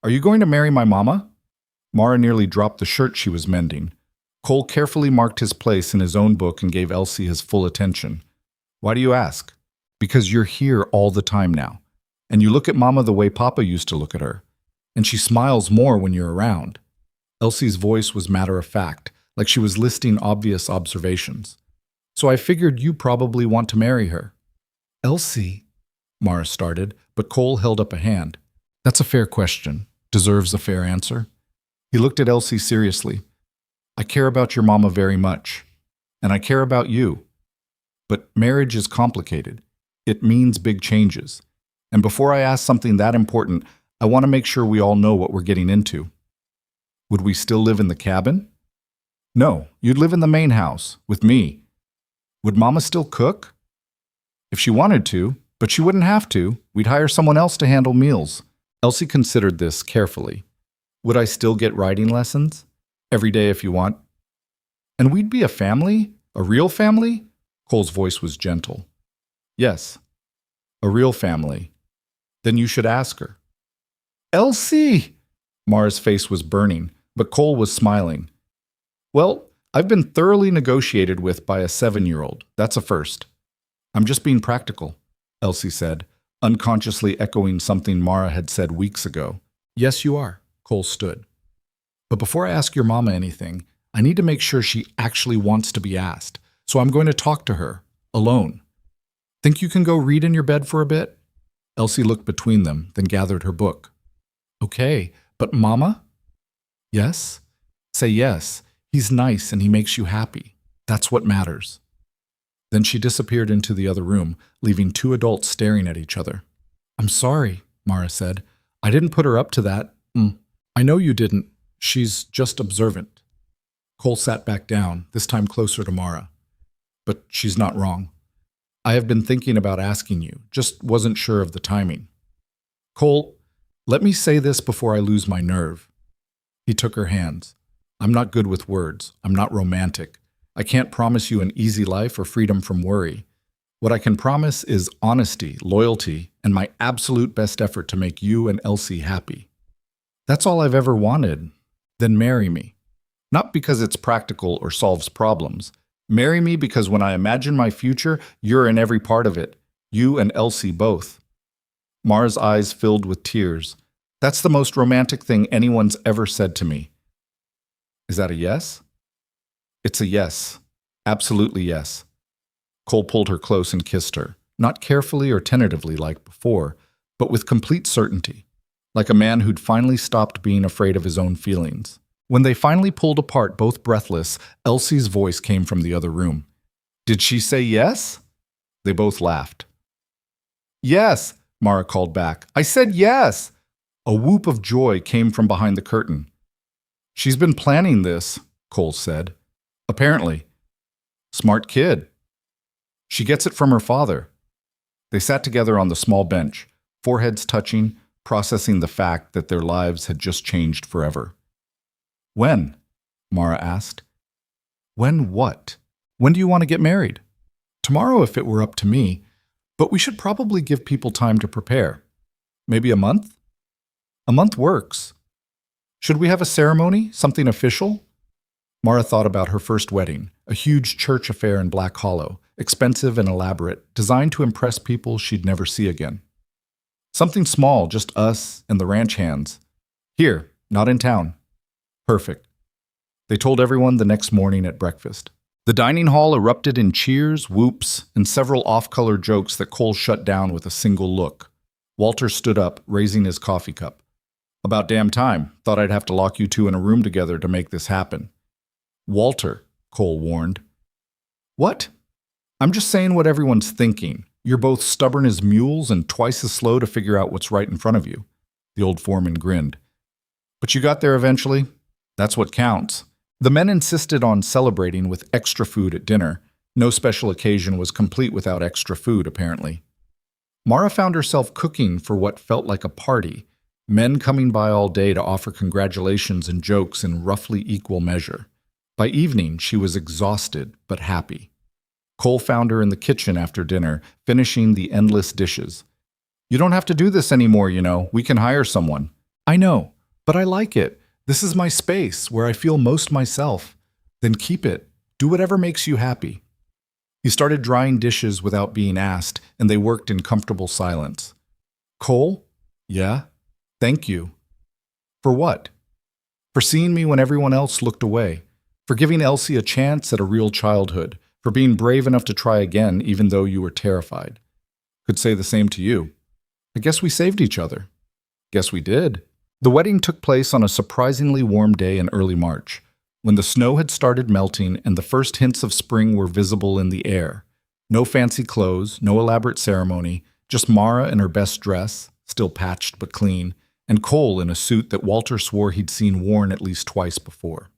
"Are you going to marry my mama?" Mara nearly dropped the shirt she was mending. Cole carefully marked his place in his own book and gave Elsie his full attention. "Why do you ask?" "Because you're here all the time now. And you look at Mama the way Papa used to look at her. And she smiles more when you're around." Elsie's voice was matter-of-fact, like she was listing obvious observations. "So I figured you probably want to marry her." "Elsie," Mara started, but Cole held up a hand. "That's a fair question. Deserves a fair answer." He looked at Elsie seriously. "I care about your mama very much. And I care about you. But marriage is complicated. It means big changes. And before I ask something that important, I want to make sure we all know what we're getting into." "Would we still live in the cabin?" "No, you'd live in the main house, with me." "Would Mama still cook?" "If she wanted to, but she wouldn't have to. We'd hire someone else to handle meals." Elsie considered this carefully. "Would I still get writing lessons? Every day if you want." "And we'd be a family? A real family?" Cole's voice was gentle. "Yes, a real family. Then you should ask her." "Elsie!" Mara's face was burning, but Cole was smiling. "Well, I've been thoroughly negotiated with by a 7-year-old. That's a first." "I'm just being practical," Elsie said, unconsciously echoing something Mara had said weeks ago. "Yes, you are." Cole stood. "But before I ask your mama anything, I need to make sure she actually wants to be asked. So I'm going to talk to her, alone. Think you can go read in your bed for a bit?" Elsie looked between them, then gathered her book. "Okay, but Mama?" "Yes?" "Say yes. He's nice and he makes you happy. That's what matters." Then she disappeared into the other room, leaving 2 adults staring at each other. "I'm sorry," Mara said. "I didn't put her up to that." "I know you didn't. She's just observant." Cole sat back down, this time closer to Mara. "But she's not wrong. I have been thinking about asking you, just wasn't sure of the timing." "Cole, let me say this before I lose my nerve." He took her hands. "I'm not good with words. I'm not romantic. I can't promise you an easy life or freedom from worry. What I can promise is honesty, loyalty, and my absolute best effort to make you and Elsie happy. That's all I've ever wanted. Then marry me. Not because it's practical or solves problems. Marry me because when I imagine my future, you're in every part of it. You and Elsie both." Mara's eyes filled with tears. "That's the most romantic thing anyone's ever said to me." "Is that a yes?" "It's a yes. Absolutely yes." Cole pulled her close and kissed her, not carefully or tentatively like before, but with complete certainty, like a man who'd finally stopped being afraid of his own feelings. When they finally pulled apart, both breathless, Elsie's voice came from the other room. "Did she say yes?" They both laughed. "Yes," Mara called back. "I said yes." A whoop of joy came from behind the curtain. "She's been planning this," Cole said. "Apparently. Smart kid. She gets it from her father." They sat together on the small bench, foreheads touching, processing the fact that their lives had just changed forever. "When?" Mara asked. "When what? When do you want to get married?" "Tomorrow if it were up to me, but we should probably give people time to prepare. Maybe a month?" "A month works." "Should we have a ceremony, something official?" Mara thought about her first wedding, a huge church affair in Black Hollow, expensive and elaborate, designed to impress people she'd never see again. "Something small, just us and the ranch hands. Here, not in town." "Perfect." They told everyone the next morning at breakfast. The dining hall erupted in cheers, whoops, and several off-color jokes that Cole shut down with a single look. Walter stood up, raising his coffee cup. "About damn time. Thought I'd have to lock you two in a room together to make this happen." "Walter," Cole warned. "What?" "I'm just saying what everyone's thinking. You're both stubborn as mules and twice as slow to figure out what's right in front of you." The old foreman grinned. "But you got there eventually. That's what counts. The men insisted on celebrating with extra food at dinner. No special occasion was complete without extra food, apparently. Mara found herself cooking for what felt like a party, men coming by all day to offer congratulations and jokes in roughly equal measure. By evening, she was exhausted but happy. Cole found her in the kitchen after dinner, finishing the endless dishes. "You don't have to do this anymore, you know. We can hire someone." "I know, but I like it. This is my space where I feel most myself." "Then keep it. Do whatever makes you happy." He started drying dishes without being asked, and they worked in comfortable silence. "Cole?" "Yeah?" "Thank you." "For what?" "For seeing me when everyone else looked away. For giving Elsie a chance at a real childhood. For being brave enough to try again even though you were terrified." "Could say the same to you." "I guess we saved each other." "Guess we did." The wedding took place on a surprisingly warm day in early March, when the snow had started melting and the first hints of spring were visible in the air. No fancy clothes, no elaborate ceremony, just Mara in her best dress, still patched but clean, and Cole in a suit that Walter swore he'd seen worn at least twice before.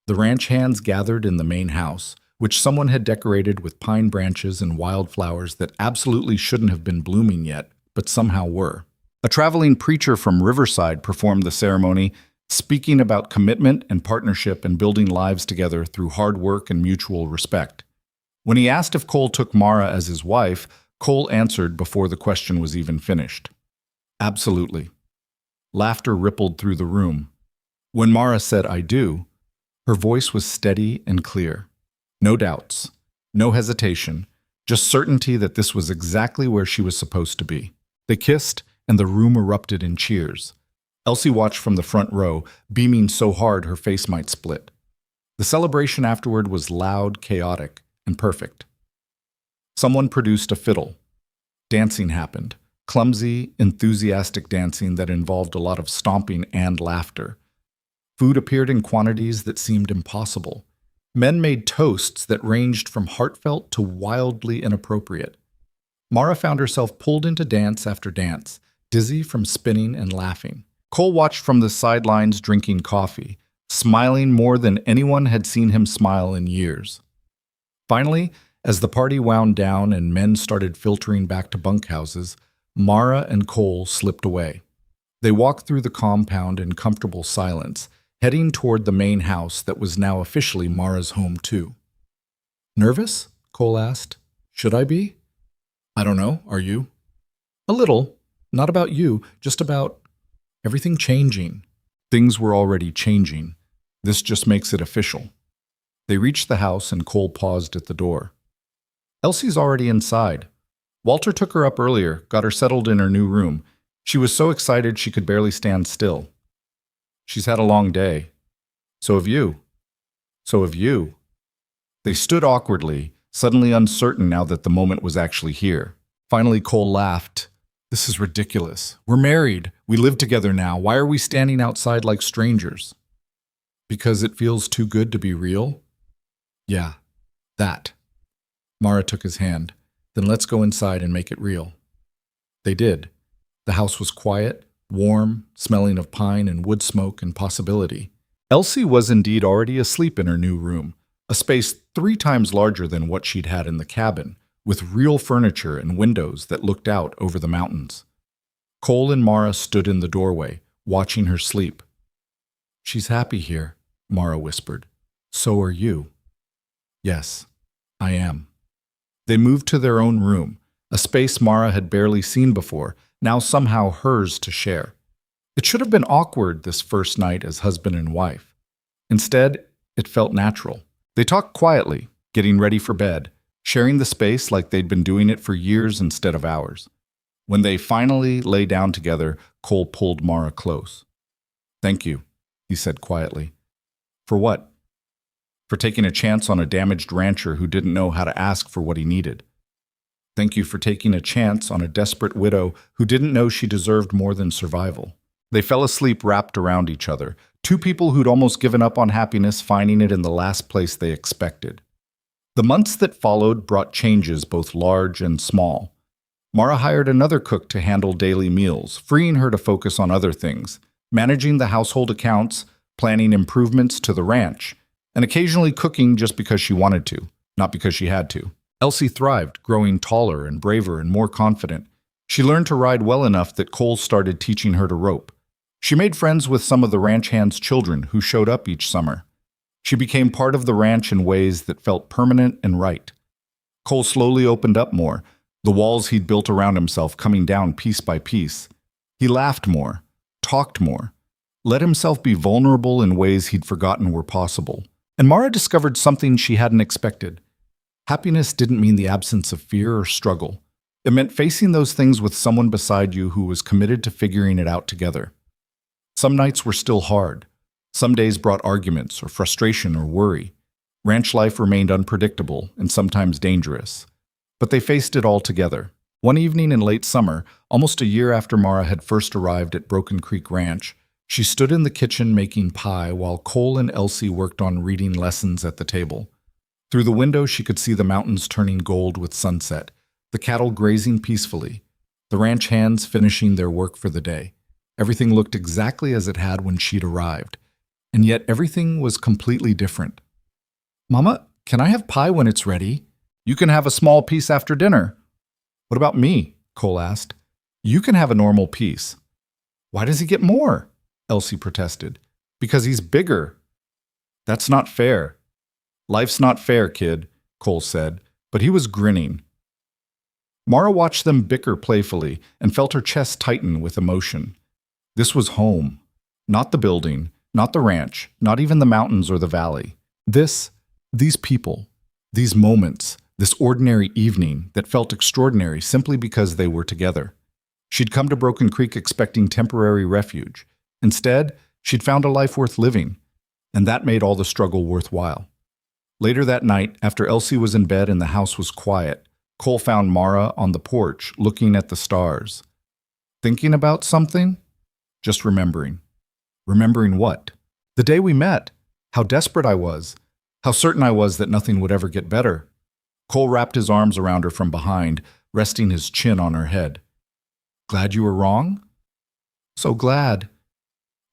The ranch hands gathered in the main house, which someone had decorated with pine branches and wildflowers that absolutely shouldn't have been blooming yet, but somehow were. A traveling preacher from Riverside performed the ceremony, speaking about commitment and partnership and building lives together through hard work and mutual respect. When he asked if Cole took Mara as his wife, Cole answered before the question was even finished. "Absolutely." Laughter rippled through the room. When Mara said, "I do," her voice was steady and clear. No doubts, no hesitation, just certainty that this was exactly where she was supposed to be. They kissed, and the room erupted in cheers. Elsie watched from the front row, beaming so hard her face might split. The celebration afterward was loud, chaotic, and perfect. Someone produced a fiddle. Dancing happened, clumsy, enthusiastic dancing that involved a lot of stomping and laughter. Food appeared in quantities that seemed impossible. Men made toasts that ranged from heartfelt to wildly inappropriate. Mara found herself pulled into dance after dance, dizzy from spinning and laughing. Cole watched from the sidelines drinking coffee, smiling more than anyone had seen him smile in years. Finally, as the party wound down and men started filtering back to bunkhouses, Mara and Cole slipped away. They walked through the compound in comfortable silence, heading toward the main house that was now officially Mara's home too. "Nervous?" Cole asked. "Should I be?" "I don't know. Are you?" "A little. Not about you, just about everything changing." Things were already changing. This just makes it official. They reached the house and Cole paused at the door. "Elsie's already inside. Walter took her up earlier, got her settled in her new room. She was so excited she could barely stand still. She's had a long day. So have you. So have you." They stood awkwardly, suddenly uncertain now that the moment was actually here. Finally, Cole laughed. "This is ridiculous. We're married. We live together now. Why are we standing outside like strangers?" "Because it feels too good to be real?" "Yeah, that." Mara took his hand. "Then let's go inside and make it real." They did. The house was quiet, warm, smelling of pine and wood smoke and possibility. Elsie was indeed already asleep in her new room, a space 3 times larger than what she'd had in the cabin, with real furniture and windows that looked out over the mountains. Cole and Mara stood in the doorway, watching her sleep. "She's happy here," Mara whispered. "So are you." "Yes, I am." They moved to their own room, a space Mara had barely seen before, now somehow hers to share. It should have been awkward this first night as husband and wife. Instead, it felt natural. They talked quietly, getting ready for bed, sharing the space like they'd been doing it for years instead of hours. When they finally lay down together, Cole pulled Mara close. "Thank you," he said quietly. "For what?" "For taking a chance on a damaged rancher who didn't know how to ask for what he needed. Thank you for taking a chance on a desperate widow who didn't know she deserved more than survival." They fell asleep wrapped around each other, 2 people who'd almost given up on happiness finding it in the last place they expected. The months that followed brought changes both large and small. Mara hired another cook to handle daily meals, freeing her to focus on other things, managing the household accounts, planning improvements to the ranch, and occasionally cooking just because she wanted to, not because she had to. Elsie thrived, growing taller and braver and more confident. She learned to ride well enough that Cole started teaching her to rope. She made friends with some of the ranch hands' children who showed up each summer. She became part of the ranch in ways that felt permanent and right. Cole slowly opened up more, the walls he'd built around himself coming down piece by piece. He laughed more, talked more, let himself be vulnerable in ways he'd forgotten were possible. And Mara discovered something she hadn't expected. Happiness didn't mean the absence of fear or struggle. It meant facing those things with someone beside you who was committed to figuring it out together. Some nights were still hard. Some days brought arguments or frustration or worry. Ranch life remained unpredictable and sometimes dangerous. But they faced it all together. One evening in late summer, almost a year after Mara had first arrived at Broken Creek Ranch, she stood in the kitchen making pie while Cole and Elsie worked on reading lessons at the table. Through the window, she could see the mountains turning gold with sunset, the cattle grazing peacefully, the ranch hands finishing their work for the day. Everything looked exactly as it had when she'd arrived, and yet everything was completely different. "Mama, can I have pie when it's ready? You can have a small piece after dinner." "What about me?" Cole asked. "You can have a normal piece." "Why does he get more?" Elsie protested. "Because he's bigger." "That's not fair." "Life's not fair, kid," Cole said, but he was grinning. Mara watched them bicker playfully and felt her chest tighten with emotion. This was home. Not the building, not the ranch, not even the mountains or the valley. These people, these moments, this ordinary evening that felt extraordinary simply because they were together. She'd come to Broken Creek expecting temporary refuge. Instead, she'd found a life worth living, and that made all the struggle worthwhile. Later that night, after Elsie was in bed and the house was quiet, Cole found Mara on the porch, looking at the stars. "Thinking about something?" "Just remembering." "Remembering what?" "The day we met. How desperate I was. How certain I was that nothing would ever get better." Cole wrapped his arms around her from behind, resting his chin on her head. "Glad you were wrong?" "So glad."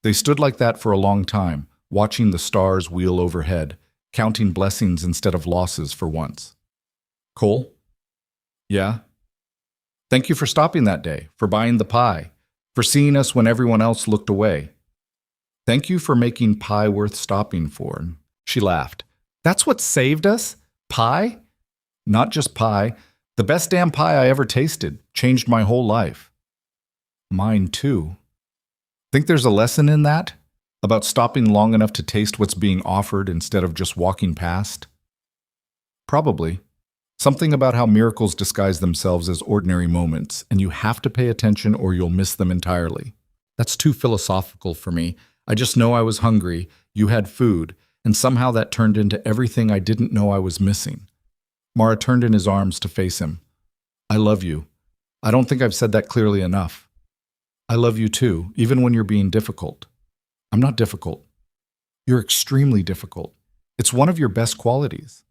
They stood like that for a long time, watching the stars wheel overhead, counting blessings instead of losses for once. "Cole?" "Yeah?" "Thank you for stopping that day, for buying the pie, for seeing us when everyone else looked away. Thank you for making pie worth stopping for." She laughed. "That's what saved us? Pie?" "Not just pie. The best damn pie I ever tasted. Changed my whole life." "Mine too." "Think there's a lesson in that? About stopping long enough to taste what's being offered instead of just walking past?" "Probably. Something about how miracles disguise themselves as ordinary moments, and you have to pay attention or you'll miss them entirely." "That's too philosophical for me. I just know I was hungry, you had food, and somehow that turned into everything I didn't know I was missing." Mara turned in his arms to face him. "I love you. I don't think I've said that clearly enough. I love you too, even when you're being difficult." "I'm not difficult." "You're extremely difficult. It's one of your best qualities."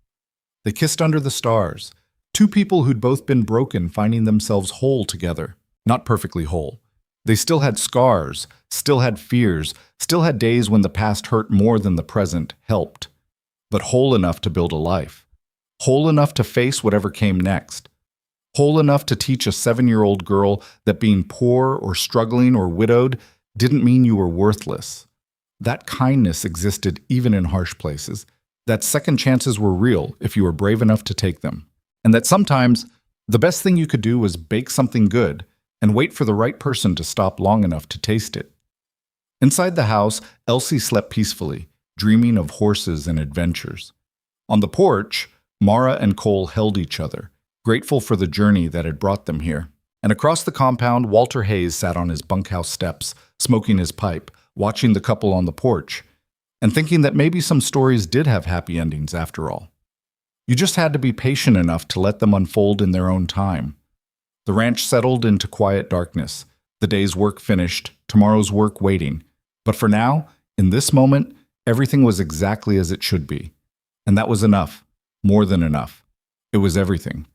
They kissed under the stars, two people who'd both been broken finding themselves whole together. Not perfectly whole. They still had scars, still had fears, still had days when the past hurt more than the present helped. But whole enough to build a life. Whole enough to face whatever came next. Whole enough to teach a 7-year-old girl that being poor or struggling or widowed didn't mean you were worthless. That kindness existed even in harsh places. That second chances were real if you were brave enough to take them. And that sometimes the best thing you could do was bake something good and wait for the right person to stop long enough to taste it. Inside the house, Elsie slept peacefully, dreaming of horses and adventures. On the porch, Mara and Cole held each other, grateful for the journey that had brought them here. And across the compound, Walter Hayes sat on his bunkhouse steps, smoking his pipe, watching the couple on the porch, and thinking that maybe some stories did have happy endings after all. You just had to be patient enough to let them unfold in their own time. The ranch settled into quiet darkness, the day's work finished, tomorrow's work waiting. But for now, in this moment, everything was exactly as it should be. And that was enough, more than enough. It was everything.